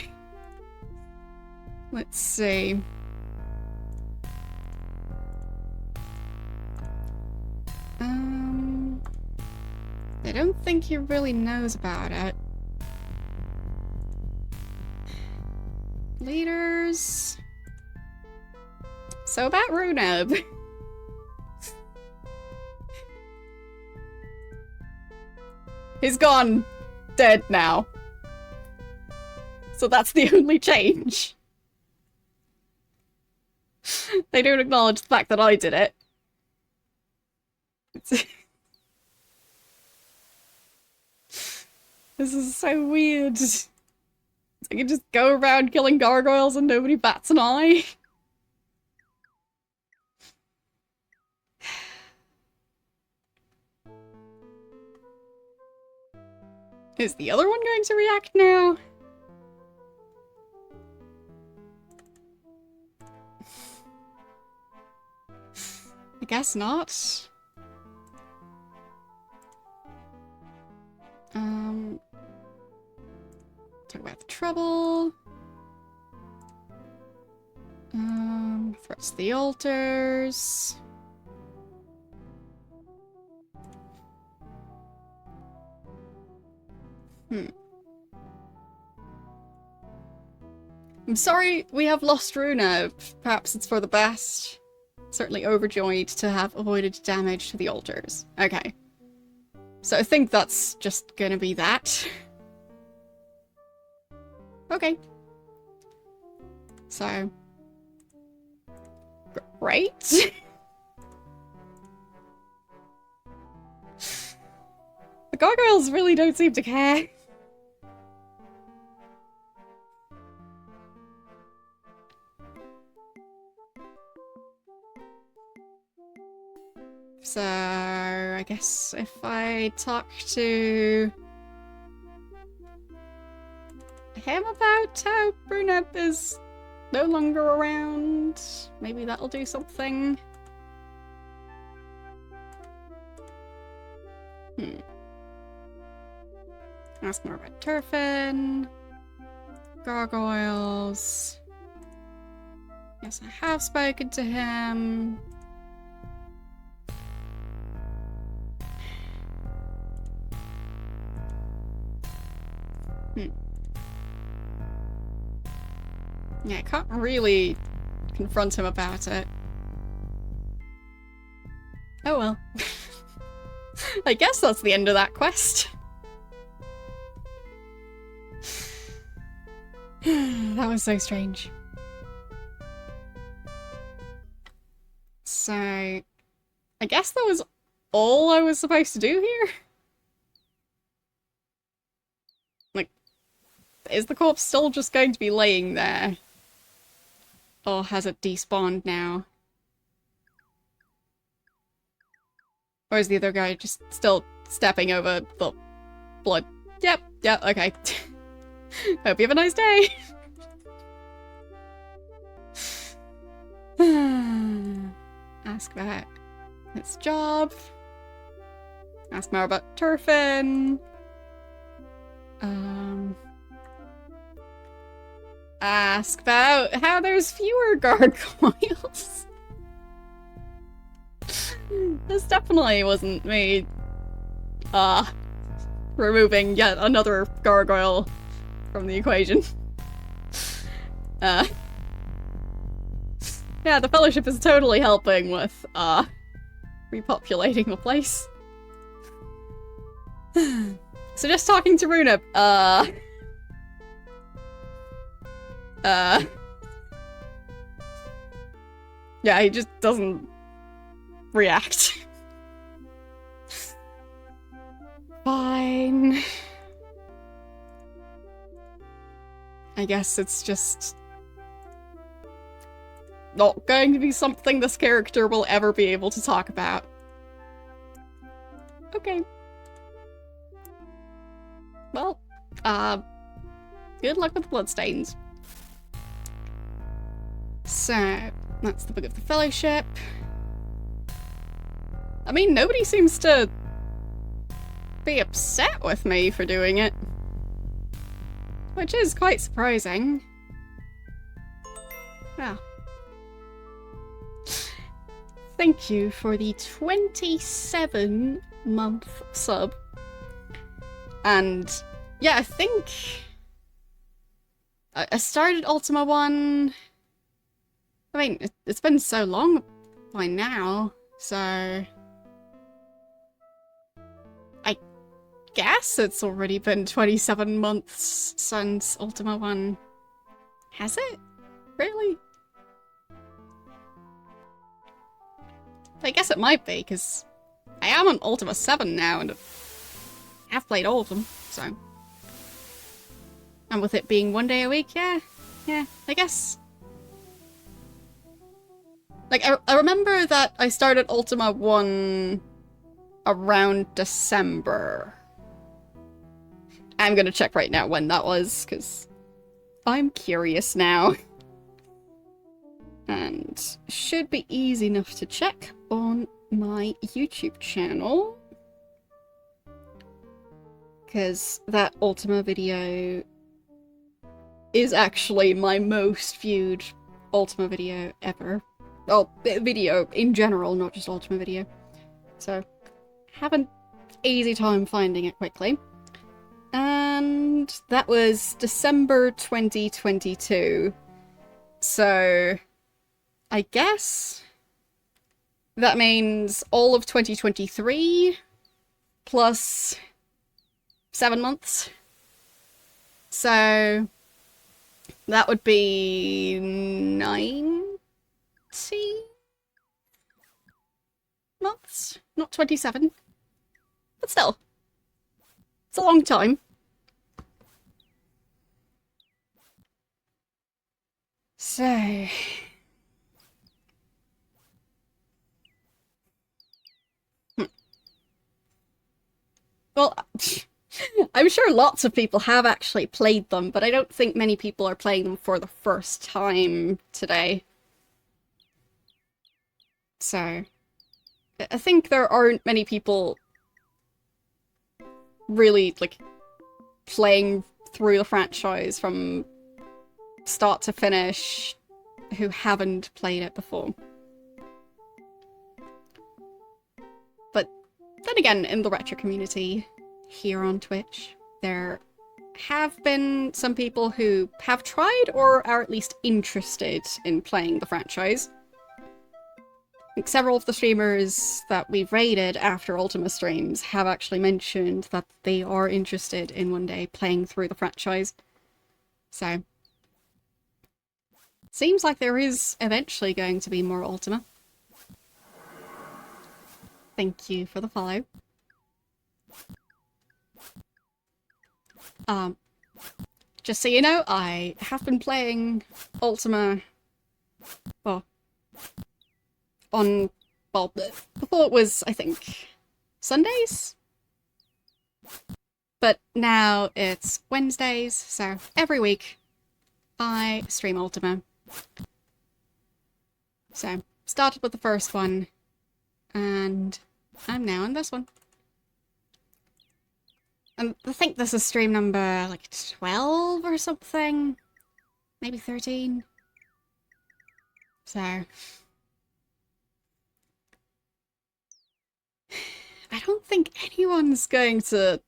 let's see. I don't think he really knows about it. Leaders... So about Runab. He's gone. Dead now. So that's the only change. They don't acknowledge the fact that I did it. This is so weird. I can just go around killing gargoyles and nobody bats an eye. Is the other one going to react now? I guess not. Talk about the trouble. Threats to the altars. I'm sorry we have lost Runa. Perhaps it's for the best. Certainly overjoyed to have avoided damage to the altars. Okay. So I think that's just gonna be that. Okay. So, great. The gargoyles really don't seem to care. So, I guess if I talk to him about how Brunep is no longer around, maybe that'll do something. Ask more about Turfin. Gargoyles. Yes, I have spoken to him. Yeah, I can't really confront him about it. Oh well. I guess that's the end of that quest. That was so strange. So, I guess that was all I was supposed to do here? Like, is the corpse still just going to be laying there? Or has it despawned now? Or is the other guy just still stepping over the blood? Yep, okay. Hope you have a nice day! Ask about its job. Ask more about Turfin. Ask about how there's fewer gargoyles. This definitely wasn't me, removing yet another gargoyle from the equation. Yeah, the Fellowship is totally helping with, repopulating the place. So just talking to Runip, yeah, he just doesn't react. Fine. I guess it's just not going to be something this character will ever be able to talk about. Okay. Well, good luck with the bloodstains. So, that's the Book of the Fellowship. I mean, nobody seems to be upset with me for doing it. Which is quite surprising. Well. Thank you for the 27-month sub. And yeah, I think I started Ultima 1. I mean, it's been so long by now, so I guess it's already been 27 months since Ultima 1. Has it? Really? I guess it might be, because I am on Ultima 7 now, and have played all of them, so. And with it being 1 day a week, yeah, I guess. Like, I remember that I started Ultima 1 around December. I'm gonna check right now when that was, because I'm curious now. And should be easy enough to check on my YouTube channel. Because that Ultima video is actually my most viewed Ultima video ever. Well, video in general, not just Ultima video. So, have an easy time finding it quickly. And that was December 2022. So, I guess that means all of 2023 plus 7 months. So that would be 90 not 27. But still, it's a long time. So... Well, I'm sure lots of people have actually played them, but I don't think many people are playing them for the first time today. So, I think there aren't many people really, like, playing through the franchise from start to finish who haven't played it before. But then again, in the retro community here on Twitch, there have been some people who have tried or are at least interested in playing the franchise. Like, several of the streamers that we've raided after Ultima streams have actually mentioned that they are interested in one day playing through the franchise. So, seems like there is eventually going to be more Ultima. Thank you for the follow. Just so you know, I have been playing Ultima, well, before it was, I think, Sundays? But now it's Wednesdays, so every week I stream Ultima. So, started with the first one, and I'm now on this one. And I think this is stream number, like, 12 or something? Maybe 13? So... I don't think anyone's going to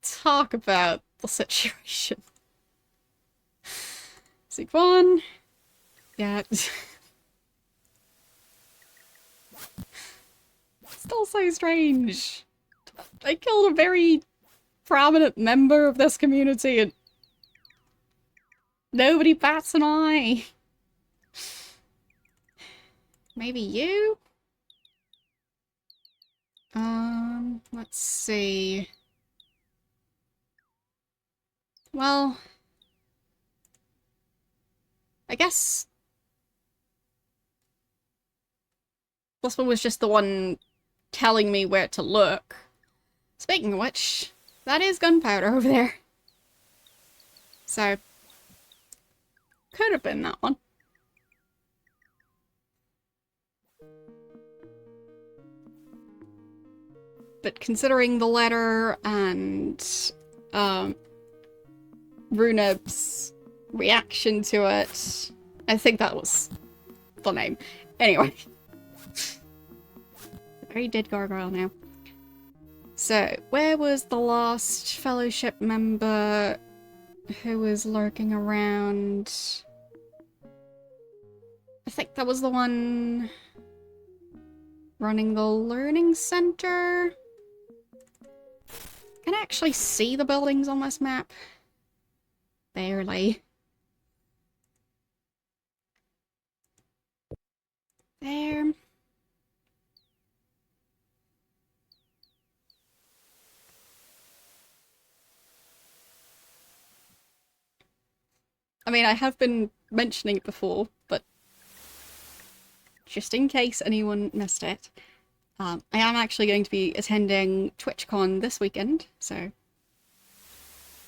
talk about the situation. Sigwan. Yeah. Still so strange. I killed a very prominent member of this community and nobody bats an eye. Maybe you? Let's see. Well, I guess this one was just the one telling me where to look. Speaking of which, that is gunpowder over there. So, could have been that one. But considering the letter and Runeb's reaction to it, I think that was the name. Anyway. Very dead gargoyle now. So, where was the last fellowship member who was lurking around? I think that was the one running the learning center. Can I actually see the buildings on this map? Barely. There. I mean, I have been mentioning it before, but just in case anyone missed it, I am actually going to be attending TwitchCon this weekend, so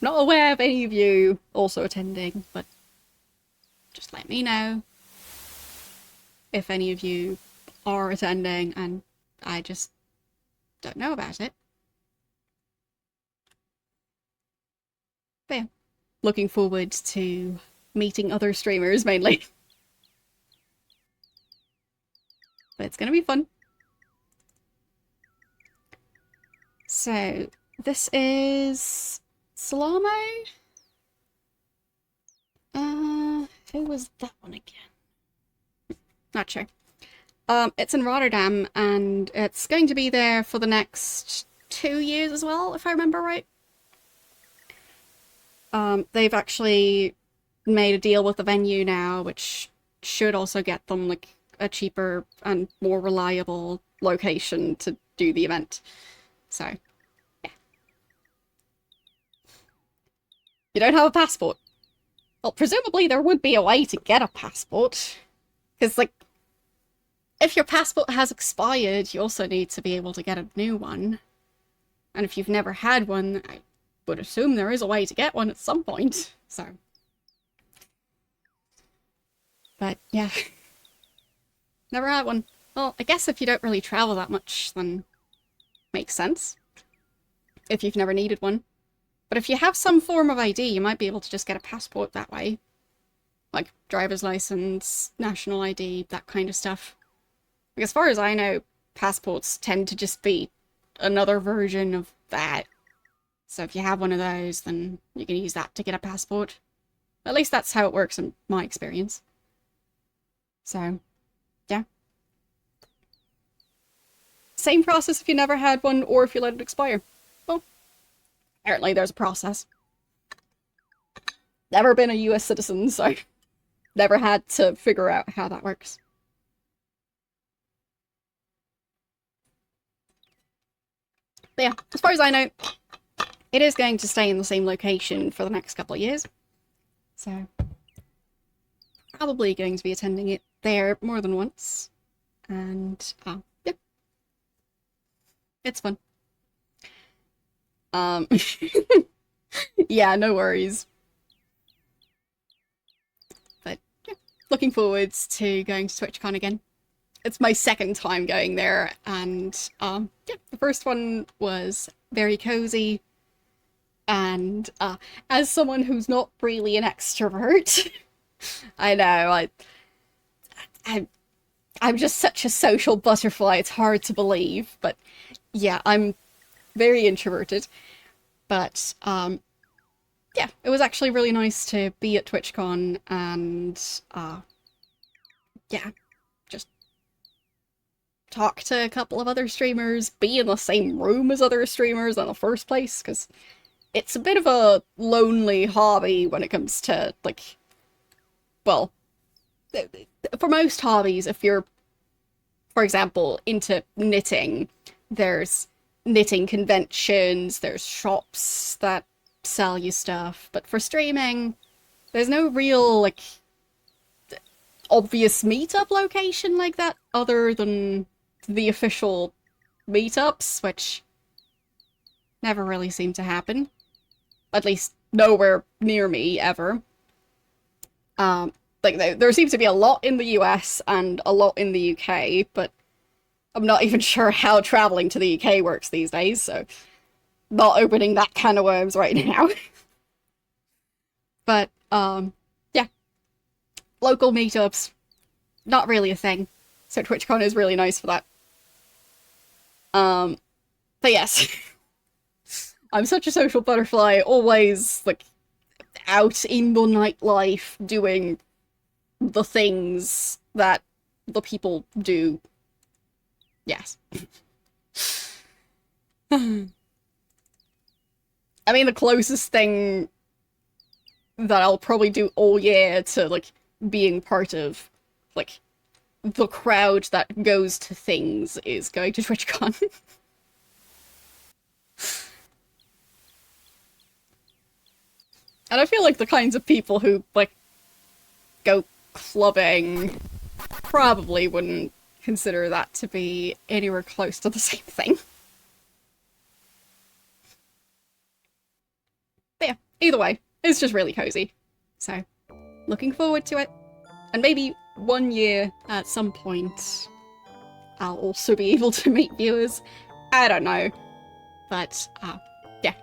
not aware of any of you also attending, but just let me know if any of you are attending and I just don't know about it. But yeah, looking forward to meeting other streamers mainly. But it's gonna be fun. So, this is Salamo? Who was that one again? Not sure. It's in Rotterdam, and it's going to be there for the next 2 years as well, if I remember right. They've actually made a deal with the venue now, which should also get them, like, a cheaper and more reliable location to do the event. So, yeah. You don't have a passport. Well, presumably there would be a way to get a passport. Because, like, if your passport has expired, you also need to be able to get a new one. And if you've never had one, I would assume there is a way to get one at some point. So. But, yeah. Never had one. Well, I guess if you don't really travel that much, then makes sense. If you've never needed one. But if you have some form of ID, you might be able to just get a passport that way. Like driver's license, national ID, that kind of stuff. Like, as far as I know, passports tend to just be another version of that. So if you have one of those, then you can use that to get a passport. At least that's how it works in my experience. So, yeah. Same process if you never had one, or if you let it expire. Well, apparently there's a process. Never been a US citizen, so never had to figure out how that works. But yeah, as far as I know, it is going to stay in the same location for the next couple of years. So, probably going to be attending it there more than once. And, yeah. It's fun. Yeah, no worries. But, yeah, looking forwards to going to TwitchCon again. It's my second time going there, and, yeah, the first one was very cozy, and, as someone who's not really an extrovert, I know, I'm just such a social butterfly, it's hard to believe, but yeah, I'm very introverted. But, yeah, it was actually really nice to be at TwitchCon and, yeah, just talk to a couple of other streamers, be in the same room as other streamers in the first place, because it's a bit of a lonely hobby when it comes to, like, well, for most hobbies, if you're, for example, into knitting, there's knitting conventions, there's shops that sell you stuff, but for streaming, there's no real, like, obvious meetup location like that, other than the official meetups, which never really seem to happen. At least nowhere near me, ever. Like, there seems to be a lot in the US and a lot in the UK, but I'm not even sure how traveling to the UK works these days, so not opening that can of worms right now. But, yeah. Local meetups, not really a thing. So TwitchCon is really nice for that. But yes. I'm such a social butterfly, always, like, out in the nightlife, doing the things that the people do. Yes. I mean, the closest thing that I'll probably do all year to, like, being part of, like, the crowd that goes to things is going to TwitchCon. And I feel like the kinds of people who, like, go clubbing probably wouldn't consider that to be anywhere close to the same thing. But yeah, either way, it's just really cozy. So, looking forward to it. And maybe one year, at some point, I'll also be able to meet viewers. I don't know. But, yeah.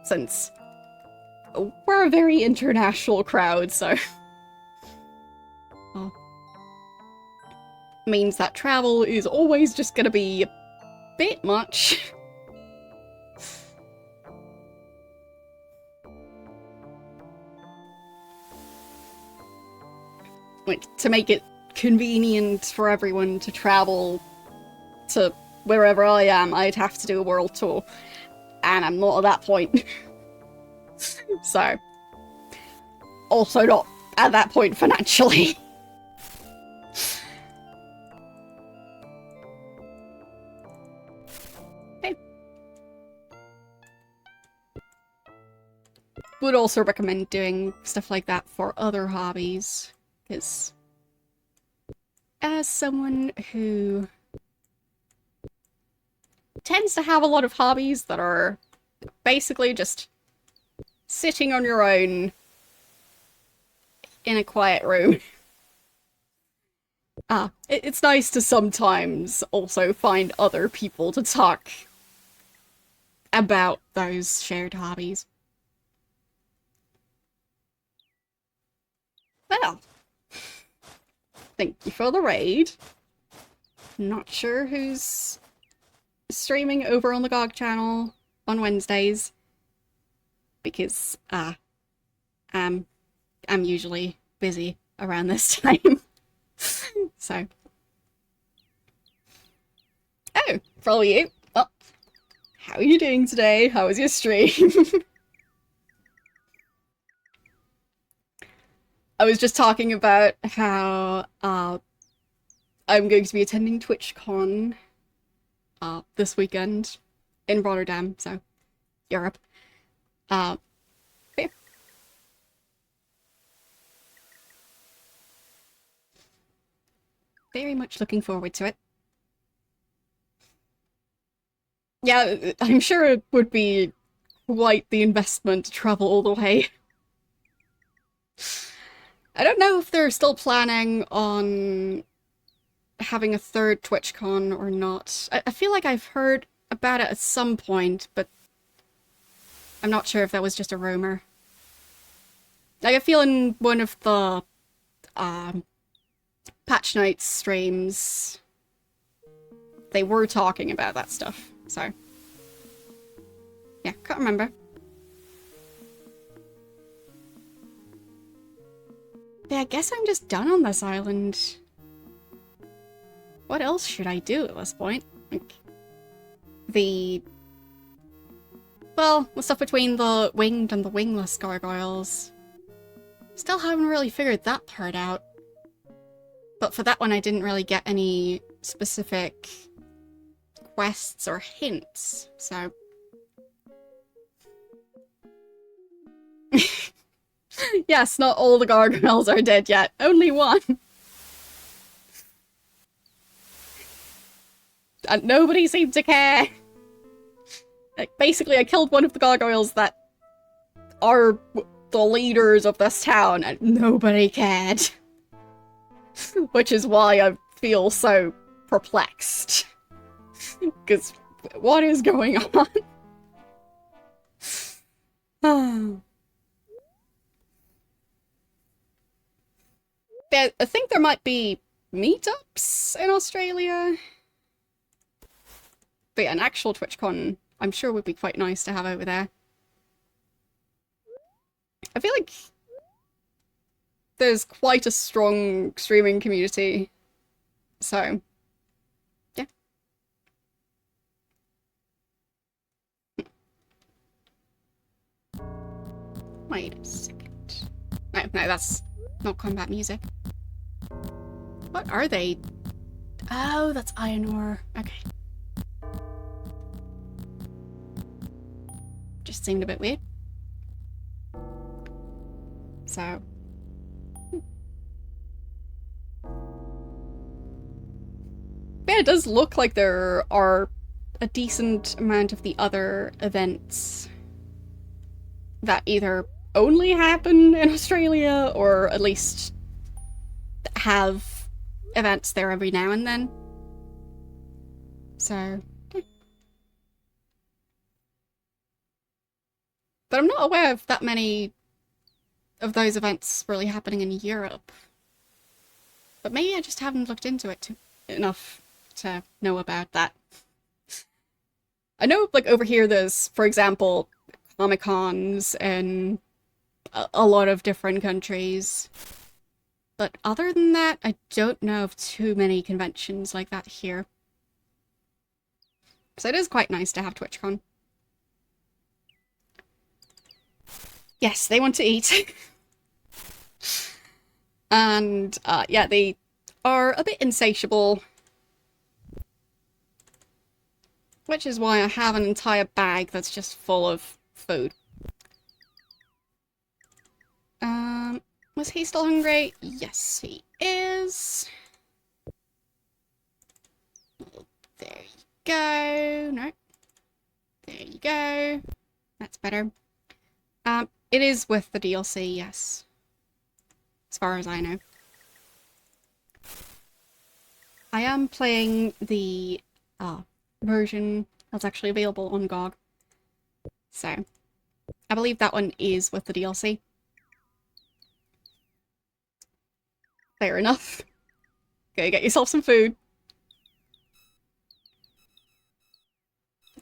Since we're a very international crowd, so... well, means that travel is always just gonna be a bit much. Like, to make it convenient for everyone to travel to wherever I am, I'd have to do a world tour. And I'm not at that point. So, also not at that point financially. would also recommend doing stuff like that for other hobbies, because as someone who tends to have a lot of hobbies that are basically just sitting on your own in a quiet room, it's nice to sometimes also find other people to talk about those shared hobbies. Well, thank you for the raid. Not sure who's streaming over on the GOG channel on Wednesdays, because I'm usually busy around this time. So, oh, for all you. Well, how are you doing today? How was your stream? I was just talking about how I'm going to be attending TwitchCon this weekend in Rotterdam, so Europe. Yeah. Very much looking forward to it. Yeah, I'm sure it would be quite the investment to travel all the way. I don't know if they're still planning on having a third TwitchCon or not. I feel like I've heard about it at some point, but I'm not sure if that was just a rumor. Like, I feel in one of the Patch Nights streams, they were talking about that stuff, so yeah, can't remember. Yeah, I guess I'm just done on this island. What else should I do at this point? Like, well, the stuff between the winged and the wingless gargoyles. Still haven't really figured that part out. But for that one, I didn't really get any specific quests or hints, so... Yes, not all the gargoyles are dead yet. Only one. And nobody seemed to care. Like, basically, I killed one of the gargoyles that are the leaders of this town, and nobody cared. Which is why I feel so perplexed. Because what is going on? I think there might be meetups in Australia. But yeah, an actual TwitchCon, I'm sure would be quite nice to have over there. I feel like there's quite a strong streaming community. So, yeah. Wait a second. No, that's not combat music. What are they? Oh, that's iron ore. Okay. Just seemed a bit weird. So... yeah, it does look like there are a decent amount of the other events that either only happen in Australia or at least have events there every now and then. So, yeah. But I'm not aware of that many of those events really happening in Europe. But maybe I just haven't looked into it enough to know about that. I know, like, over here there's, for example, Comic-Cons in a lot of different countries. But other than that, I don't know of too many conventions like that here. So it is quite nice to have TwitchCon. Yes, they want to eat. And, yeah, they are a bit insatiable. Which is why I have an entire bag that's just full of food. Was he still hungry? Yes, he is. There you go. No. There you go. That's better. It is with the DLC, yes. As far as I know. I am playing the version that's actually available on GOG. So, I believe that one is with the DLC. Fair enough. Go get yourself some food.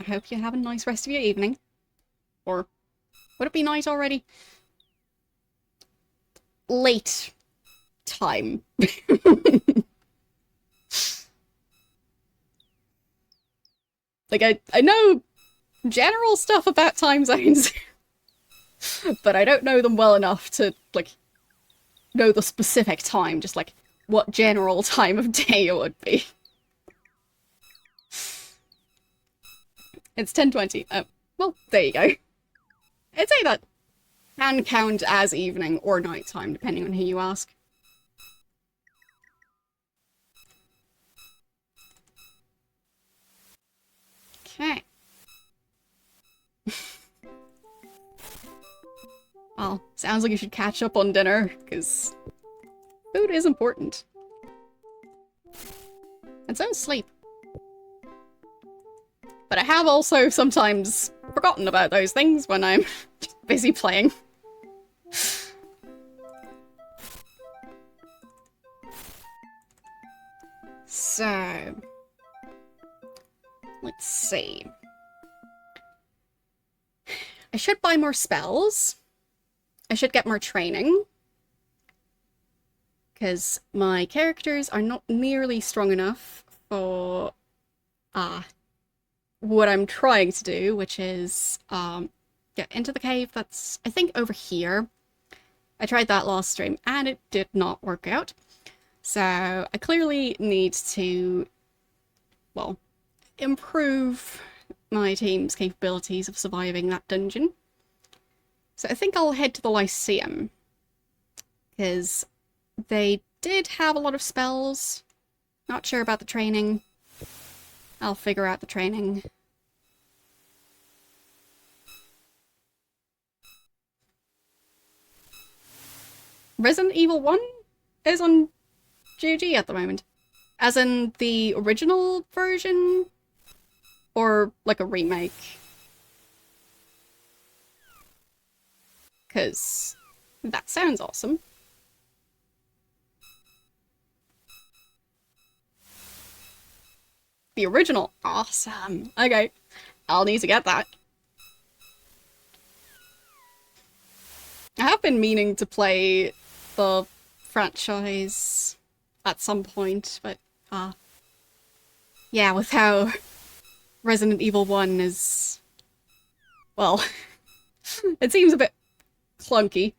I hope you have a nice rest of your evening. Or, would it be night already? Late time. Like, I know general stuff about time zones, but I don't know them well enough to, like, know the specific time, just, like, what general time of day it would be. It's 10:20. Oh, well, there you go. I'd say that can count as evening or nighttime, depending on who you ask. Okay. Well, sounds like you should catch up on dinner, because food is important. And so is sleep. But I have also sometimes forgotten about those things when I'm busy playing. So, let's see. I should buy more spells. I should get more training. Because my characters are not nearly strong enough for what I'm trying to do, which is get into the cave that's, I think, over here. I tried that last stream and it did not work out. So I clearly need to, well, improve my team's capabilities of surviving that dungeon. So I think I'll head to the Lyceum, because they did have a lot of spells. Not sure about the training. I'll figure out the training. Resident Evil 1 is on GOG at the moment. As in the original version? Or like a remake? Because that sounds awesome. The original? Awesome. Okay. I'll need to get that. I have been meaning to play the franchise at some point, but yeah, with how Resident Evil 1 is, well, it seems a bit clunky.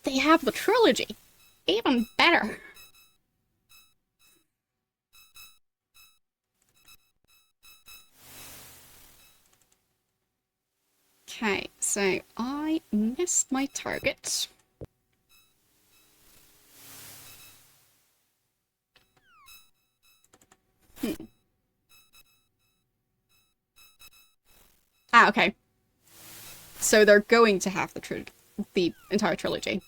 They have the trilogy. Even better. Okay, so I missed my target. Ah, okay. So they're going to have the entire trilogy.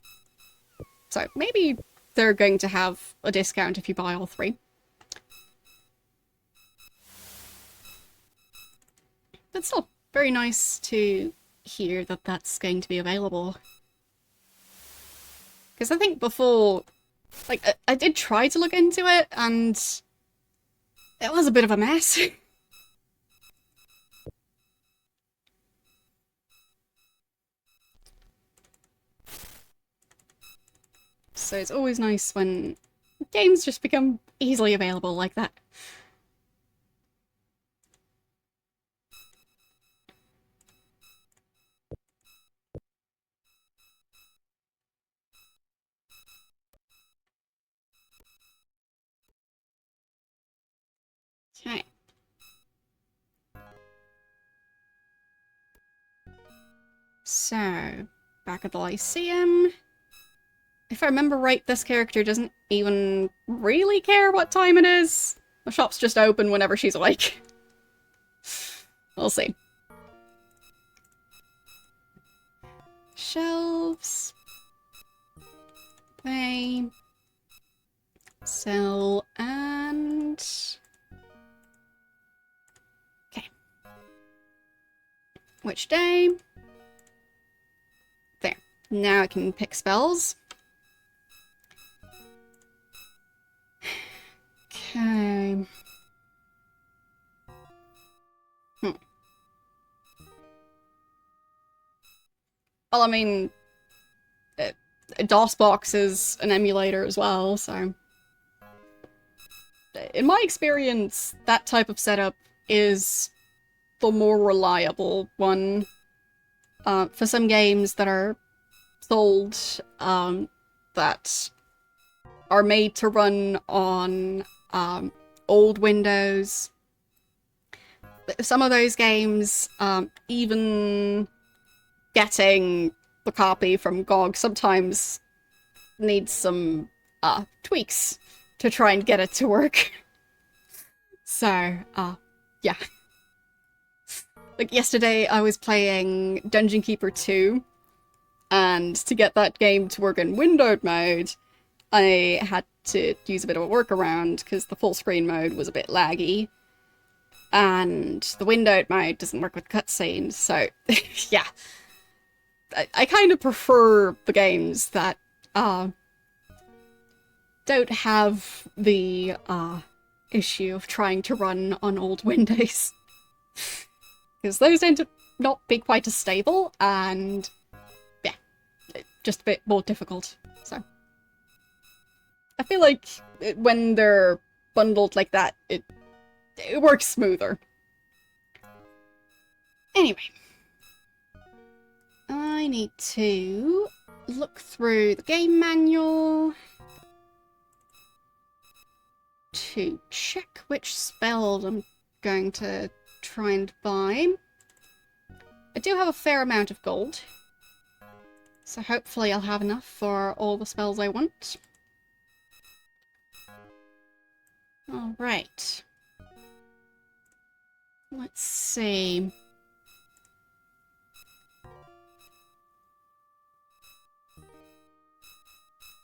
So maybe they're going to have a discount if you buy all three. But still, very nice to hear that that's going to be available. Because I think before, like, I did try to look into it, and it was a bit of a mess. So it's always nice when games just become easily available like that. Okay. So, back at the Lyceum. If I remember right, this character doesn't even really care what time it is. The shop's just open whenever she's awake. We'll see. Shelves. Pay. Sell and... Okay. Which day? There. Now I can pick spells. Okay. Well, I mean, DOSBox is an emulator as well, so... In my experience, that type of setup is the more reliable one. For some games that are sold, that are made to run on old Windows, some of those games, even getting the copy from GOG sometimes needs some tweaks to try and get it to work. So, yeah. Like yesterday I was playing Dungeon Keeper 2, and to get that game to work in windowed mode, I had to use a bit of a workaround because the full screen mode was a bit laggy. And the windowed mode doesn't work with cutscenes, so yeah. I kind of prefer the games that don't have the issue of trying to run on old Windows. Because those tend to not be quite as stable, and yeah, just a bit more difficult. So I feel like when they're bundled like that, it works smoother. Anyway, I need to look through the game manual to check which spells I'm going to try and buy. I do have a fair amount of gold, so hopefully I'll have enough for all the spells I want. Alright. Let's see.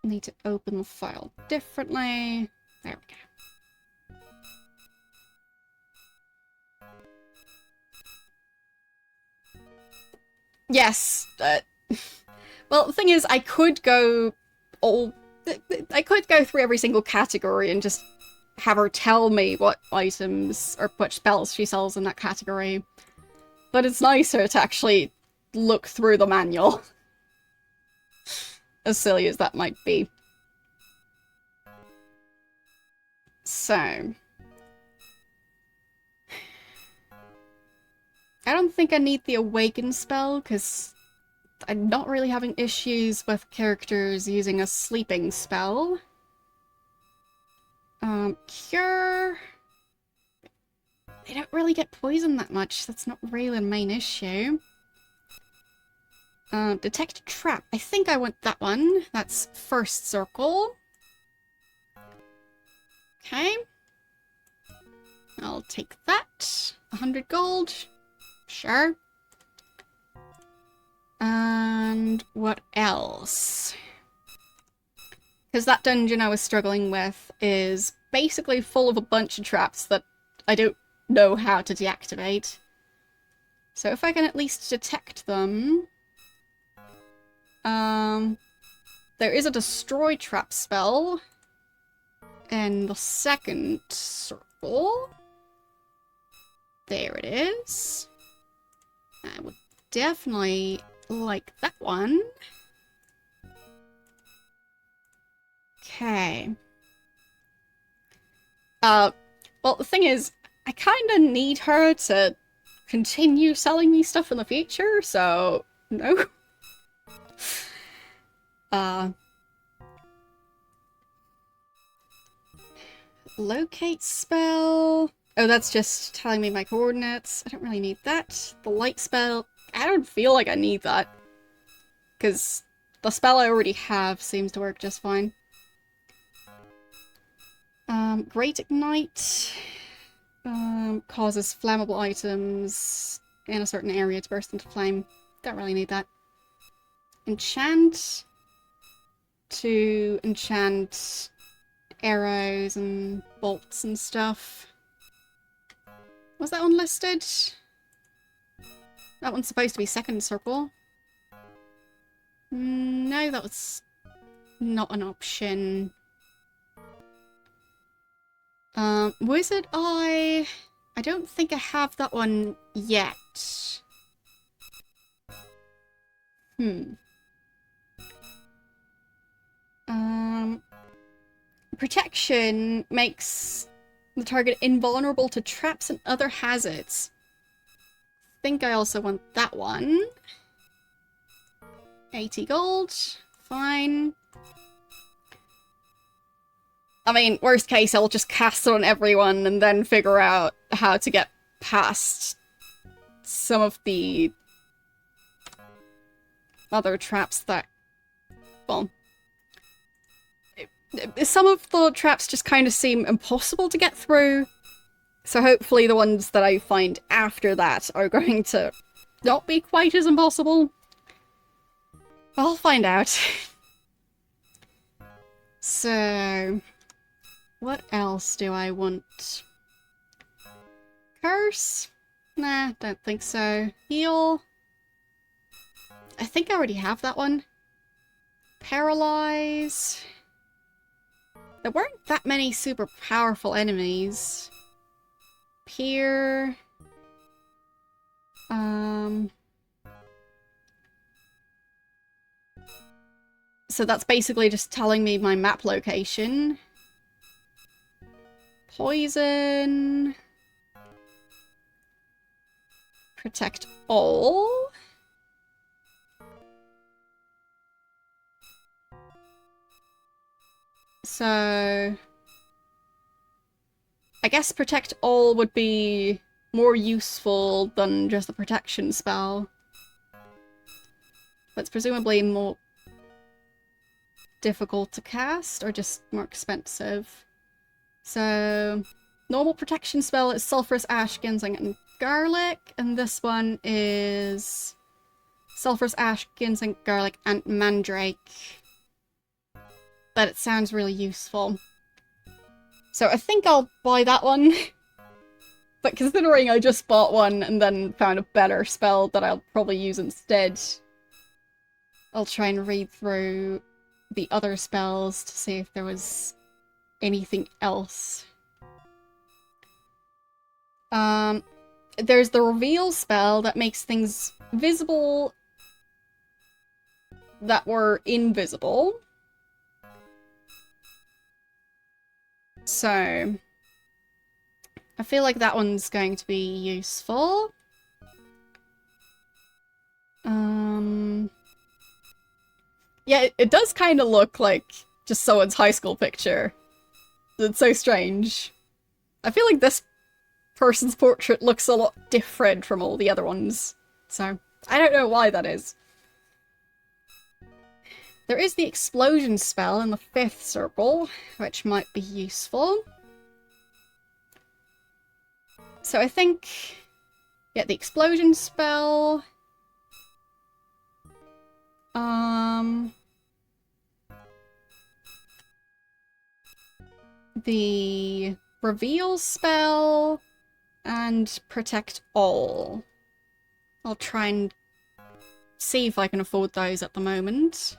Need to open the file differently. There we go. Yes. Well, the thing is, I could go through every single category and just have her tell me what items or what spells she sells in that category. But it's nicer to actually look through the manual. As silly as that might be. So... I don't think I need the Awaken spell, because I'm not really having issues with characters using a sleeping spell. Cure... They don't really get poisoned that much, that's not really the main issue. Detect a trap. I think I want that one. That's first circle. Okay. I'll take that. 100 gold. Sure. And what else? Because that dungeon I was struggling with is basically full of a bunch of traps that I don't know how to deactivate. So if I can at least detect them... there is a destroy trap spell in the second circle. There it is. I would definitely like that one. Okay. Well, the thing is, I kind of need her to continue selling me stuff in the future, so no. Locate spell. Oh, that's just telling me my coordinates. I don't really need that. The light spell. I don't feel like I need that. because the spell I already have seems to work just fine. Great Ignite causes flammable items in a certain area to burst into flame. Don't really need that. Enchant to enchant arrows and bolts and stuff. Was that one listed? That one's supposed to be second circle. No, that was not an option. Wizard Eye... I don't think I have that one yet. Protection makes the target invulnerable to traps and other hazards. I think I also want that one. 80 gold. Fine. I mean, worst case, I'll just cast it on everyone and then figure out how to get past some of the other traps that... well... some of the traps just kind of seem impossible to get through, so hopefully the ones that I find after that are going to not be quite as impossible. I'll find out. So... what else do I want? Curse? Nah, don't think so. Heal? I think I already have that one. Paralyze? There weren't that many super powerful enemies. Peer... so that's basically just telling me my map location. Poison... protect all... so... I guess protect all would be more useful than just a protection spell. But it's presumably more difficult to cast, or just more expensive. So, normal protection spell is Sulphurous Ash, Ginseng, and Garlic, and this one is Sulphurous Ash, Ginseng, Garlic, and Mandrake. But it sounds really useful. So I think I'll buy that one. But considering I just bought one and then found a better spell that I'll probably use instead, I'll try and read through the other spells to see if there was anything else. There's the reveal spell that makes things visible that were invisible. So, I feel like that one's going to be useful. Yeah, it does kind of look like just someone's high school picture. It's so strange. I feel like this person's portrait looks a lot different from all the other ones. So, I don't know why that is. There is the explosion spell in the 5th circle, which might be useful. So I think... yeah, the explosion spell... the reveal spell... and protect all. I'll try and see if I can afford those at the moment.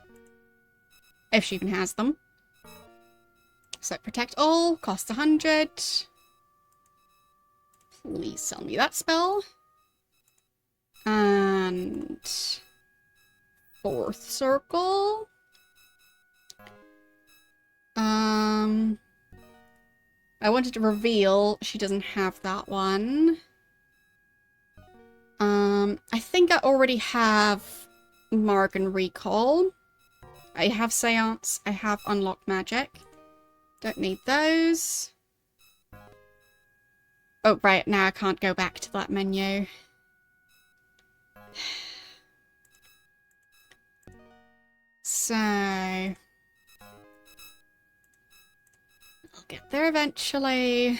If she even has them. So protect all, costs 100. Please sell me that spell. And 4th circle. I wanted to reveal. She doesn't have that one. I think I already have Mark and Recall. I have Seance. I have Unlock Magic. Don't need those. Oh, right. Now I can't go back to that menu. So... I'll get there eventually.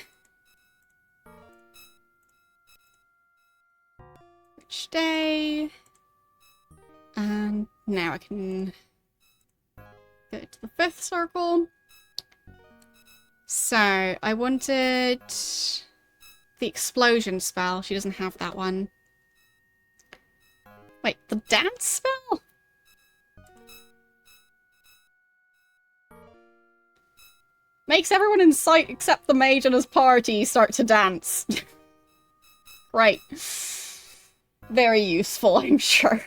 Which day? And now I can go to the 5th circle. So, I wanted the explosion spell. She doesn't have that one. Wait, the dance spell? Makes everyone in sight except the mage and his party start to dance. Right. Very useful, I'm sure.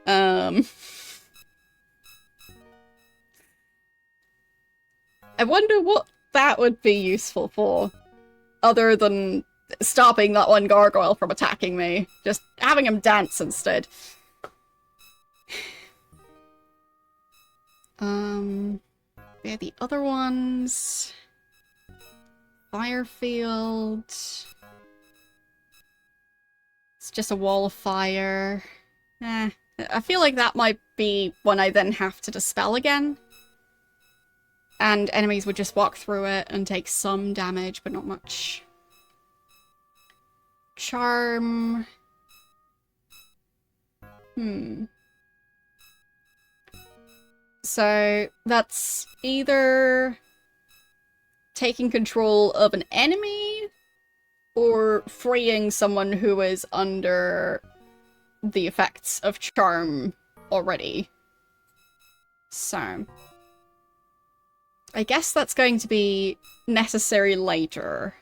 I wonder what that would be useful for, other than stopping that one gargoyle from attacking me. Just having him dance instead. Yeah, the other ones... Firefield... It's just a wall of fire. I feel like that might be one I then have to dispel again. And enemies would just walk through it and take some damage, but not much. Charm... So, that's either taking control of an enemy or freeing someone who is under the effects of charm already. So, I guess that's going to be necessary later.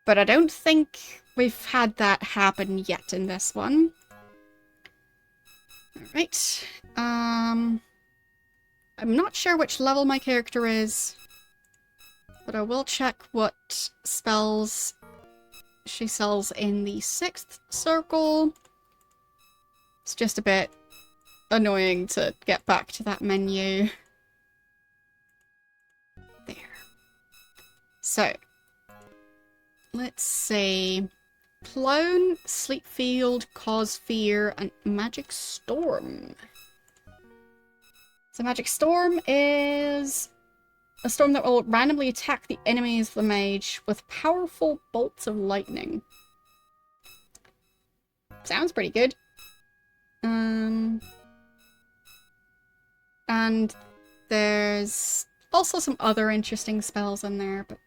But I don't think we've had that happen yet in this one. Alright. I'm not sure which level my character is, but I will check what spells she sells in the 6th circle. It's just a bit annoying to get back to that menu. There. So, let's see. Clone, Sleep Field, Cause Fear, and Magic Storm. So Magic Storm is a storm that will randomly attack the enemies of the mage with powerful bolts of lightning. Sounds pretty good. And there's also some other interesting spells in there, but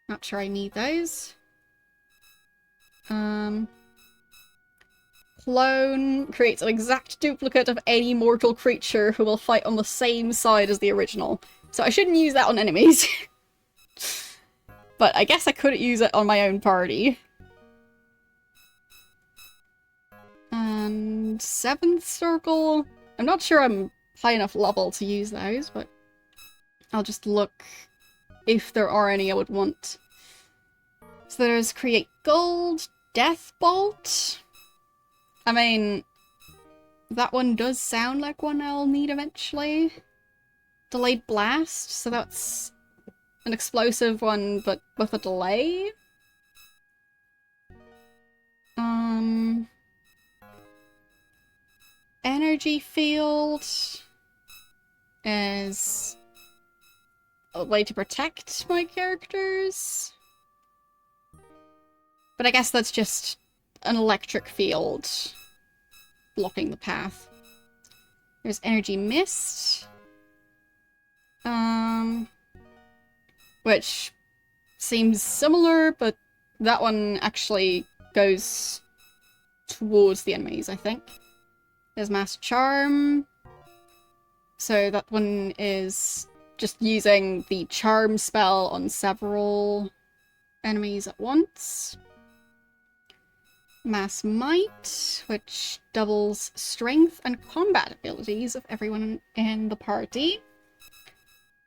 not sure I need those. Clone creates an exact duplicate of any mortal creature who will fight on the same side as the original. So I shouldn't use that on enemies. But I guess I could use it on my own party. And 7th circle. I'm not sure I'm high enough level to use those, but I'll just look if there are any I would want. So there's Create Gold, Death Bolt. I mean, that one does sound like one I'll need eventually. Delayed Blast, so that's an explosive one, but with a delay. Energy Field is a way to protect my characters. But I guess that's just an electric field blocking the path. There's Energy Mist. Which seems similar, but that one actually goes towards the enemies, I think. There's Mass Charm. So that one is just using the charm spell on several enemies at once. Mass Might, which doubles strength and combat abilities of everyone in the party.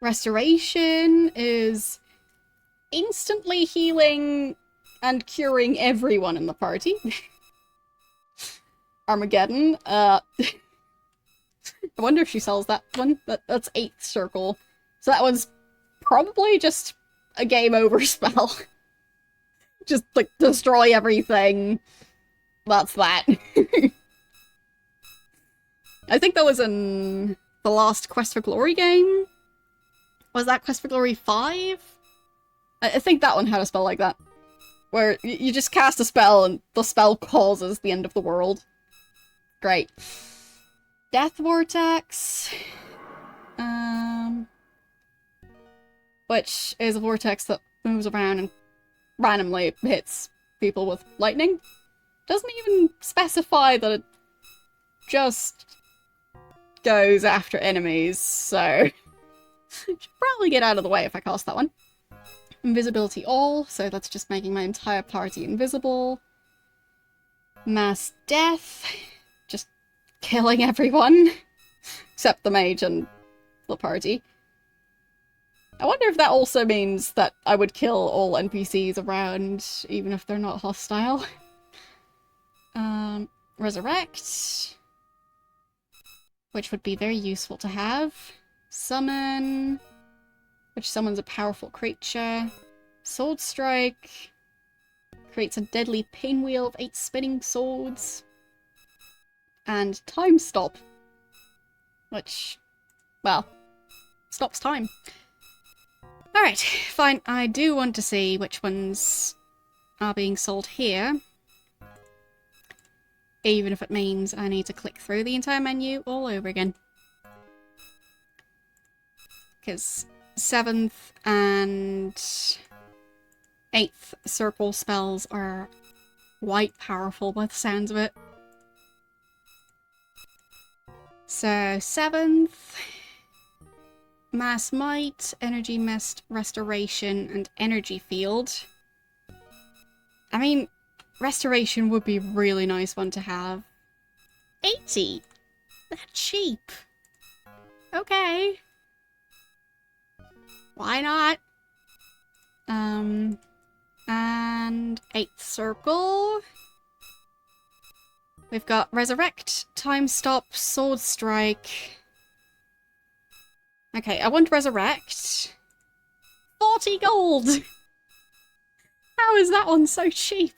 Restoration is instantly healing and curing everyone in the party. Armageddon. I wonder if she sells that one. That's 8th circle. So that one's probably just a game over spell. Just, like, destroy everything. that's that. I think that was in the last Quest for Glory game. Was that Quest for Glory 5? I think that one had a spell like that. Where you just cast a spell and the spell causes the end of the world. Great. Death Vortex. Which is a vortex that moves around and randomly hits people with lightning. Doesn't even specify that it just goes after enemies, so should probably get out of the way if I cast that one. Invisibility all, so that's just making my entire party invisible. Mass death, just killing everyone, except the mage and the party. I wonder if that also means that I would kill all NPCs around, even if they're not hostile. Resurrect, which would be very useful to have. Summon, which summons a powerful creature. Sword Strike creates a deadly pinwheel of 8 spinning swords. And Time Stop, which, well, stops time. Alright, fine. I do want to see which ones are being sold here. Even if it means I need to click through the entire menu all over again. Because 7th and 8th circle spells are quite powerful by the sounds of it. So 7th, Mass Might, Energy Mist, Restoration, and Energy Field. I mean, Restoration would be a really nice one to have. 80? That cheap. Okay. Why not? And 8th circle. We've got Resurrect, Time Stop, Sword Strike. Okay, I want Resurrect. 40 gold! How is that one so cheap?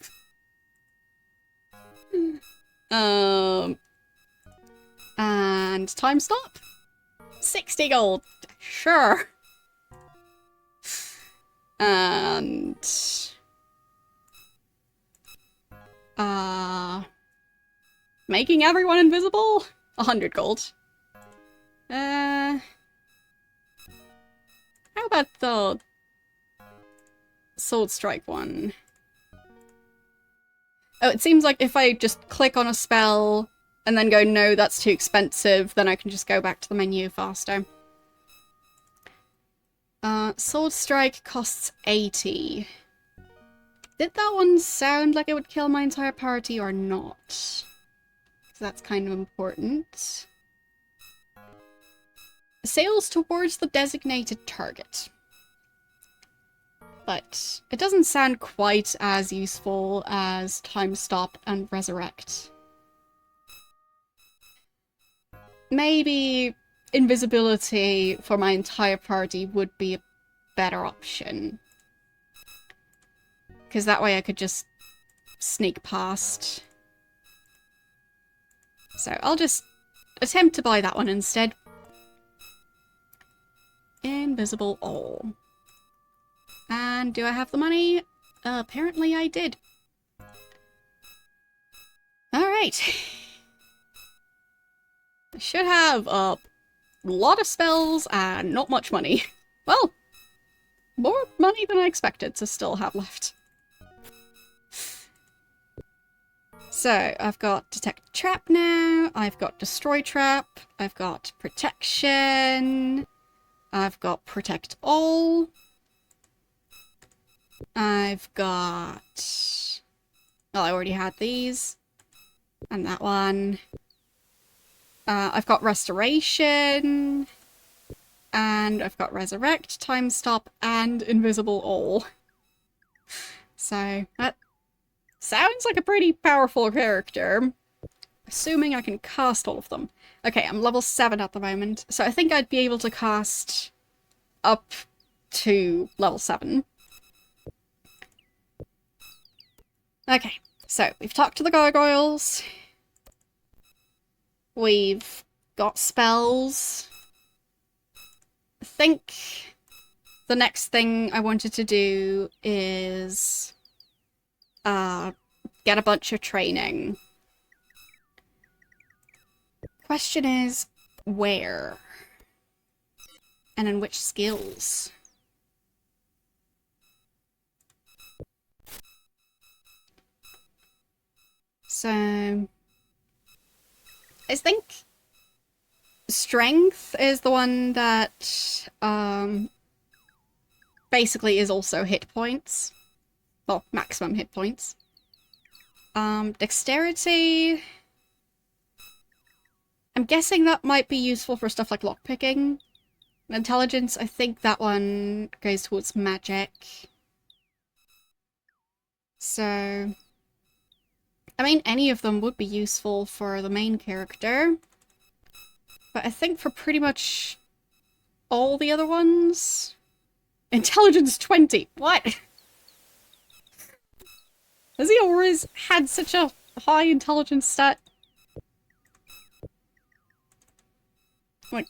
And Time Stop? 60 gold. Sure. And making everyone invisible? 100 gold. How about the Sword Strike one? Oh, it seems like if I just click on a spell and then go, no, that's too expensive, then I can just go back to the menu faster. Sword Strike costs 80. Did that one sound like it would kill my entire party or not? So that's kind of important. Sails towards the designated target. But it doesn't sound quite as useful as Time Stop and Resurrect. Maybe invisibility for my entire party would be a better option. Because that way I could just sneak past. So I'll just attempt to buy that one instead. Invisible all. And do I have the money? Apparently I did. Alright. I should have a lot of spells and not much money. Well, more money than I expected to still have left. So, I've got Detect Trap now, I've got Destroy Trap, I've got Protection, I've got Protect All, I've got... well, I already had these, and that one. I've got Restoration, and I've got Resurrect, Time Stop, and Invisible All. So, that sounds like a pretty powerful character. Assuming I can cast all of them. Okay, I'm level 7 at the moment, so I think I'd be able to cast up to level 7. Okay, So, we've talked to the gargoyles. We've got spells. I think the next thing I wanted to do is get a bunch of training. Question is, where? And in which skills? So, I think strength is the one that basically is also hit points. Well, maximum hit points. Dexterity... I'm guessing that might be useful for stuff like lockpicking. Intelligence, I think that one goes towards magic. So... I mean, any of them would be useful for the main character. But I think for pretty much all the other ones... Intelligence 20! What? Has he always had such a high intelligence stat? Like...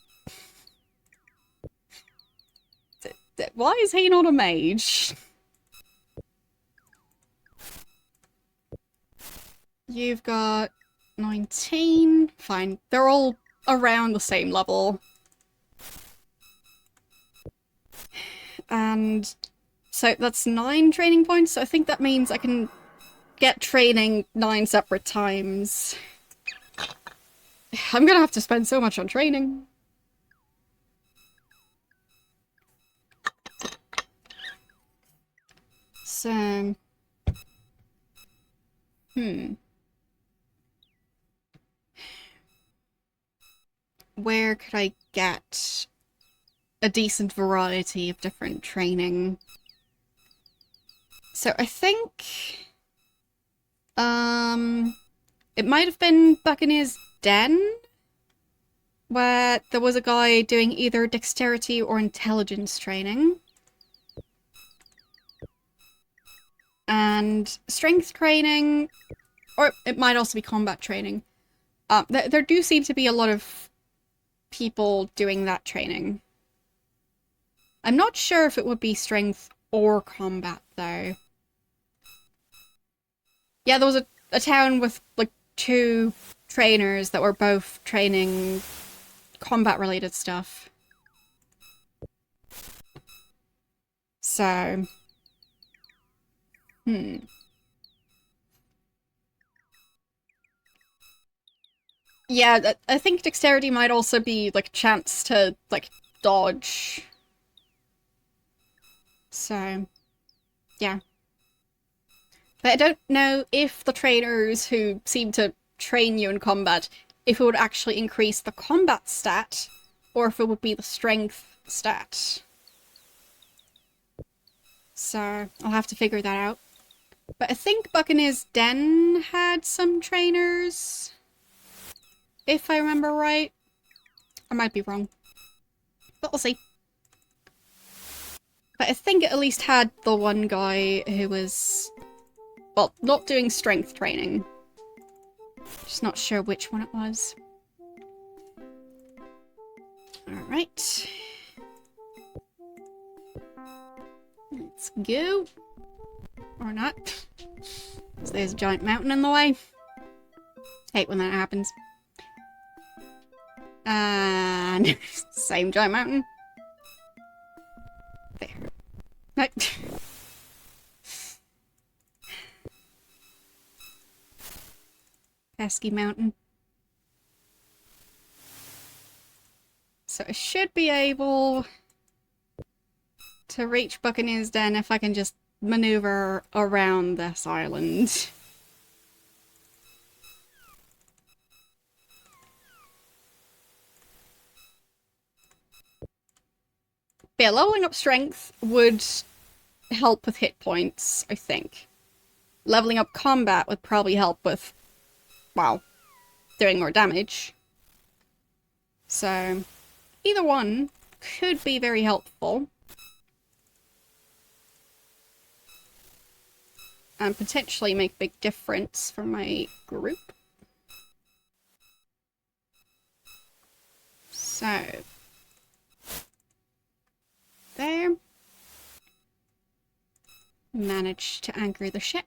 Why is he not a mage? You've got 19. Fine. They're all around the same level. And so that's 9 training points. So I think that means I can get training 9 separate times. I'm gonna have to spend so much on training. So... Where could I get a decent variety of different training? So I think... it might have been Buccaneer's Den? Where there was a guy doing either dexterity or intelligence training. And strength training, or it might also be combat training. There do seem to be a lot of people doing that training. I'm not sure if it would be strength or combat, though. Yeah, there was a town with, like, 2 trainers that were both training combat-related stuff. So... Yeah, I think dexterity might also be, like, a chance to, like, dodge. So, yeah. But I don't know if the trainers who seem to train you in combat, if it would actually increase the combat stat, or if it would be the strength stat. So, I'll have to figure that out. But I think Buccaneer's Den had some trainers, if I remember right. I might be wrong. But we'll see. But I think it at least had the one guy who was... well, not doing strength training. Just not sure which one it was. Alright. Let's go. Or not. So there's a giant mountain in the way. Hate when that happens. And same giant mountain. There. Right. Pesky mountain. So I should be able to reach Buccaneer's Den if I can just maneuver around this island. But yeah, leveling up strength would help with hit points, I think. Leveling up combat would probably help with, well, doing more damage. So, either one could be very helpful. and potentially make a big difference for my group. So, there. Managed to anchor the ship.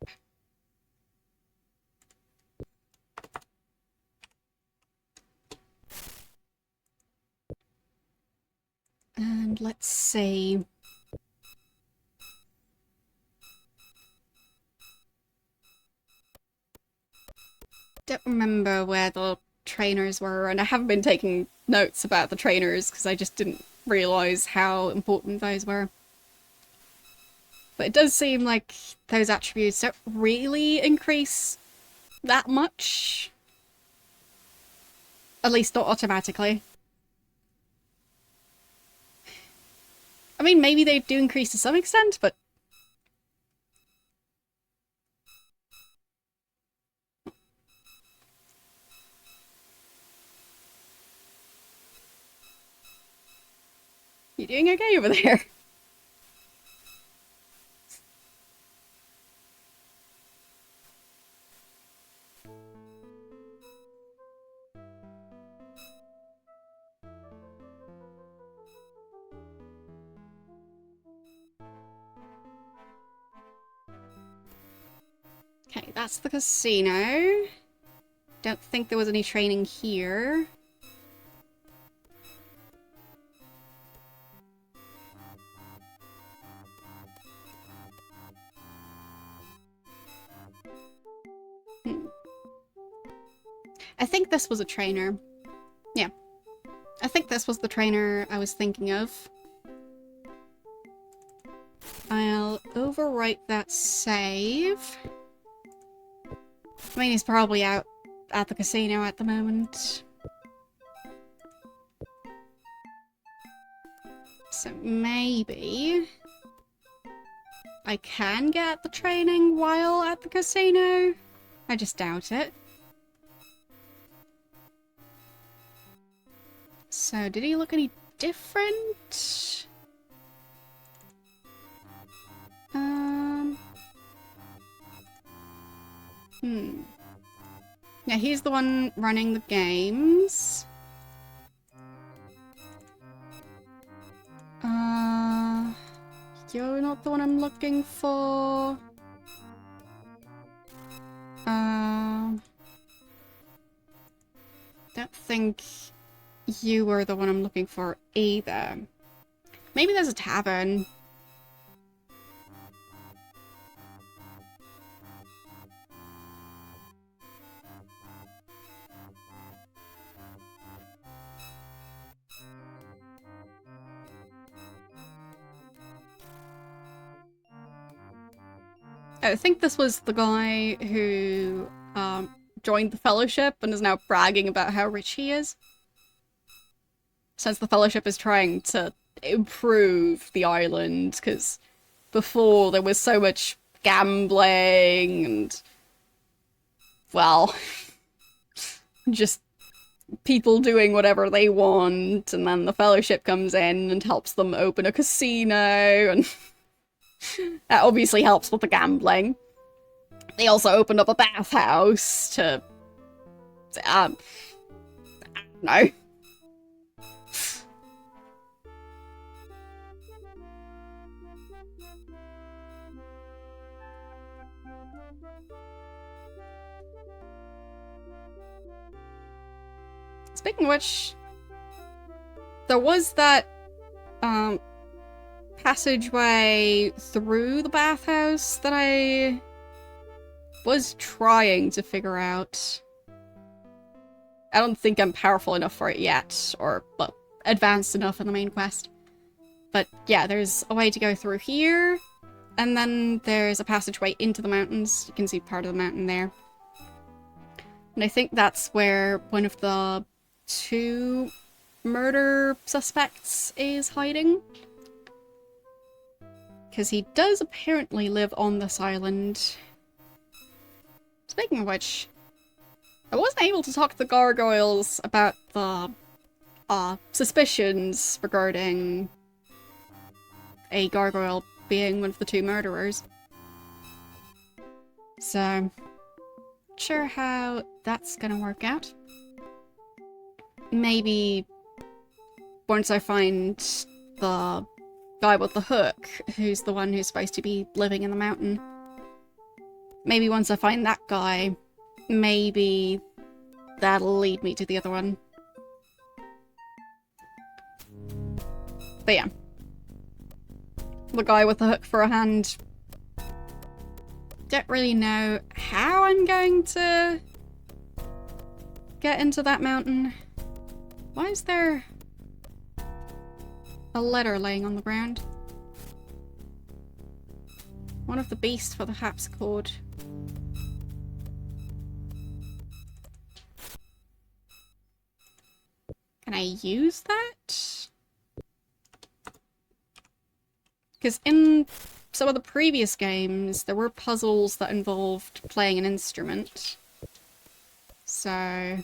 And let's see. Don't remember where the trainers were, and I haven't been taking notes about the trainers because I just didn't realise how important those were. But it does seem like those attributes don't really increase that much. At least not automatically. I mean, maybe they do increase to some extent, but... You doing okay over there? Okay, that's the casino. Don't think there was any training here. I think this was a trainer. Yeah. I think this was the trainer I was thinking of. I'll overwrite that save. I mean, he's probably out at the casino at the moment. So maybe I can get the training while at the casino? I just doubt it. So, did he look any different? Yeah, he's the one running the games. You're not the one I'm looking for. Don't think you were the one I'm looking for either. Maybe there's a tavern. I think this was the guy who joined the Fellowship and is now bragging about how rich he is. Since the Fellowship is trying to improve the island, because before there was so much gambling and, well, just people doing whatever they want, and then the Fellowship comes in and helps them open a casino, and that obviously helps with the gambling. They also opened up a bathhouse to... I don't know. Speaking of which, there was that passageway through the bathhouse that I was trying to figure out. I don't think I'm powerful enough for it yet, or, well, advanced enough in the main quest. But yeah, there's a way to go through here, and then there's a passageway into the mountains. You can see part of the mountain there. And I think that's where one of the 2 murder suspects is hiding. Because he does apparently live on this island. Speaking of which, I wasn't able to talk to the gargoyles about the suspicions regarding a gargoyle being one of the 2 murderers. So, not sure how that's gonna work out. Maybe once I find the guy with the hook, who's the one who's supposed to be living in the mountain. Maybe once I find that guy, maybe that'll lead me to the other one. But yeah. The guy with the hook for a hand. Don't really know how I'm going to get into that mountain. Why is there a letter laying on the ground? One of the beasts for the harpsichord. Can I use that? Because in some of the previous games, there were puzzles that involved playing an instrument. So...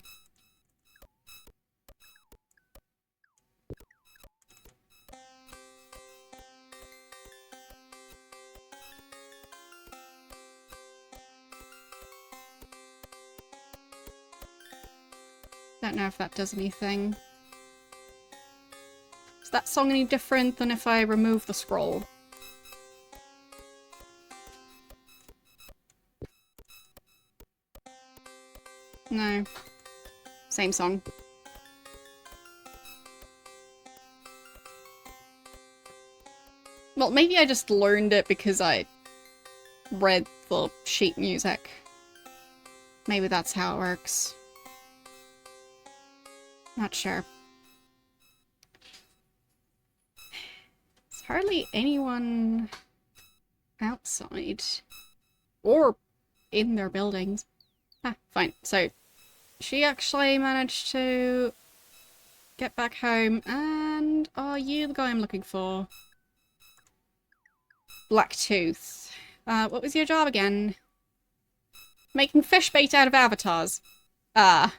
don't know if that does anything. Is that song any different than if I remove the scroll? No. Same song. Well, maybe I just learned it because I read the sheet music. Maybe that's how it works. Not sure. There's hardly anyone outside. Or in their buildings. Ah, fine. So, she actually managed to get back home, and are you the guy I'm looking for? Blacktooth. What was your job again? Making fish bait out of avatars. Ah.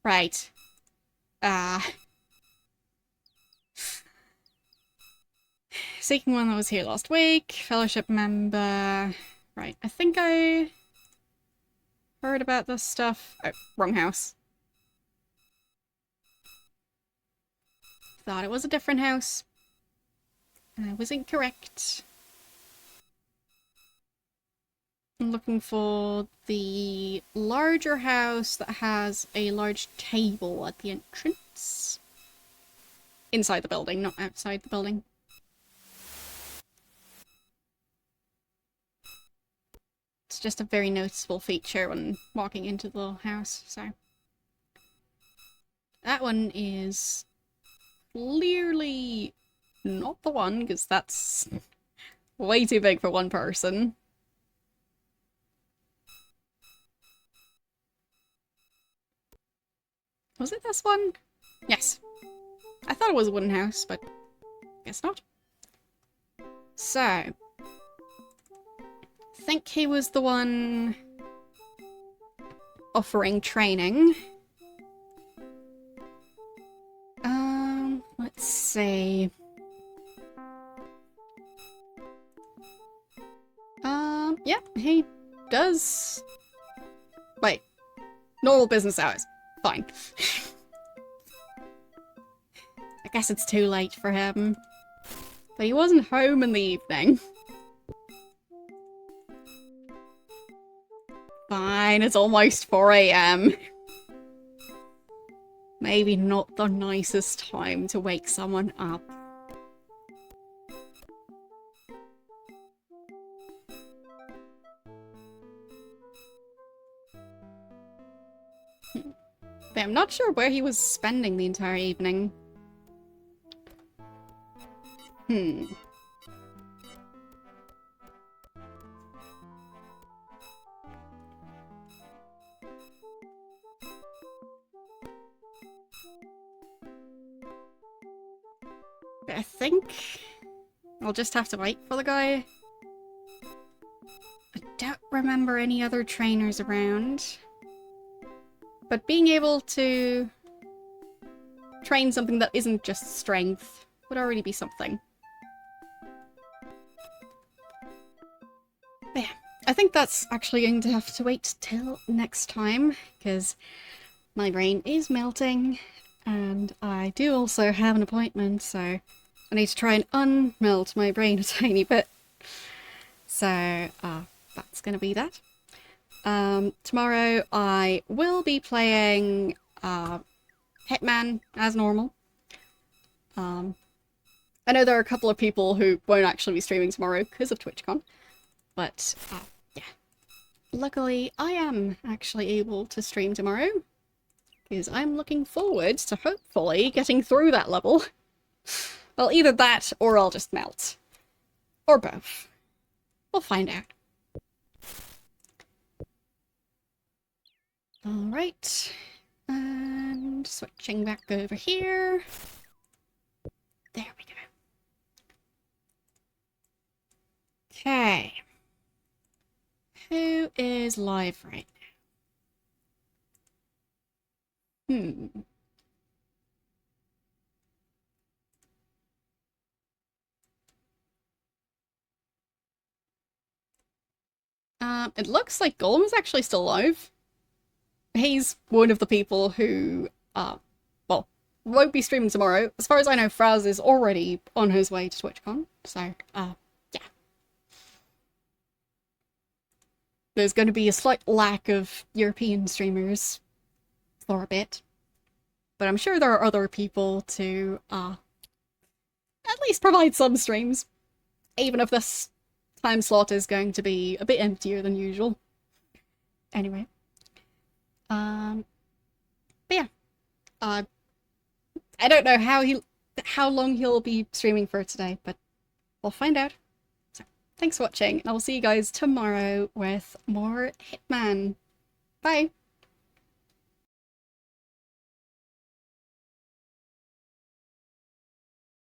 Right. Seeking one that was here last week. Fellowship member. Right, I think I heard about this stuff. Oh, wrong house. Thought it was a different house. I was incorrect. I'm looking for the larger house that has a large table at the entrance. Inside the building, not outside the building. It's just a very noticeable feature when walking into the house, so. That one is clearly not the one, because that's way too big for one person. Was it this one? Yes. I thought it was a wooden house, but guess not. So, I think he was the one offering training. Let's see. Yeah, he does. Wait. Normal business hours. Fine. I guess it's too late for him. But he wasn't home in the evening. Fine, it's almost 4 AM. Maybe not the nicest time to wake someone up. But I'm not sure where he was spending the entire evening. But I think I'll just have to wait for the guy. I don't remember any other trainers around. But being able to train something that isn't just strength would already be something. But yeah, I think that's actually going to have to wait till next time, because my brain is melting, and I do also have an appointment, so I need to try and unmelt my brain a tiny bit. So, that's gonna be that. Tomorrow I will be playing Hitman as normal. I know there are a couple of people who won't actually be streaming tomorrow because of TwitchCon, but yeah. Luckily, I am actually able to stream tomorrow, because I'm looking forward to hopefully getting through that level. Well, either that or I'll just melt. Or both. We'll find out. Alright. And switching back over here. There we go. Okay. Who is live right now? It looks like Golem is actually still alive. He's one of the people who, well, won't be streaming tomorrow. As far as I know, Fraz is already on his way to TwitchCon, so, yeah. There's going to be a slight lack of European streamers for a bit. But I'm sure there are other people to, at least provide some streams. Even if this time slot is going to be a bit emptier than usual. Anyway. But yeah. I don't know how long he'll be streaming for today, but we'll find out. So, thanks for watching, and I will see you guys tomorrow with more Hitman. Bye!